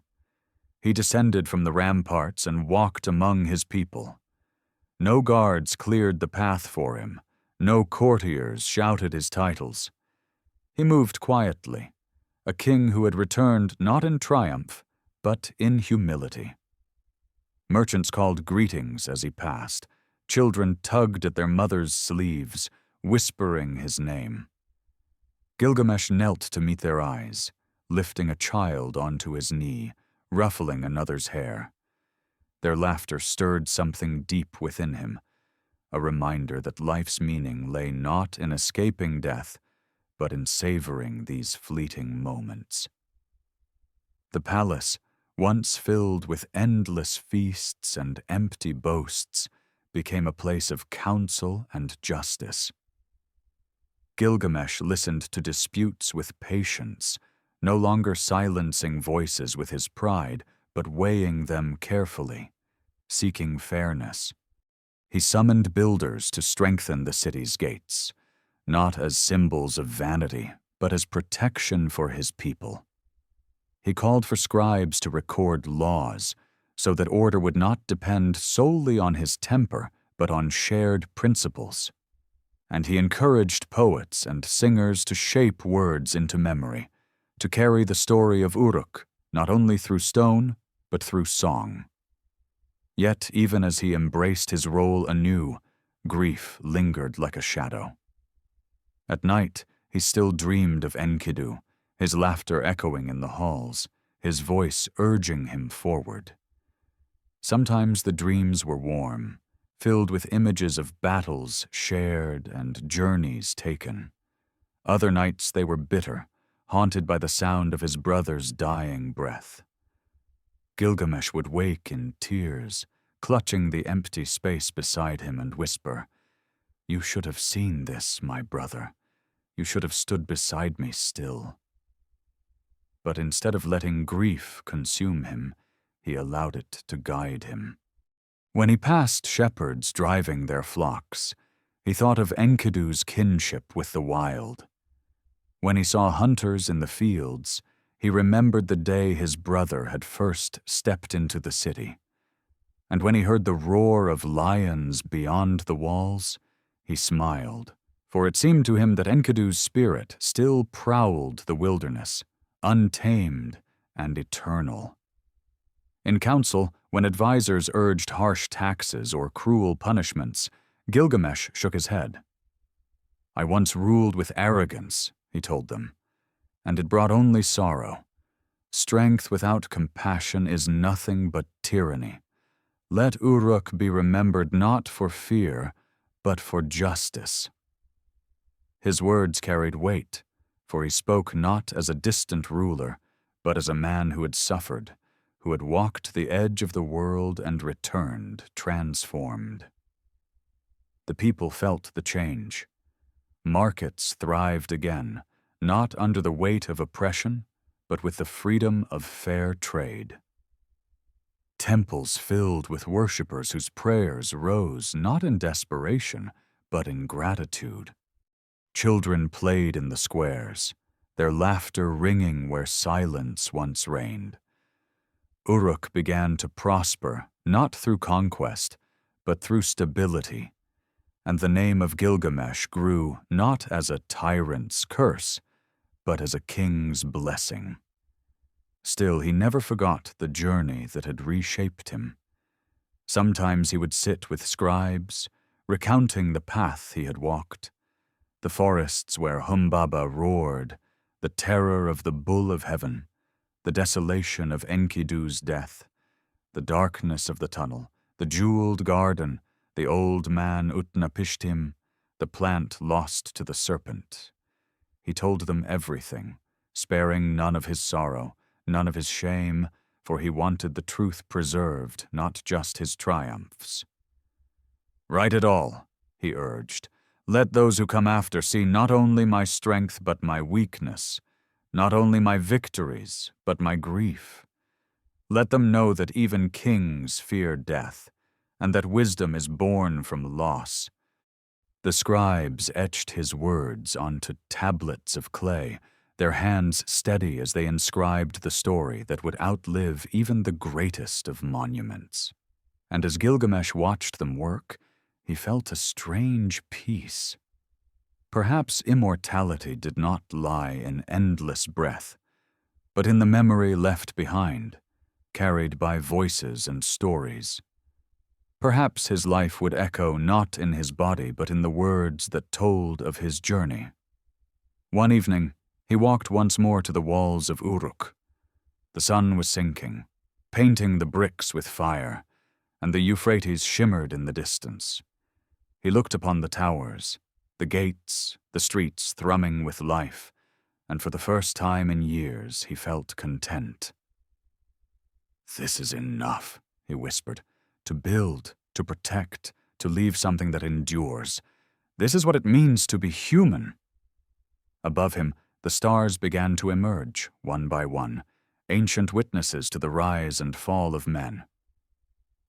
Speaker 1: He descended from the ramparts and walked among his people. No guards cleared the path for him, no courtiers shouted his titles. He moved quietly, a king who had returned not in triumph, but in humility. Merchants called greetings as he passed. Children tugged at their mothers' sleeves, whispering his name. Gilgamesh knelt to meet their eyes, lifting a child onto his knee, ruffling another's hair. Their laughter stirred something deep within him, a reminder that life's meaning lay not in escaping death, but in savoring these fleeting moments. The palace, once filled with endless feasts and empty boasts, became a place of counsel and justice. Gilgamesh listened to disputes with patience, no longer silencing voices with his pride, but weighing them carefully, seeking fairness. He summoned builders to strengthen the city's gates, not as symbols of vanity, but as protection for his people. He called for scribes to record laws, so that order would not depend solely on his temper, but on shared principles. And he encouraged poets and singers to shape words into memory, to carry the story of Uruk, not only through stone, but through song. Yet, even as he embraced his role anew, grief lingered like a shadow. At night, he still dreamed of Enkidu, his laughter echoing in the halls, his voice urging him forward. Sometimes the dreams were warm, filled with images of battles shared and journeys taken. Other nights they were bitter, haunted by the sound of his brother's dying breath. Gilgamesh would wake in tears, clutching the empty space beside him and whisper, "You should have seen this, my brother. You should have stood beside me still." But instead of letting grief consume him, he allowed it to guide him. When he passed shepherds driving their flocks, he thought of Enkidu's kinship with the wild. When he saw hunters in the fields, he remembered the day his brother had first stepped into the city. And when he heard the roar of lions beyond the walls, he smiled, for it seemed to him that Enkidu's spirit still prowled the wilderness, untamed and eternal. In council, when advisors urged harsh taxes or cruel punishments, Gilgamesh shook his head. "I once ruled with arrogance," he told them, "and it brought only sorrow. Strength without compassion is nothing but tyranny. Let Uruk be remembered not for fear, but for justice." His words carried weight, for he spoke not as a distant ruler, but as a man who had suffered, who had walked the edge of the world and returned transformed. The people felt the change. Markets thrived again, not under the weight of oppression, but with the freedom of fair trade. Temples filled with worshippers whose prayers rose not in desperation, but in gratitude. Children played in the squares, their laughter ringing where silence once reigned. Uruk began to prosper, not through conquest, but through stability, and the name of Gilgamesh grew not as a tyrant's curse, but as a king's blessing. Still, he never forgot the journey that had reshaped him. Sometimes he would sit with scribes, recounting the path he had walked, the forests where Humbaba roared, the terror of the bull of heaven, the desolation of Enkidu's death, the darkness of the tunnel, the jeweled garden, the old man Utnapishtim, the plant lost to the serpent. He told them everything, sparing none of his sorrow, none of his shame, for he wanted the truth preserved, not just his triumphs. "Write it all," he urged. "Let those who come after see not only my strength but my weakness, not only my victories but my grief. Let them know that even kings fear death, and that wisdom is born from loss." The scribes etched his words onto tablets of clay, their hands steady as they inscribed the story that would outlive even the greatest of monuments. And as Gilgamesh watched them work, he felt a strange peace. Perhaps immortality did not lie in endless breath, but in the memory left behind, carried by voices and stories. Perhaps his life would echo not in his body but in the words that told of his journey. One evening, he walked once more to the walls of Uruk. The sun was sinking, painting the bricks with fire, and the Euphrates shimmered in the distance. He looked upon the towers, the gates, the streets thrumming with life, and for the first time in years he felt content. "This is enough," he whispered. "To build, to protect, to leave something that endures. This is what it means to be human." Above him, the stars began to emerge, one by one, ancient witnesses to the rise and fall of men.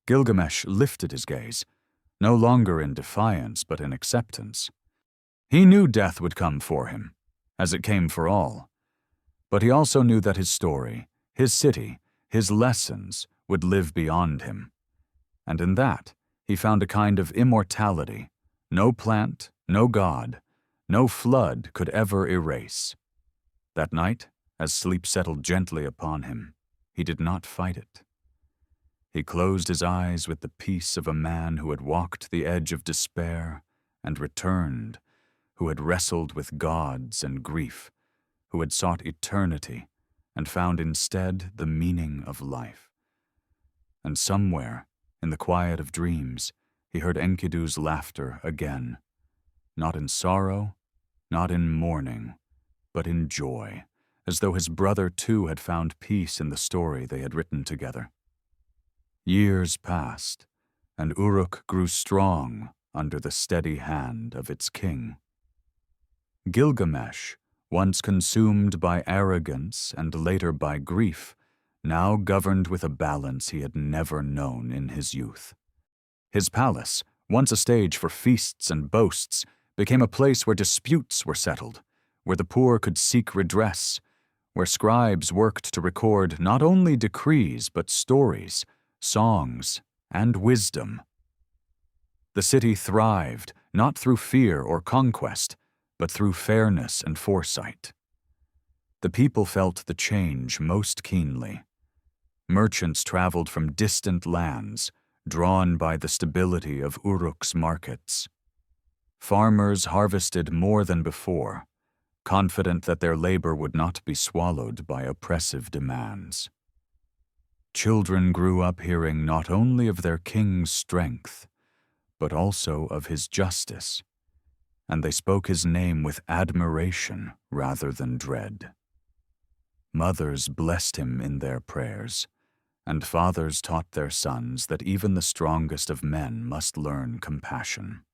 Speaker 1: Gilgamesh lifted his gaze, no longer in defiance but in acceptance. He knew death would come for him, as it came for all. But he also knew that his story, his city, his lessons would live beyond him. And in that, he found a kind of immortality no plant, no god, no flood could ever erase. That night, as sleep settled gently upon him, he did not fight it. He closed his eyes with the peace of a man who had walked the edge of despair and returned, who had wrestled with gods and grief, who had sought eternity and found instead the meaning of life. And somewhere, in the quiet of dreams, he heard Enkidu's laughter again, not in sorrow, not in mourning, but in joy, as though his brother too had found peace in the story they had written together. Years passed, and Uruk grew strong under the steady hand of its king. Gilgamesh, once consumed by arrogance and later by grief, now governed with a balance he had never known in his youth. His palace, once a stage for feasts and boasts, became a place where disputes were settled, where the poor could seek redress, where scribes worked to record not only decrees but stories, songs, and wisdom. The city thrived not through fear or conquest, but through fairness and foresight. The people felt the change most keenly. Merchants traveled from distant lands, drawn by the stability of Uruk's markets. Farmers harvested more than before, confident that their labor would not be swallowed by oppressive demands. Children grew up hearing not only of their king's strength, but also of his justice, and they spoke his name with admiration rather than dread. Mothers blessed him in their prayers, and fathers taught their sons that even the strongest of men must learn compassion.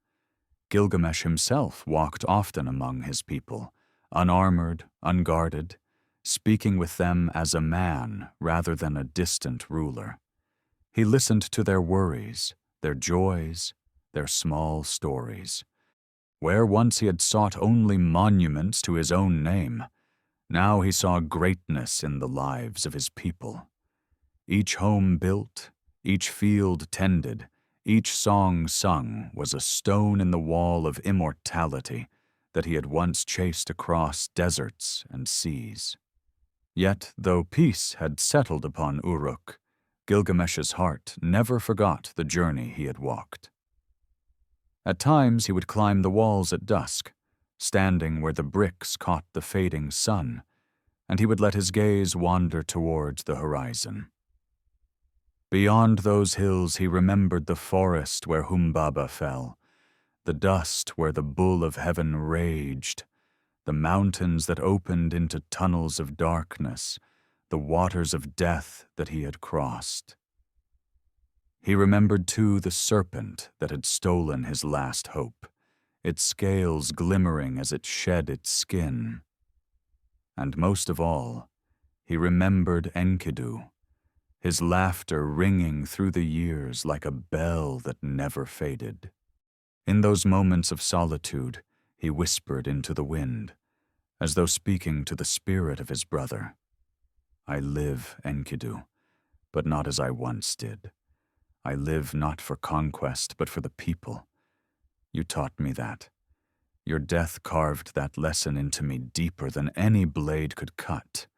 Speaker 1: Gilgamesh himself walked often among his people, unarmored, unguarded, speaking with them as a man rather than a distant ruler. He listened to their worries, their joys, their small stories. Where once he had sought only monuments to his own name, now he saw greatness in the lives of his people. Each home built, each field tended, each song sung was a stone in the wall of immortality that he had once chased across deserts and seas. Yet, though peace had settled upon Uruk, Gilgamesh's heart never forgot the journey he had walked. At times he would climb the walls at dusk, standing where the bricks caught the fading sun, and he would let his gaze wander towards the horizon. Beyond those hills he remembered the forest where Humbaba fell, the dust where the bull of heaven raged, the mountains that opened into tunnels of darkness, the waters of death that he had crossed. He remembered, too, the serpent that had stolen his last hope, its scales glimmering as it shed its skin. And most of all, he remembered Enkidu, his laughter ringing through the years like a bell that never faded. In those moments of solitude, he whispered into the wind, as though speaking to the spirit of his brother. I live, Enkidu, but not as I once did. I live not for conquest, but for the people. You taught me that. Your death carved that lesson into me deeper than any blade could cut.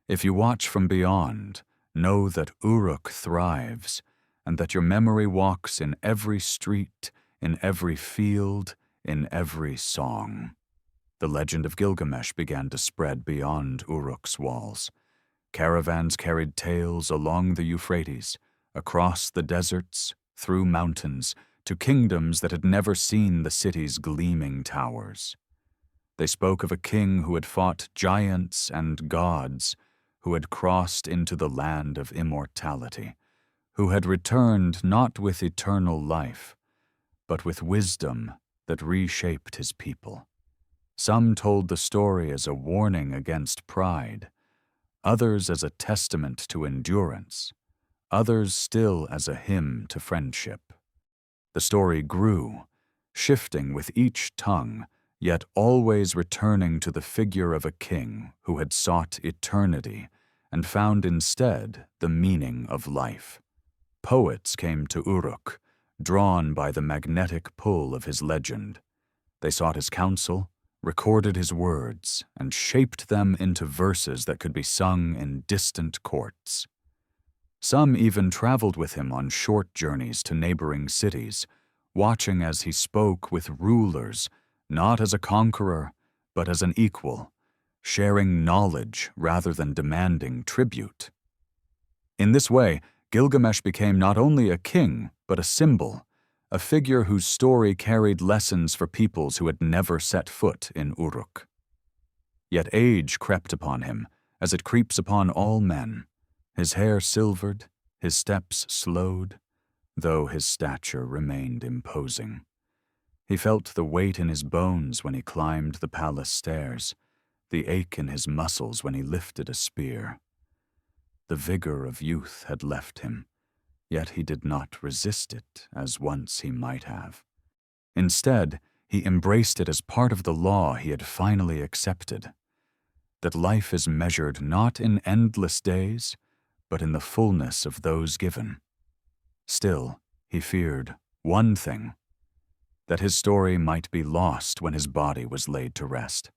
Speaker 1: If you watch from beyond, know that Uruk thrives, and that your memory walks in every street, in every field, in every song. The legend of Gilgamesh began to spread beyond Uruk's walls. Caravans carried tales along the Euphrates, across the deserts, through mountains, to kingdoms that had never seen the city's gleaming towers. They spoke of a king who had fought giants and gods, who had crossed into the land of immortality, who had returned not with eternal life, but with wisdom that reshaped his people. Some told the story as a warning against pride, others as a testament to endurance, others still as a hymn to friendship. The story grew, shifting with each tongue, yet always returning to the figure of a king who had sought eternity and found instead the meaning of life. Poets came to Uruk, drawn by the magnetic pull of his legend. They sought his counsel, recorded his words, and shaped them into verses that could be sung in distant courts. Some even traveled with him on short journeys to neighboring cities, watching as he spoke with rulers, not as a conqueror, but as an equal, sharing knowledge rather than demanding tribute. In this way, Gilgamesh became not only a king, but a symbol, a figure whose story carried lessons for peoples who had never set foot in Uruk. Yet age crept upon him, as it creeps upon all men. His hair silvered, his steps slowed, though his stature remained imposing. He felt the weight in his bones when he climbed the palace stairs, the ache in his muscles when he lifted a spear. The vigor of youth had left him, yet he did not resist it as once he might have. Instead, he embraced it as part of the law he had finally accepted, that life is measured not in endless days, but in the fullness of those given. Still, he feared one thing, that his story might be lost when his body was laid to rest.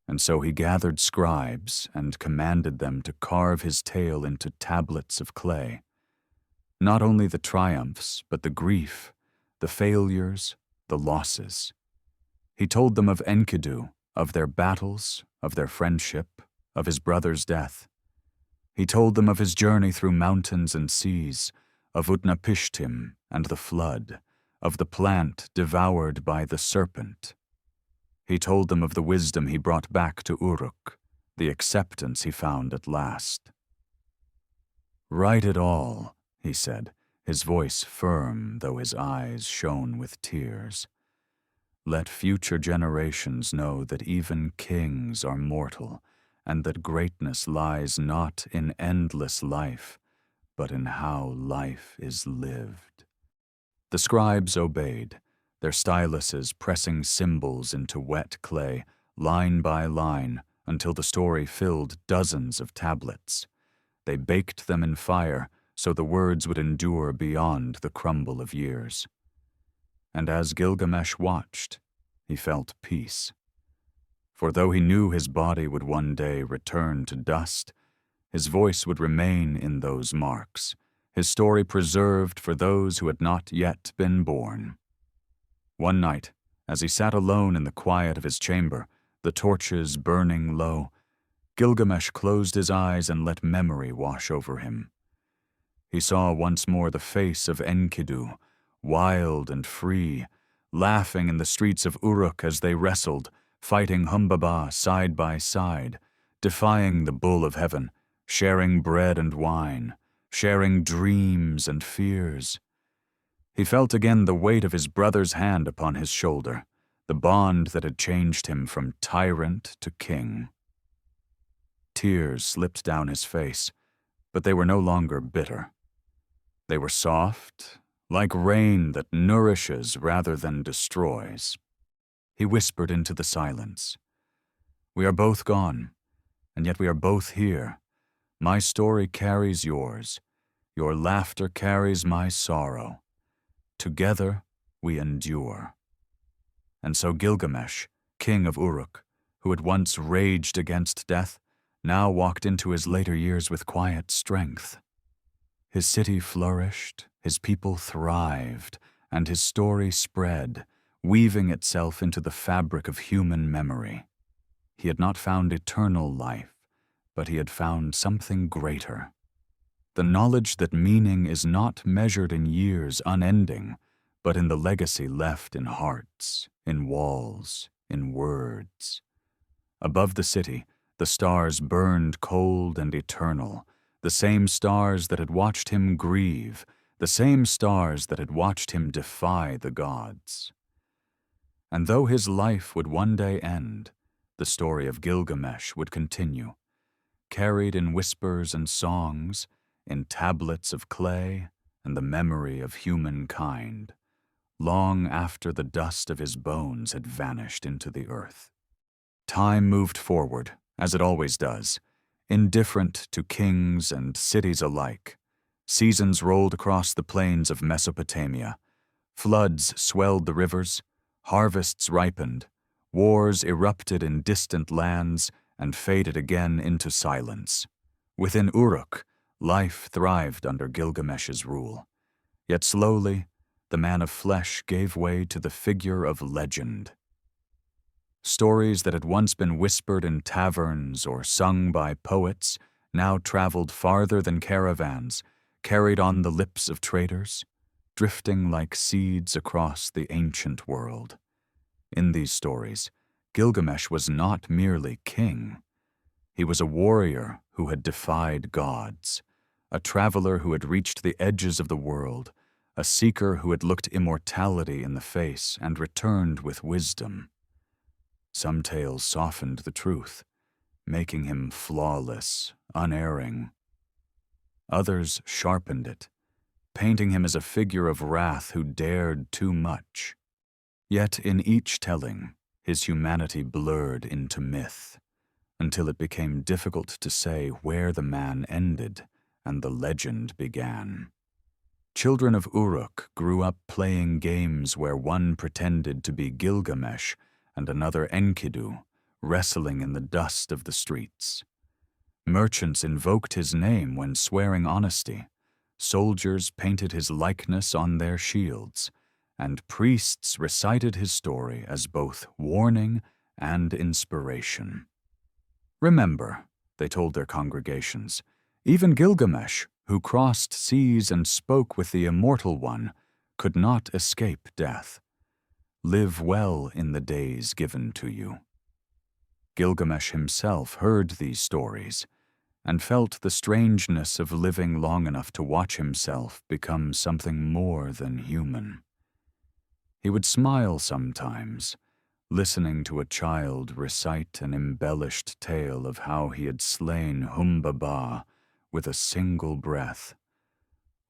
Speaker 1: And so he gathered scribes and commanded them to carve his tale into tablets of clay. Not only the triumphs, but the grief, the failures, the losses. He told them of Enkidu, of their battles, of their friendship, of his brother's death. He told them of his journey through mountains and seas, of Utnapishtim and the flood, of the plant devoured by the serpent. He told them of the wisdom he brought back to Uruk, the acceptance he found at last. "Write it all," he said, his voice firm though his eyes shone with tears. "Let future generations know that even kings are mortal, and that greatness lies not in endless life, but in how life is lived." The scribes obeyed, their styluses pressing symbols into wet clay, line by line, until the story filled dozens of tablets. They baked them in fire so the words would endure beyond the crumble of years. And as Gilgamesh watched, he felt peace. For though he knew his body would one day return to dust, his voice would remain in those marks, his story preserved for those who had not yet been born. One night, as he sat alone in the quiet of his chamber, the torches burning low, Gilgamesh closed his eyes and let memory wash over him. He saw once more the face of Enkidu, wild and free, laughing in the streets of Uruk as they wrestled, fighting Humbaba side by side, defying the bull of heaven, sharing bread and wine, sharing dreams and fears. He felt again the weight of his brother's hand upon his shoulder, the bond that had changed him from tyrant to king. Tears slipped down his face, but they were no longer bitter. They were soft, like rain that nourishes rather than destroys. He whispered into the silence, "We are both gone, and yet we are both here. My story carries yours. Your laughter carries my sorrow. Together we endure." And so Gilgamesh, king of Uruk, who had once raged against death, now walked into his later years with quiet strength. His city flourished, his people thrived, and his story spread, weaving itself into the fabric of human memory. He had not found eternal life, but he had found something greater. The knowledge that meaning is not measured in years unending, but in the legacy left in hearts, in walls, in words. Above the city, the stars burned cold and eternal, the same stars that had watched him grieve, the same stars that had watched him defy the gods. And though his life would one day end, the story of Gilgamesh would continue, carried in whispers and songs, in tablets of clay and the memory of humankind, long after the dust of his bones had vanished into the earth. Time moved forward, as it always does, indifferent to kings and cities alike. Seasons rolled across the plains of Mesopotamia. Floods swelled the rivers, harvests ripened, wars erupted in distant lands and faded again into silence. Within Uruk, life thrived under Gilgamesh's rule. Yet slowly, the man of flesh gave way to the figure of legend. Stories that had once been whispered in taverns or sung by poets now traveled farther than caravans, carried on the lips of traders, drifting like seeds across the ancient world. In these stories, Gilgamesh was not merely king. He was a warrior who had defied gods, a traveler who had reached the edges of the world, a seeker who had looked immortality in the face and returned with wisdom. Some tales softened the truth, making him flawless, unerring. Others sharpened it, painting him as a figure of wrath who dared too much. Yet in each telling, his humanity blurred into myth, until it became difficult to say where the man ended and the legend began. Children of Uruk grew up playing games where one pretended to be Gilgamesh and another Enkidu, wrestling in the dust of the streets. Merchants invoked his name when swearing honesty, soldiers painted his likeness on their shields, and priests recited his story as both warning and inspiration. "Remember," they told their congregations, "even Gilgamesh, who crossed seas and spoke with the Immortal One, could not escape death. Live well in the days given to you." Gilgamesh himself heard these stories and felt the strangeness of living long enough to watch himself become something more than human. He would smile sometimes, listening to a child recite an embellished tale of how he had slain Humbaba with a single breath,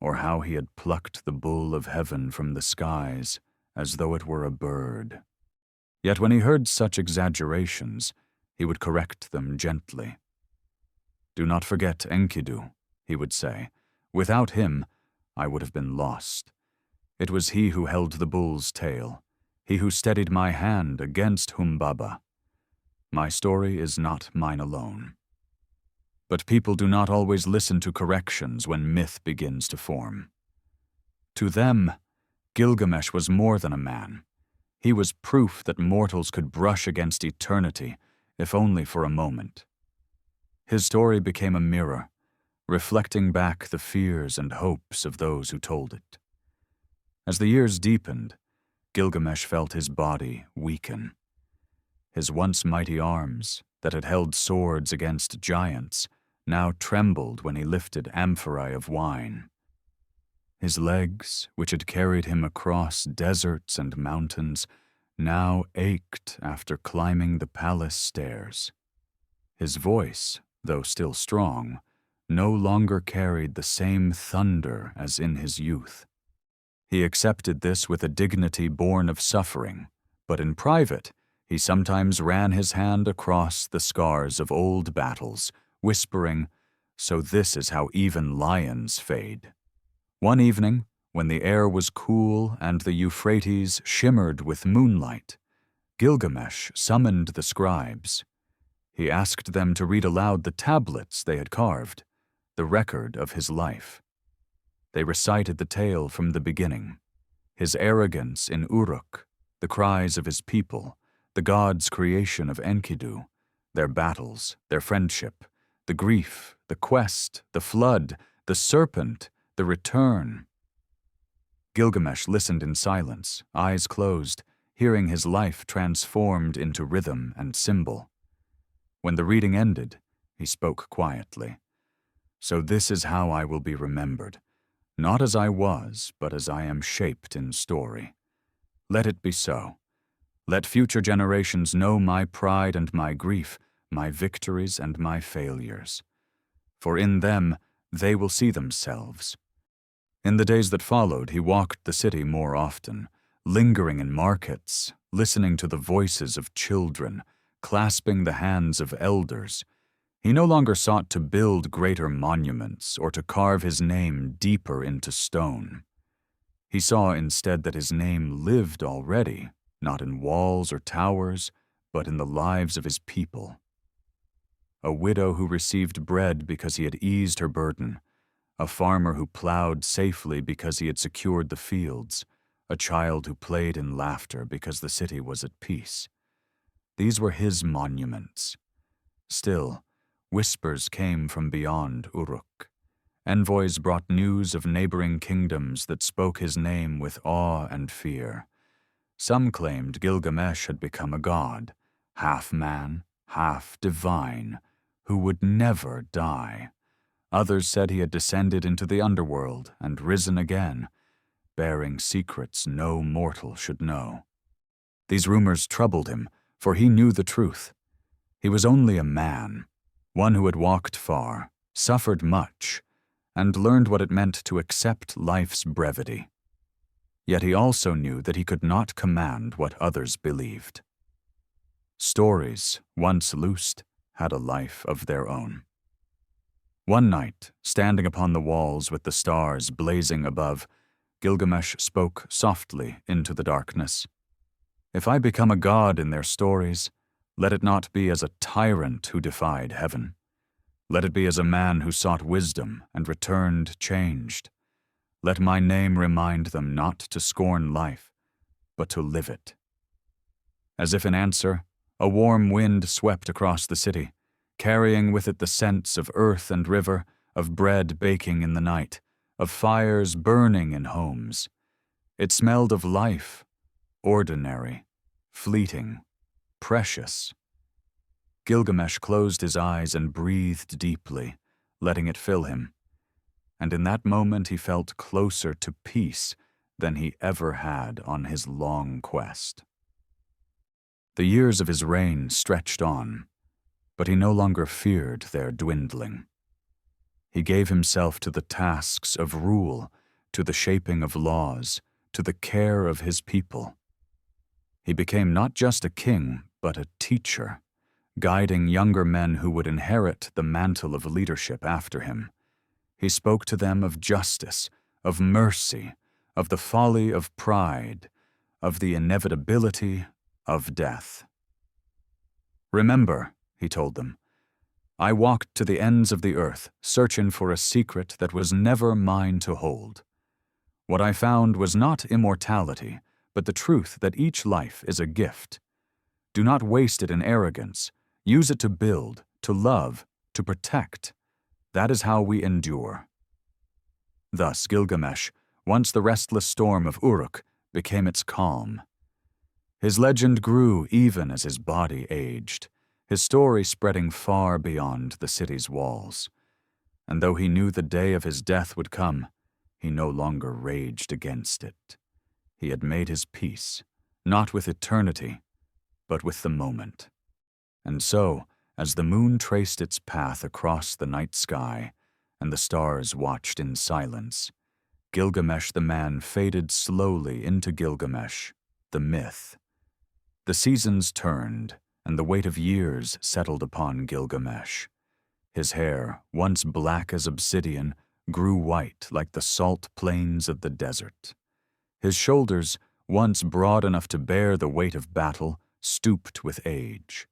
Speaker 1: or how he had plucked the bull of heaven from the skies as though it were a bird. Yet when he heard such exaggerations, he would correct them gently. "Do not forget Enkidu," he would say. "Without him, I would have been lost. It was he who held the bull's tail, he who steadied my hand against Humbaba. My story is not mine alone." But people do not always listen to corrections when myth begins to form. To them, Gilgamesh was more than a man. He was proof that mortals could brush against eternity, if only for a moment. His story became a mirror, reflecting back the fears and hopes of those who told it. As the years deepened, Gilgamesh felt his body weaken. His once mighty arms, that had held swords against giants, now trembled when he lifted amphorae of wine. His legs, which had carried him across deserts and mountains, now ached after climbing the palace stairs. His voice, though still strong, no longer carried the same thunder as in his youth. He accepted this with a dignity born of suffering, but in private, he sometimes ran his hand across the scars of old battles, whispering, "So this is how even lions fade." One evening, when the air was cool and the Euphrates shimmered with moonlight, Gilgamesh summoned the scribes. He asked them to read aloud the tablets they had carved, the record of his life. They recited the tale from the beginning, his arrogance in Uruk, the cries of his people, the gods' creation of Enkidu, their battles, their friendship, the grief, the quest, the flood, the serpent, the return. Gilgamesh listened in silence, eyes closed, hearing his life transformed into rhythm and symbol. When the reading ended, he spoke quietly. "So this is how I will be remembered, not as I was, but as I am shaped in story. Let it be so. Let future generations know my pride and my grief, my victories and my failures. For in them they will see themselves." In the days that followed, he walked the city more often, lingering in markets, listening to the voices of children, clasping the hands of elders. He no longer sought to build greater monuments or to carve his name deeper into stone. He saw instead that his name lived already, not in walls or towers, but in the lives of his people. A widow who received bread because he had eased her burden, a farmer who plowed safely because he had secured the fields, a child who played in laughter because the city was at peace. These were his monuments. Still, whispers came from beyond Uruk. Envoys brought news of neighboring kingdoms that spoke his name with awe and fear. Some claimed Gilgamesh had become a god, half man, half divine, who would never die. Others said he had descended into the underworld and risen again, bearing secrets no mortal should know. These rumors troubled him, for he knew the truth. He was only a man, one who had walked far, suffered much, and learned what it meant to accept life's brevity. Yet he also knew that he could not command what others believed. Stories, once loosed, had a life of their own. One night, standing upon the walls with the stars blazing above, Gilgamesh spoke softly into the darkness. "If I become a god in their stories, let it not be as a tyrant who defied heaven. Let it be as a man who sought wisdom and returned changed. Let my name remind them not to scorn life, but to live it." As if in answer, a warm wind swept across the city, carrying with it the scents of earth and river, of bread baking in the night, of fires burning in homes. It smelled of life, ordinary, fleeting, precious. Gilgamesh closed his eyes and breathed deeply, letting it fill him. And in that moment he felt closer to peace than he ever had on his long quest. The years of his reign stretched on, but he no longer feared their dwindling. He gave himself to the tasks of rule, to the shaping of laws, to the care of his people. He became not just a king, but a teacher, guiding younger men who would inherit the mantle of leadership after him. He spoke to them of justice, of mercy, of the folly of pride, of the inevitability of death. "Remember," he told them, "I walked to the ends of the earth, searching for a secret that was never mine to hold. What I found was not immortality, but the truth that each life is a gift. Do not waste it in arrogance. Use it to build, to love, to protect. That is how we endure. Thus Gilgamesh, once the restless storm of Uruk, became its calm. His legend grew even as his body aged, his story spreading far beyond the city's walls. And though he knew the day of his death would come, he no longer raged against it. He had made his peace, not with eternity, but with the moment. And so, as the moon traced its path across the night sky, and the stars watched in silence, Gilgamesh the man faded slowly into Gilgamesh, the myth. The seasons turned, and the weight of years settled upon Gilgamesh. His hair, once black as obsidian, grew white like the salt plains of the desert. His shoulders, once broad enough to bear the weight of battle, stooped with age.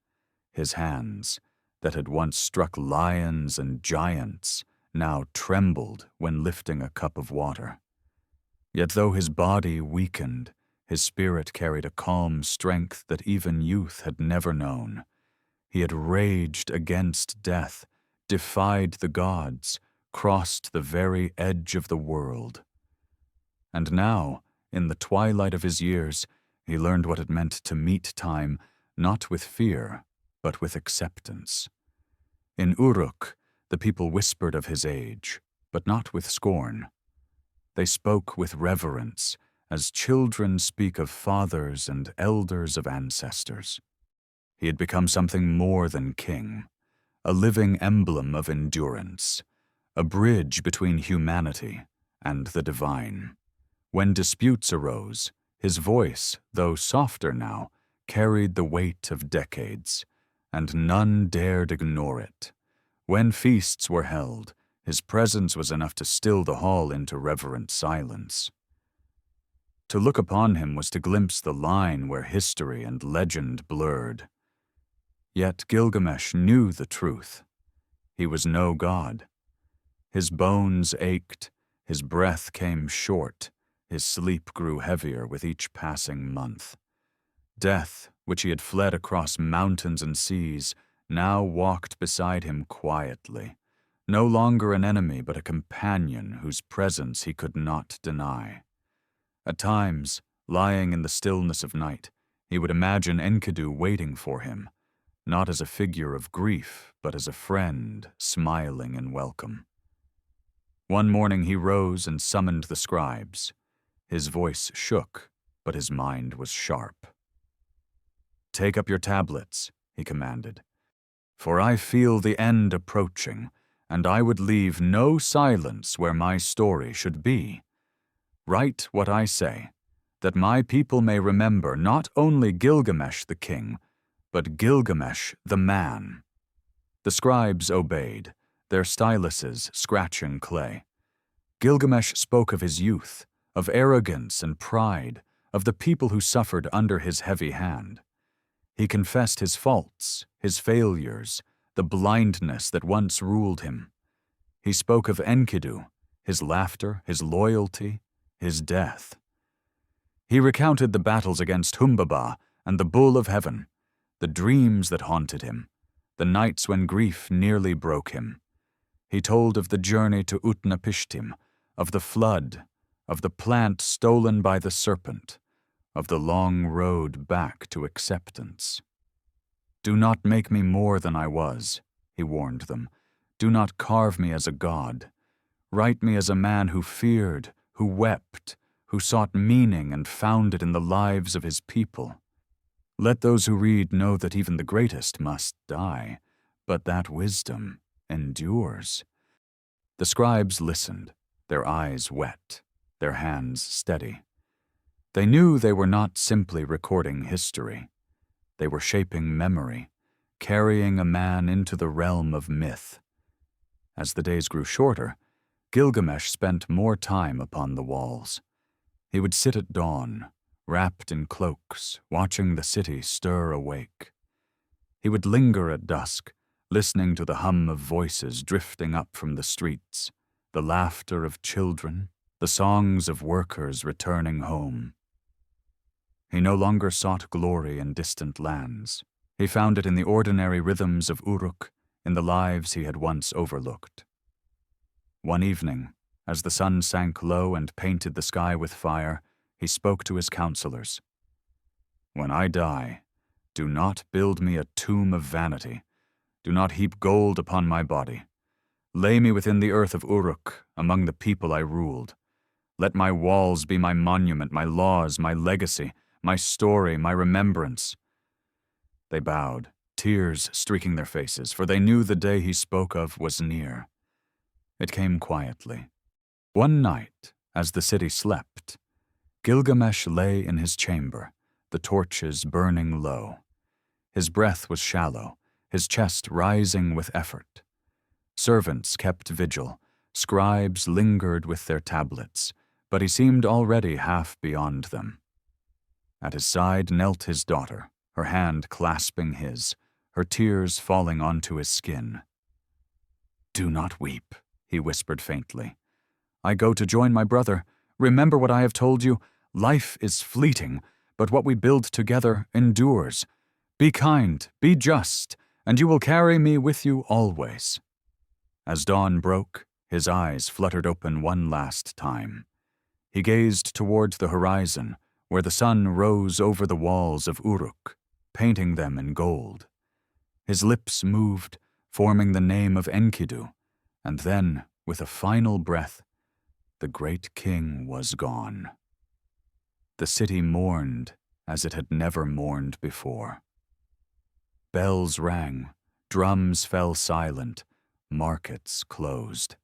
Speaker 1: His hands, that had once struck lions and giants, now trembled when lifting a cup of water. Yet though his body weakened, his spirit carried a calm strength that even youth had never known. He had raged against death, defied the gods, crossed the very edge of the world. And now, in the twilight of his years, he learned what it meant to meet time not with fear, but with acceptance. In Uruk, the people whispered of his age, but not with scorn. They spoke with reverence, as children speak of fathers and elders of ancestors. He had become something more than king, a living emblem of endurance, a bridge between humanity and the divine. When disputes arose, his voice, though softer now, carried the weight of decades, and none dared ignore it. When feasts were held, his presence was enough to still the hall into reverent silence. To look upon him was to glimpse the line where history and legend blurred. Yet Gilgamesh knew the truth. He was no god. His bones ached, his breath came short, his sleep grew heavier with each passing month. Death, which he had fled across mountains and seas, now walked beside him quietly, no longer an enemy but a companion whose presence he could not deny. At times, lying in the stillness of night, he would imagine Enkidu waiting for him, not as a figure of grief, but as a friend smiling in welcome. One morning he rose and summoned the scribes. His voice shook, but his mind was sharp. "Take up your tablets," he commanded, "for I feel the end approaching, and I would leave no silence where my story should be. Write what I say, that my people may remember not only Gilgamesh the king, but Gilgamesh the man." The scribes obeyed, their styluses scratching clay. Gilgamesh spoke of his youth, of arrogance and pride, of the people who suffered under his heavy hand. He confessed his faults, his failures, the blindness that once ruled him. He spoke of Enkidu, his laughter, his loyalty, his death. He recounted the battles against Humbaba and the bull of heaven, the dreams that haunted him, the nights when grief nearly broke him. He told of the journey to Utnapishtim, of the flood, of the plant stolen by the serpent, of the long road back to acceptance. "Do not make me more than I was," he warned them. "Do not carve me as a god. Write me as a man who feared, who wept, who sought meaning and found it in the lives of his people. Let those who read know that even the greatest must die, but that wisdom endures." The scribes listened, their eyes wet, their hands steady. They knew they were not simply recording history. They were shaping memory, carrying a man into the realm of myth. As the days grew shorter, Gilgamesh spent more time upon the walls. He would sit at dawn, wrapped in cloaks, watching the city stir awake. He would linger at dusk, listening to the hum of voices drifting up from the streets, the laughter of children, the songs of workers returning home. He no longer sought glory in distant lands. He found it in the ordinary rhythms of Uruk, in the lives he had once overlooked. One evening, as the sun sank low and painted the sky with fire, he spoke to his counselors. "When I die, do not build me a tomb of vanity. Do not heap gold upon my body. Lay me within the earth of Uruk, among the people I ruled. Let my walls be my monument, my laws, my legacy, my story, my remembrance." They bowed, tears streaking their faces, for they knew the day he spoke of was near. It came quietly. One night, as the city slept, Gilgamesh lay in his chamber, the torches burning low. His breath was shallow, his chest rising with effort. Servants kept vigil, scribes lingered with their tablets, but he seemed already half beyond them. At his side knelt his daughter, her hand clasping his, her tears falling onto his skin. "Do not weep," he whispered faintly. "I go to join my brother. Remember what I have told you. Life is fleeting, but what we build together endures. Be kind, be just, and you will carry me with you always." As dawn broke, his eyes fluttered open one last time. He gazed towards the horizon, where the sun rose over the walls of Uruk, painting them in gold. His lips moved, forming the name of Enkidu, and then, with a final breath, the great king was gone. The city mourned as it had never mourned before. Bells rang, drums fell silent, markets closed.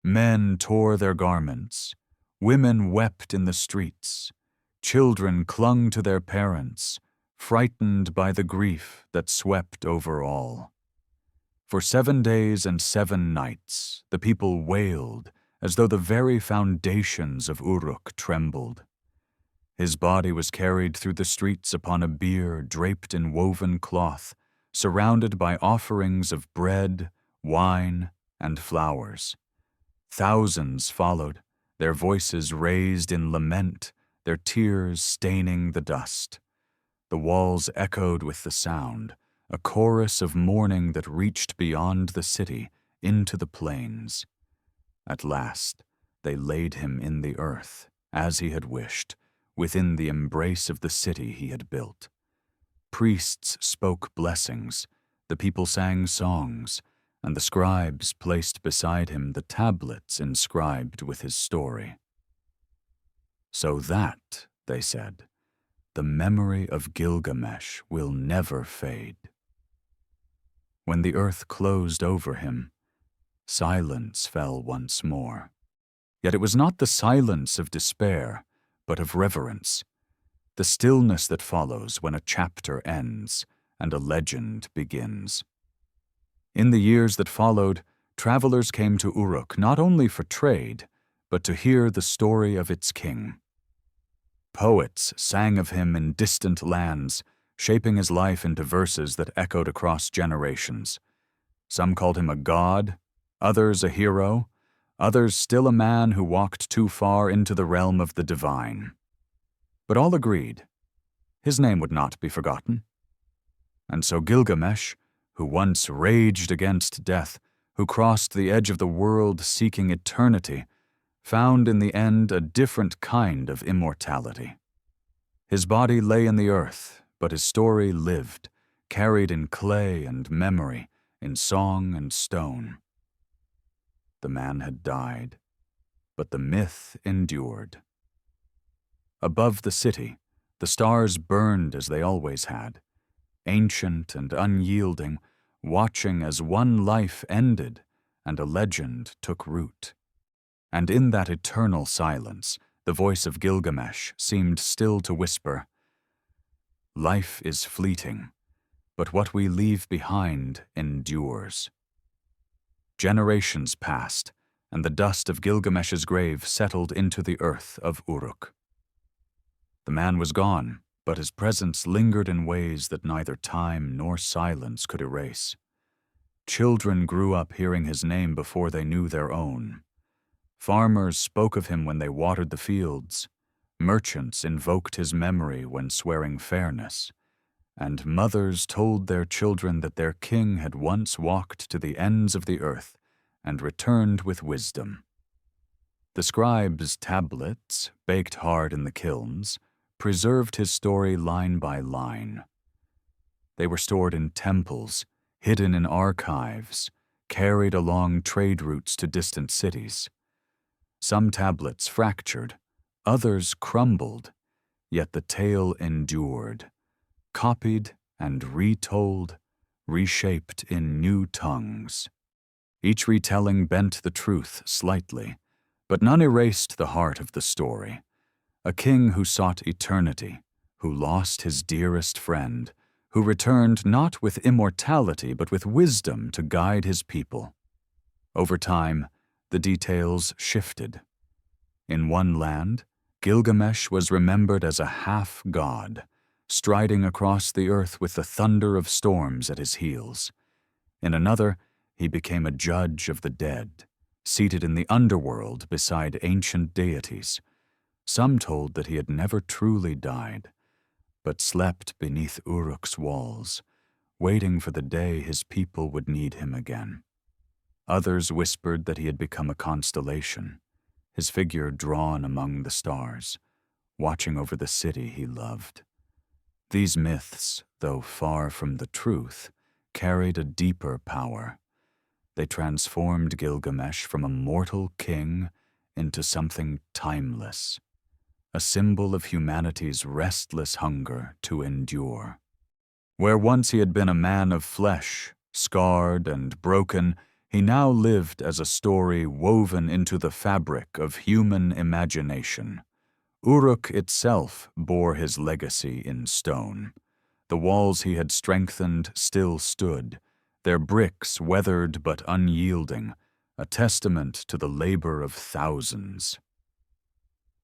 Speaker 1: Men tore their garments, women wept in the streets, children clung to their parents, frightened by the grief that swept over all. For 7 days and 7 nights, the people wailed as though the very foundations of Uruk trembled. His body was carried through the streets upon a bier draped in woven cloth, surrounded by offerings of bread, wine, and flowers. Thousands followed, their voices raised in lament, their tears staining the dust. The walls echoed with the sound, a chorus of mourning that reached beyond the city into the plains. At last, they laid him in the earth, as he had wished, within the embrace of the city he had built. Priests spoke blessings, the people sang songs, and the scribes placed beside him the tablets inscribed with his story. "So that," they said, "the memory of Gilgamesh will never fade." When the earth closed over him, silence fell once more. Yet it was not the silence of despair, but of reverence, the stillness that follows when a chapter ends and a legend begins. In the years that followed, travelers came to Uruk not only for trade, but to hear the story of its king. Poets sang of him in distant lands, shaping his life into verses that echoed across generations. Some called him a god, others a hero, others still a man who walked too far into the realm of the divine. But all agreed, his name would not be forgotten. And so Gilgamesh, who once raged against death, who crossed the edge of the world seeking eternity, found in the end a different kind of immortality. His body lay in the earth, but his story lived, carried in clay and memory, in song and stone. The man had died, but the myth endured. Above the city, the stars burned as they always had, ancient and unyielding, watching as one life ended and a legend took root. And in that eternal silence, the voice of Gilgamesh seemed still to whisper, "Life is fleeting, but what we leave behind endures." Generations passed, and the dust of Gilgamesh's grave settled into the earth of Uruk. The man was gone, but his presence lingered in ways that neither time nor silence could erase. Children grew up hearing his name before they knew their own. Farmers spoke of him when they watered the fields. Merchants invoked his memory when swearing fairness. And mothers told their children that their king had once walked to the ends of the earth and returned with wisdom. The scribe's tablets, baked hard in the kilns, preserved his story line by line. They were stored in temples, hidden in archives, carried along trade routes to distant cities. Some tablets fractured, others crumbled, yet the tale endured, copied and retold, reshaped in new tongues. Each retelling bent the truth slightly, but none erased the heart of the story. A king who sought eternity, who lost his dearest friend, who returned not with immortality but with wisdom to guide his people. Over time, the details shifted. In one land, Gilgamesh was remembered as a half-god, striding across the earth with the thunder of storms at his heels. In another, he became a judge of the dead, seated in the underworld beside ancient deities. Some told that he had never truly died, but slept beneath Uruk's walls, waiting for the day his people would need him again. Others whispered that he had become a constellation, his figure drawn among the stars, watching over the city he loved. These myths, though far from the truth, carried a deeper power. They transformed Gilgamesh from a mortal king into something timeless, a symbol of humanity's restless hunger to endure. Where once he had been a man of flesh, scarred and broken, he now lived as a story woven into the fabric of human imagination. Uruk itself bore his legacy in stone. The walls he had strengthened still stood, their bricks weathered but unyielding, a testament to the labor of thousands.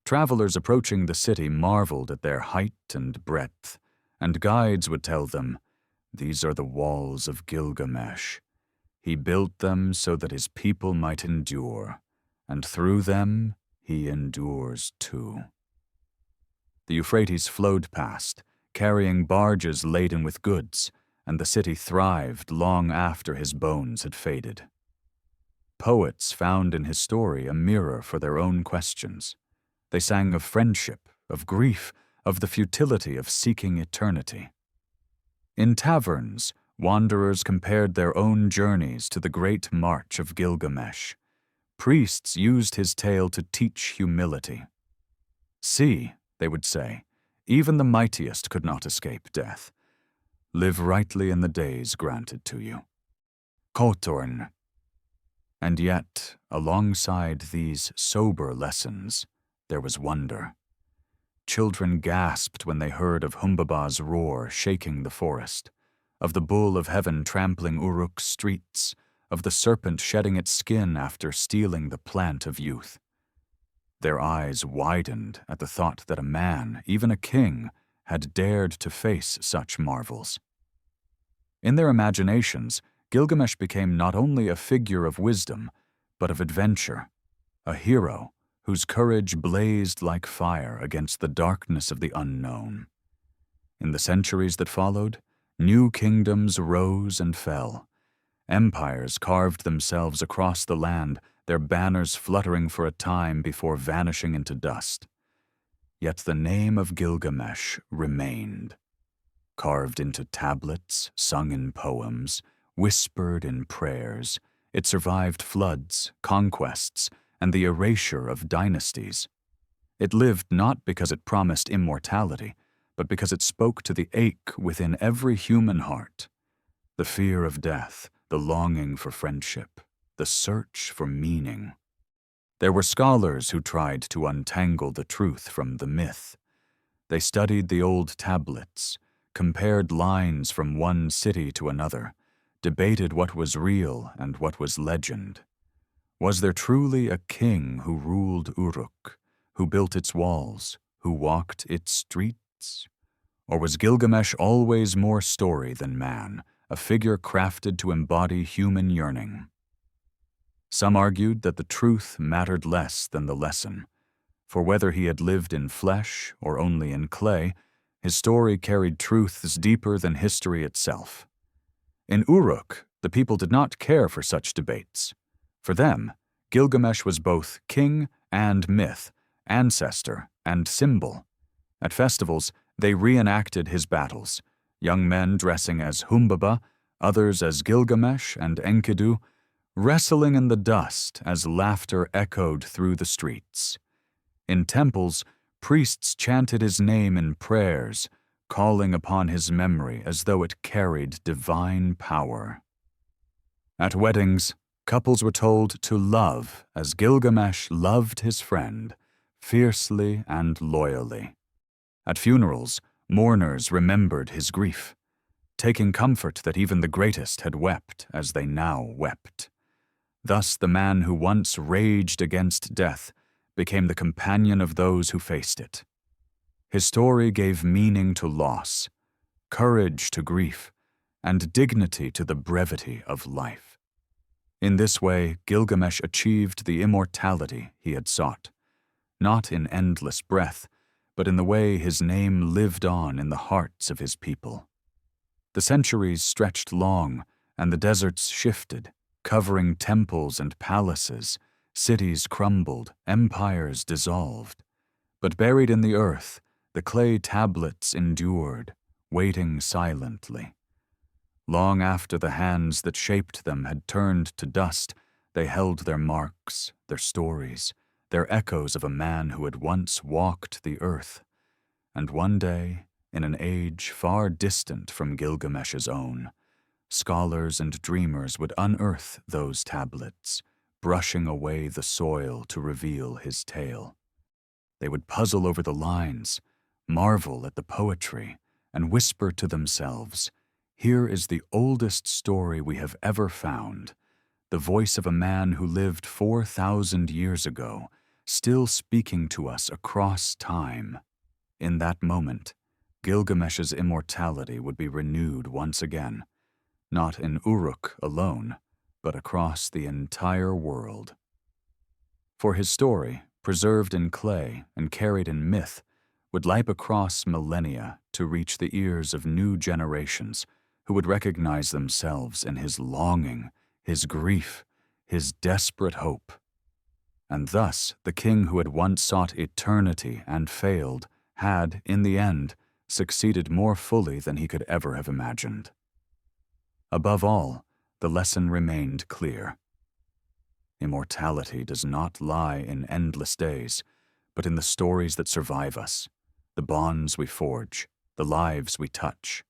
Speaker 1: Travelers approaching the city marveled at their height and breadth, and guides would tell them, "These are the walls of Gilgamesh. He built them so that his people might endure, and through them he endures too." The Euphrates flowed past, carrying barges laden with goods, and the city thrived long after his bones had faded. Poets found in his story a mirror for their own questions. They sang of friendship, of grief, of the futility of seeking eternity. In taverns, wanderers compared their own journeys to the great march of Gilgamesh. Priests used his tale to teach humility. "See," they would say, "even the mightiest could not escape death. Live rightly in the days granted to you." Kotorn. And yet, alongside these sober lessons, there was wonder. Children gasped when they heard of Humbaba's roar shaking the forest, of the bull of heaven trampling Uruk's streets, of the serpent shedding its skin after stealing the plant of youth. Their eyes widened at the thought that a man, even a king, had dared to face such marvels. In their imaginations, Gilgamesh became not only a figure of wisdom, but of adventure, a hero whose courage blazed like fire against the darkness of the unknown. In the centuries that followed, new kingdoms rose and fell. Empires carved themselves across the land, their banners fluttering for a time before vanishing into dust. Yet the name of Gilgamesh remained. Carved into tablets, sung in poems, whispered in prayers, it survived floods, conquests, and the erasure of dynasties. It lived not because it promised immortality, but because it spoke to the ache within every human heart, the fear of death, the longing for friendship, the search for meaning. There were scholars who tried to untangle the truth from the myth. They studied the old tablets, compared lines from one city to another, debated what was real and what was legend. Was there truly a king who ruled Uruk, who built its walls, who walked its streets? Or was Gilgamesh always more story than man, a figure crafted to embody human yearning? Some argued that the truth mattered less than the lesson, for whether he had lived in flesh or only in clay, his story carried truths deeper than history itself. In Uruk, the people did not care for such debates. For them, Gilgamesh was both king and myth, ancestor and symbol. At festivals, they reenacted his battles, young men dressing as Humbaba, others as Gilgamesh and Enkidu, wrestling in the dust as laughter echoed through the streets. In temples, priests chanted his name in prayers, calling upon his memory as though it carried divine power. At weddings, couples were told to love as Gilgamesh loved his friend, fiercely and loyally. At funerals, mourners remembered his grief, taking comfort that even the greatest had wept as they now wept. Thus the man who once raged against death became the companion of those who faced it. His story gave meaning to loss, courage to grief, and dignity to the brevity of life. In this way, Gilgamesh achieved the immortality he had sought, not in endless breath, but in the way his name lived on in the hearts of his people. The centuries stretched long, and the deserts shifted, covering temples and palaces. Cities crumbled, empires dissolved. But buried in the earth, the clay tablets endured, waiting silently. Long after the hands that shaped them had turned to dust, they held their marks, their stories, their echoes of a man who had once walked the earth. And one day, in an age far distant from Gilgamesh's own, scholars and dreamers would unearth those tablets, brushing away the soil to reveal his tale. They would puzzle over the lines, marvel at the poetry, and whisper to themselves, "Here is the oldest story we have ever found, the voice of a man who lived 4,000 years ago, still speaking to us across time." In that moment, Gilgamesh's immortality would be renewed once again, not in Uruk alone, but across the entire world. For his story, preserved in clay and carried in myth, would leap across millennia to reach the ears of new generations who would recognize themselves in his longing, his grief, his desperate hope. And thus, the king who had once sought eternity and failed had, in the end, succeeded more fully than he could ever have imagined. Above all, the lesson remained clear. Immortality does not lie in endless days, but in the stories that survive us, the bonds we forge, the lives we touch.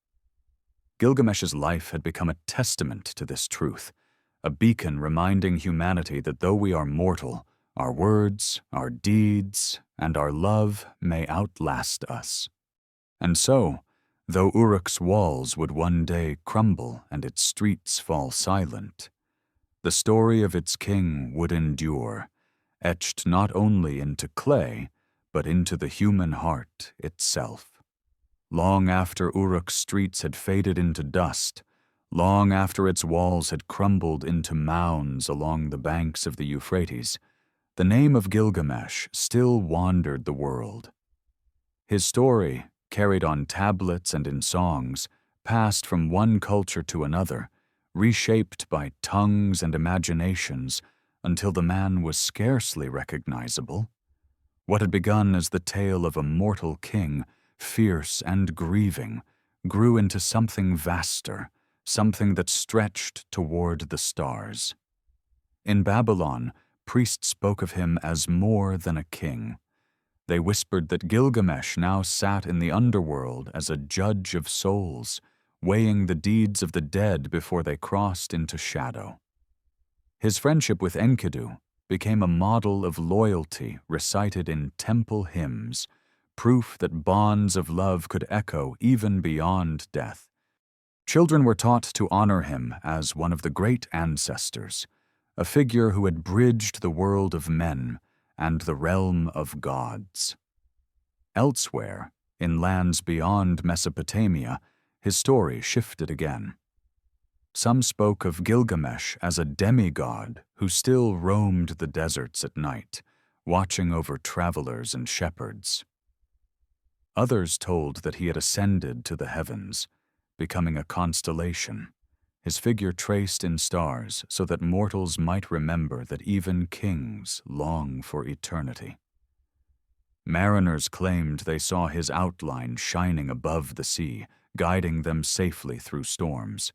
Speaker 1: Gilgamesh's life had become a testament to this truth, a beacon reminding humanity that though we are mortal, our words, our deeds, and our love may outlast us. And so, though Uruk's walls would one day crumble and its streets fall silent, the story of its king would endure, etched not only into clay, but into the human heart itself. Long after Uruk's streets had faded into dust, long after its walls had crumbled into mounds along the banks of the Euphrates, the name of Gilgamesh still wandered the world. His story, carried on tablets and in songs, passed from one culture to another, reshaped by tongues and imaginations until the man was scarcely recognizable. What had begun as the tale of a mortal king, fierce and grieving, grew into something vaster, something that stretched toward the stars. In Babylon, priests spoke of him as more than a king. They whispered that Gilgamesh now sat in the underworld as a judge of souls, weighing the deeds of the dead before they crossed into shadow. His friendship with Enkidu became a model of loyalty recited in temple hymns, proof that bonds of love could echo even beyond death. Children were taught to honor him as one of the great ancestors, a figure who had bridged the world of men and the realm of gods. Elsewhere, in lands beyond Mesopotamia, his story shifted again. Some spoke of Gilgamesh as a demigod who still roamed the deserts at night, watching over travelers and shepherds. Others told that he had ascended to the heavens, becoming a constellation, his figure traced in stars so that mortals might remember that even kings long for eternity. Mariners claimed they saw his outline shining above the sea, guiding them safely through storms.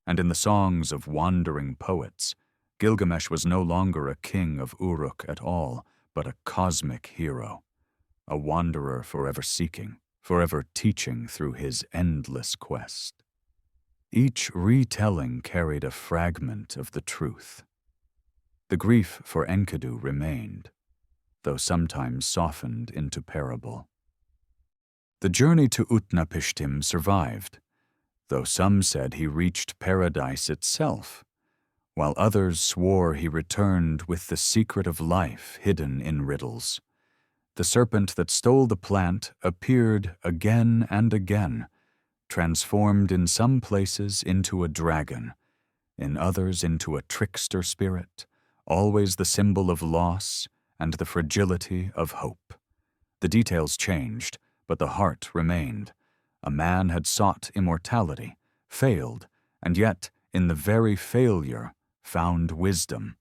Speaker 1: And in the songs of wandering poets, Gilgamesh was no longer a king of Uruk at all, but a cosmic hero, a wanderer forever seeking, forever teaching through his endless quest. Each retelling carried a fragment of the truth. The grief for Enkidu remained, though sometimes softened into parable. The journey to Utnapishtim survived, though some said he reached paradise itself, while others swore he returned with the secret of life hidden in riddles. The serpent that stole the plant appeared again and again, transformed in some places into a dragon, in others into a trickster spirit, always the symbol of loss and the fragility of hope. The details changed, but the heart remained. A man had sought immortality, failed, and yet, in the very failure, found wisdom.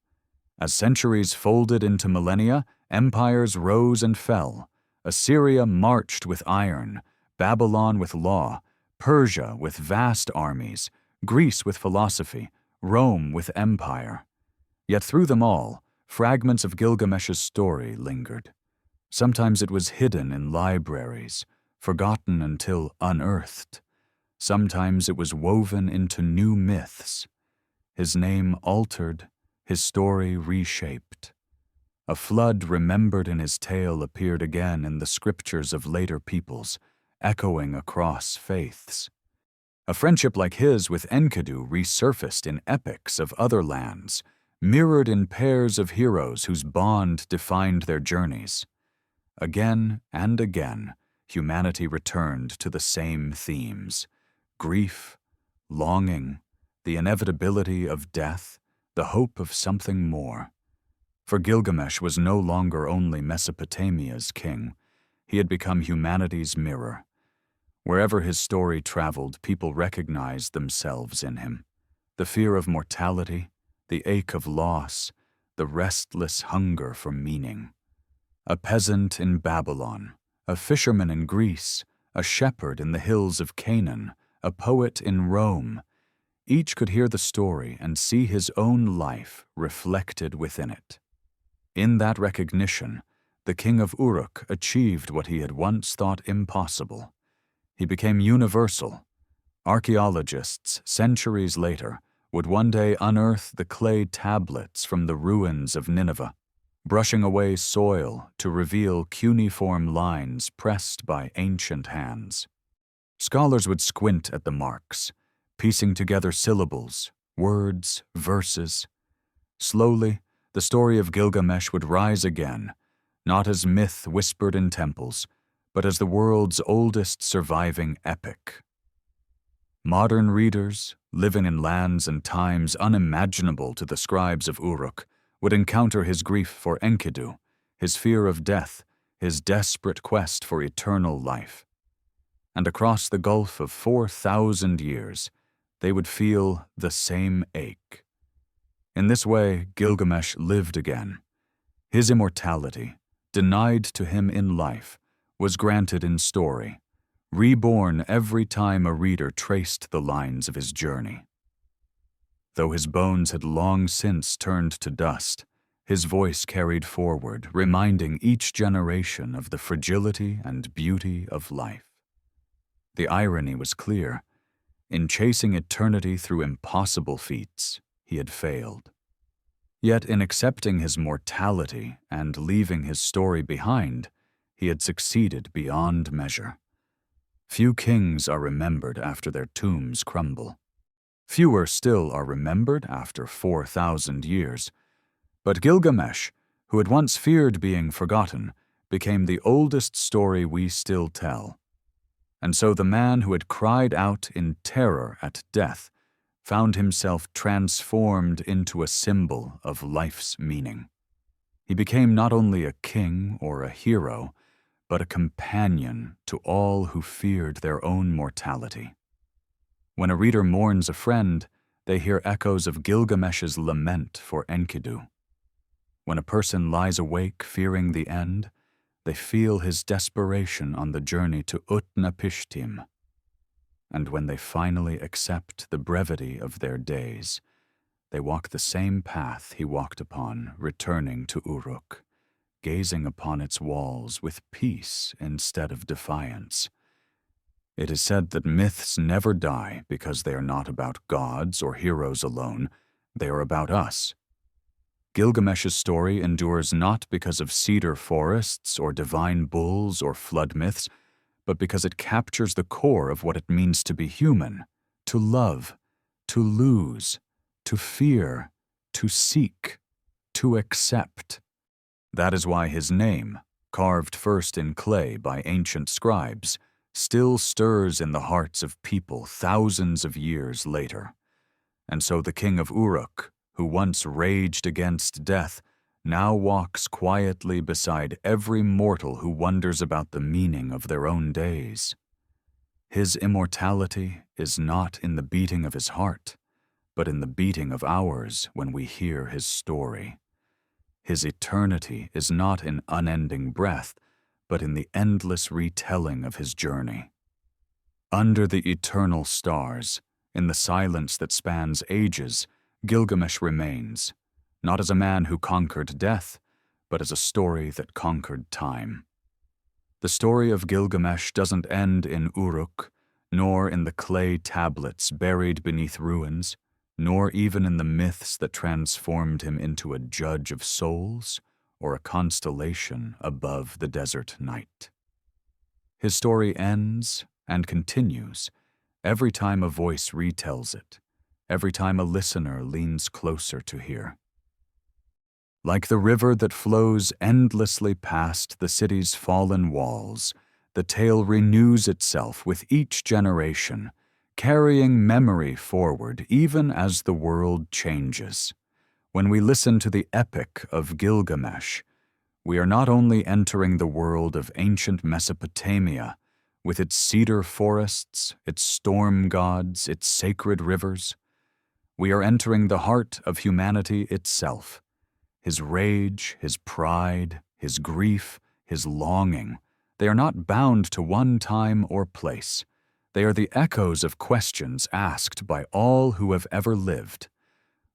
Speaker 1: As centuries folded into millennia, empires rose and fell. Assyria marched with iron, Babylon with law, Persia with vast armies, Greece with philosophy, Rome with empire. Yet through them all, fragments of Gilgamesh's story lingered. Sometimes it was hidden in libraries, forgotten until unearthed. Sometimes it was woven into new myths. His name altered, his story reshaped. A flood remembered in his tale appeared again in the scriptures of later peoples, echoing across faiths. A friendship like his with Enkidu resurfaced in epics of other lands, mirrored in pairs of heroes whose bond defined their journeys. Again and again, humanity returned to the same themes: grief, longing, the inevitability of death, the hope of something more. For Gilgamesh was no longer only Mesopotamia's king. He had become humanity's mirror. Wherever his story traveled, people recognized themselves in him. The fear of mortality, the ache of loss, the restless hunger for meaning. A peasant in Babylon, a fisherman in Greece, a shepherd in the hills of Canaan, a poet in Rome. Each could hear the story and see his own life reflected within it. In that recognition, the king of Uruk achieved what he had once thought impossible. He became universal. Archaeologists, centuries later, would one day unearth the clay tablets from the ruins of Nineveh, brushing away soil to reveal cuneiform lines pressed by ancient hands. Scholars would squint at the marks, piecing together syllables, words, verses. Slowly, the story of Gilgamesh would rise again, not as myth whispered in temples, but as the world's oldest surviving epic. Modern readers, living in lands and times unimaginable to the scribes of Uruk, would encounter his grief for Enkidu, his fear of death, his desperate quest for eternal life. And across the gulf of 4,000 years, they would feel the same ache. In this way, Gilgamesh lived again. His immortality, denied to him in life, was granted in story, reborn every time a reader traced the lines of his journey. Though his bones had long since turned to dust, his voice carried forward, reminding each generation of the fragility and beauty of life. The irony was clear. In chasing eternity through impossible feats, he had failed. Yet in accepting his mortality and leaving his story behind, he had succeeded beyond measure. Few kings are remembered after their tombs crumble. Fewer still are remembered after 4,000 years. But Gilgamesh, who had once feared being forgotten, became the oldest story we still tell. And so the man who had cried out in terror at death found himself transformed into a symbol of life's meaning. He became not only a king or a hero, but a companion to all who feared their own mortality. When a reader mourns a friend, they hear echoes of Gilgamesh's lament for Enkidu. When a person lies awake fearing the end, they feel his desperation on the journey to Utnapishtim. And when they finally accept the brevity of their days, they walk the same path he walked upon, returning to Uruk, gazing upon its walls with peace instead of defiance. It is said that myths never die because they are not about gods or heroes alone, they are about us. Gilgamesh's story endures not because of cedar forests or divine bulls or flood myths, but because it captures the core of what it means to be human, to love, to lose, to fear, to seek, to accept. That is why his name, carved first in clay by ancient scribes, still stirs in the hearts of people thousands of years later. And so the king of Uruk, who once raged against death, now walks quietly beside every mortal who wonders about the meaning of their own days. His immortality is not in the beating of his heart, but in the beating of ours when we hear his story. His eternity is not in unending breath, but in the endless retelling of his journey. Under the eternal stars, in the silence that spans ages, Gilgamesh remains, not as a man who conquered death, but as a story that conquered time. The story of Gilgamesh doesn't end in Uruk, nor in the clay tablets buried beneath ruins, nor even in the myths that transformed him into a judge of souls or a constellation above the desert night. His story ends and continues every time a voice retells it, every time a listener leans closer to hear. Like the river that flows endlessly past the city's fallen walls, the tale renews itself with each generation, carrying memory forward even as the world changes. When we listen to the Epic of Gilgamesh, we are not only entering the world of ancient Mesopotamia, with its cedar forests, its storm gods, its sacred rivers. We are entering the heart of humanity itself. His rage, his pride, his grief, his longing, they are not bound to one time or place. They are the echoes of questions asked by all who have ever lived.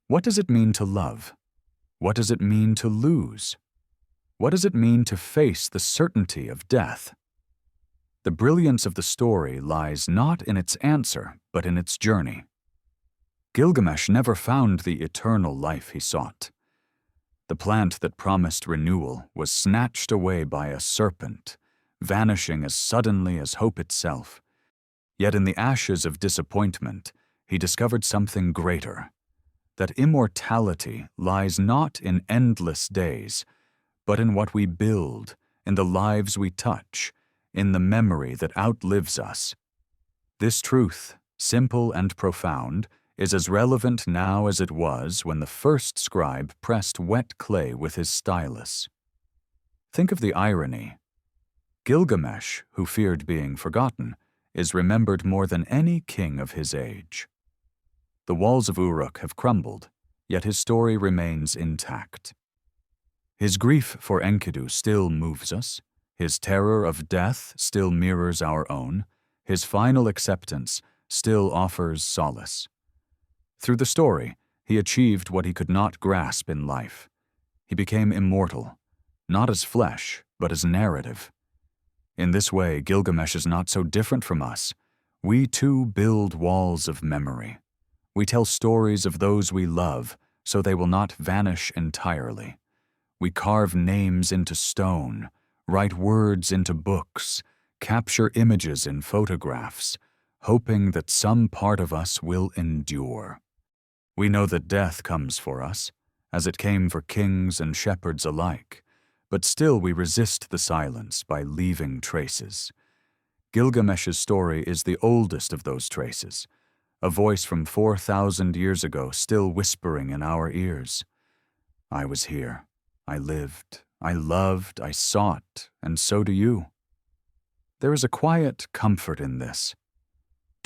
Speaker 1: What does it mean to love? What does it mean to lose? What does it mean to face the certainty of death? The brilliance of the story lies not in its answer, but in its journey. Gilgamesh never found the eternal life he sought. The plant that promised renewal was snatched away by a serpent, vanishing as suddenly as hope itself. Yet in the ashes of disappointment, he discovered something greater, that immortality lies not in endless days, but in what we build, in the lives we touch, in the memory that outlives us. This truth, simple and profound, is as relevant now as it was when the first scribe pressed wet clay with his stylus. Think of the irony. Gilgamesh, who feared being forgotten, is remembered more than any king of his age. The walls of Uruk have crumbled, yet his story remains intact. His grief for Enkidu still moves us, his terror of death still mirrors our own, his final acceptance still offers solace. Through the story, he achieved what he could not grasp in life. He became immortal, not as flesh, but as narrative. In this way, Gilgamesh is not so different from us. We too build walls of memory. We tell stories of those we love, so they will not vanish entirely. We carve names into stone, write words into books, capture images in photographs, hoping that some part of us will endure. We know that death comes for us, as it came for kings and shepherds alike, but still we resist the silence by leaving traces. Gilgamesh's story is the oldest of those traces, a voice from 4,000 years ago still whispering in our ears. I was here. I lived. I loved. I sought. And so do you. There is a quiet comfort in this.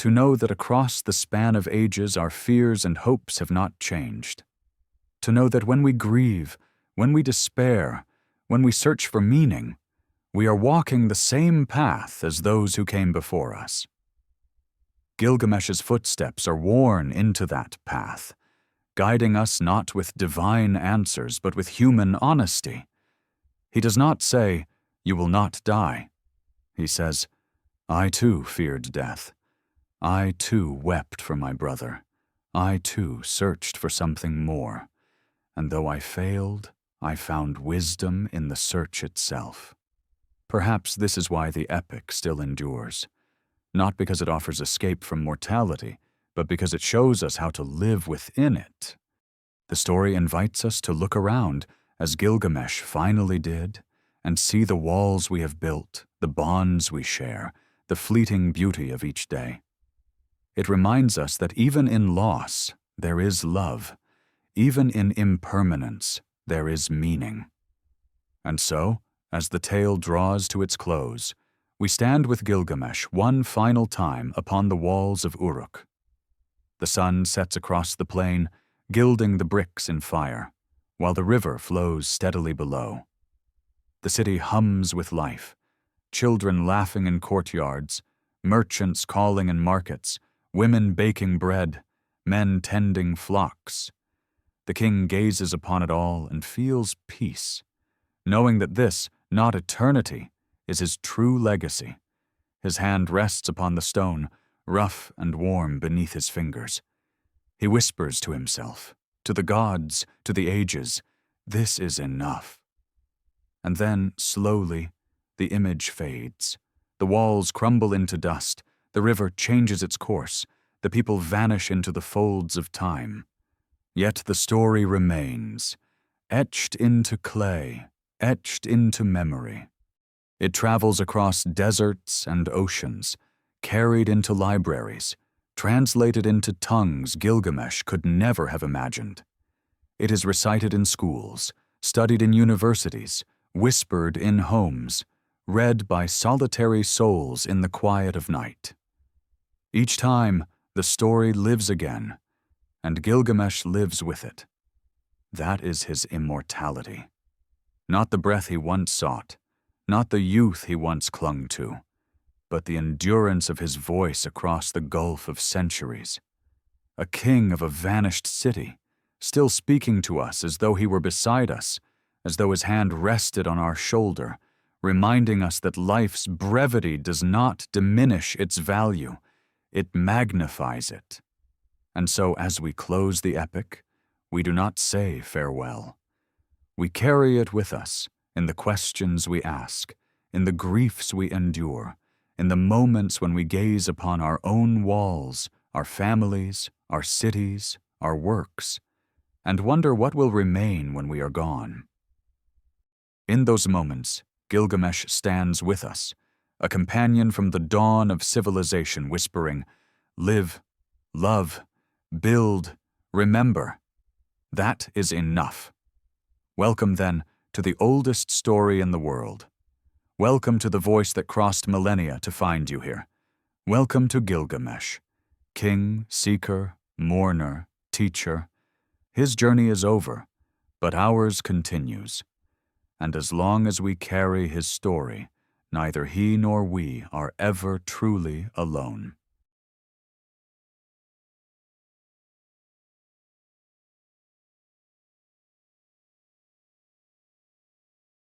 Speaker 1: To know that across the span of ages our fears and hopes have not changed. To know that when we grieve, when we despair, when we search for meaning, we are walking the same path as those who came before us. Gilgamesh's footsteps are worn into that path, guiding us not with divine answers but with human honesty. He does not say, "You will not die." He says, "I too feared death. I too wept for my brother. I too searched for something more. And though I failed, I found wisdom in the search itself." Perhaps this is why the epic still endures. Not because it offers escape from mortality, but because it shows us how to live within it. The story invites us to look around, as Gilgamesh finally did, and see the walls we have built, the bonds we share, the fleeting beauty of each day. It reminds us that even in loss, there is love. Even in impermanence, there is meaning. And so, as the tale draws to its close, we stand with Gilgamesh one final time upon the walls of Uruk. The sun sets across the plain, gilding the bricks in fire, while the river flows steadily below. The city hums with life, children laughing in courtyards, merchants calling in markets, women baking bread, men tending flocks. The king gazes upon it all and feels peace, knowing that this, not eternity, is his true legacy. His hand rests upon the stone, rough and warm beneath his fingers. He whispers to himself, to the gods, to the ages, "This is enough." And then, slowly, the image fades. The walls crumble into dust, the river changes its course, the people vanish into the folds of time. Yet the story remains, etched into clay, etched into memory. It travels across deserts and oceans, carried into libraries, translated into tongues Gilgamesh could never have imagined. It is recited in schools, studied in universities, whispered in homes, read by solitary souls in the quiet of night. Each time, the story lives again, and Gilgamesh lives with it. That is his immortality. Not the breath he once sought, not the youth he once clung to, but the endurance of his voice across the gulf of centuries. A king of a vanished city, still speaking to us as though he were beside us, as though his hand rested on our shoulder, reminding us that life's brevity does not diminish its value, it magnifies it. And so as we close the epic, we do not say farewell. We carry it with us in the questions we ask, in the griefs we endure, in the moments when we gaze upon our own walls, our families, our cities, our works, and wonder what will remain when we are gone. In those moments, Gilgamesh stands with us, a companion from the dawn of civilization whispering, "Live, love, build, remember." That is enough. Welcome, then, to the oldest story in the world. Welcome to the voice that crossed millennia to find you here. Welcome to Gilgamesh, king, seeker, mourner, teacher. His journey is over, but ours continues. And as long as we carry his story, neither he nor we are ever truly alone.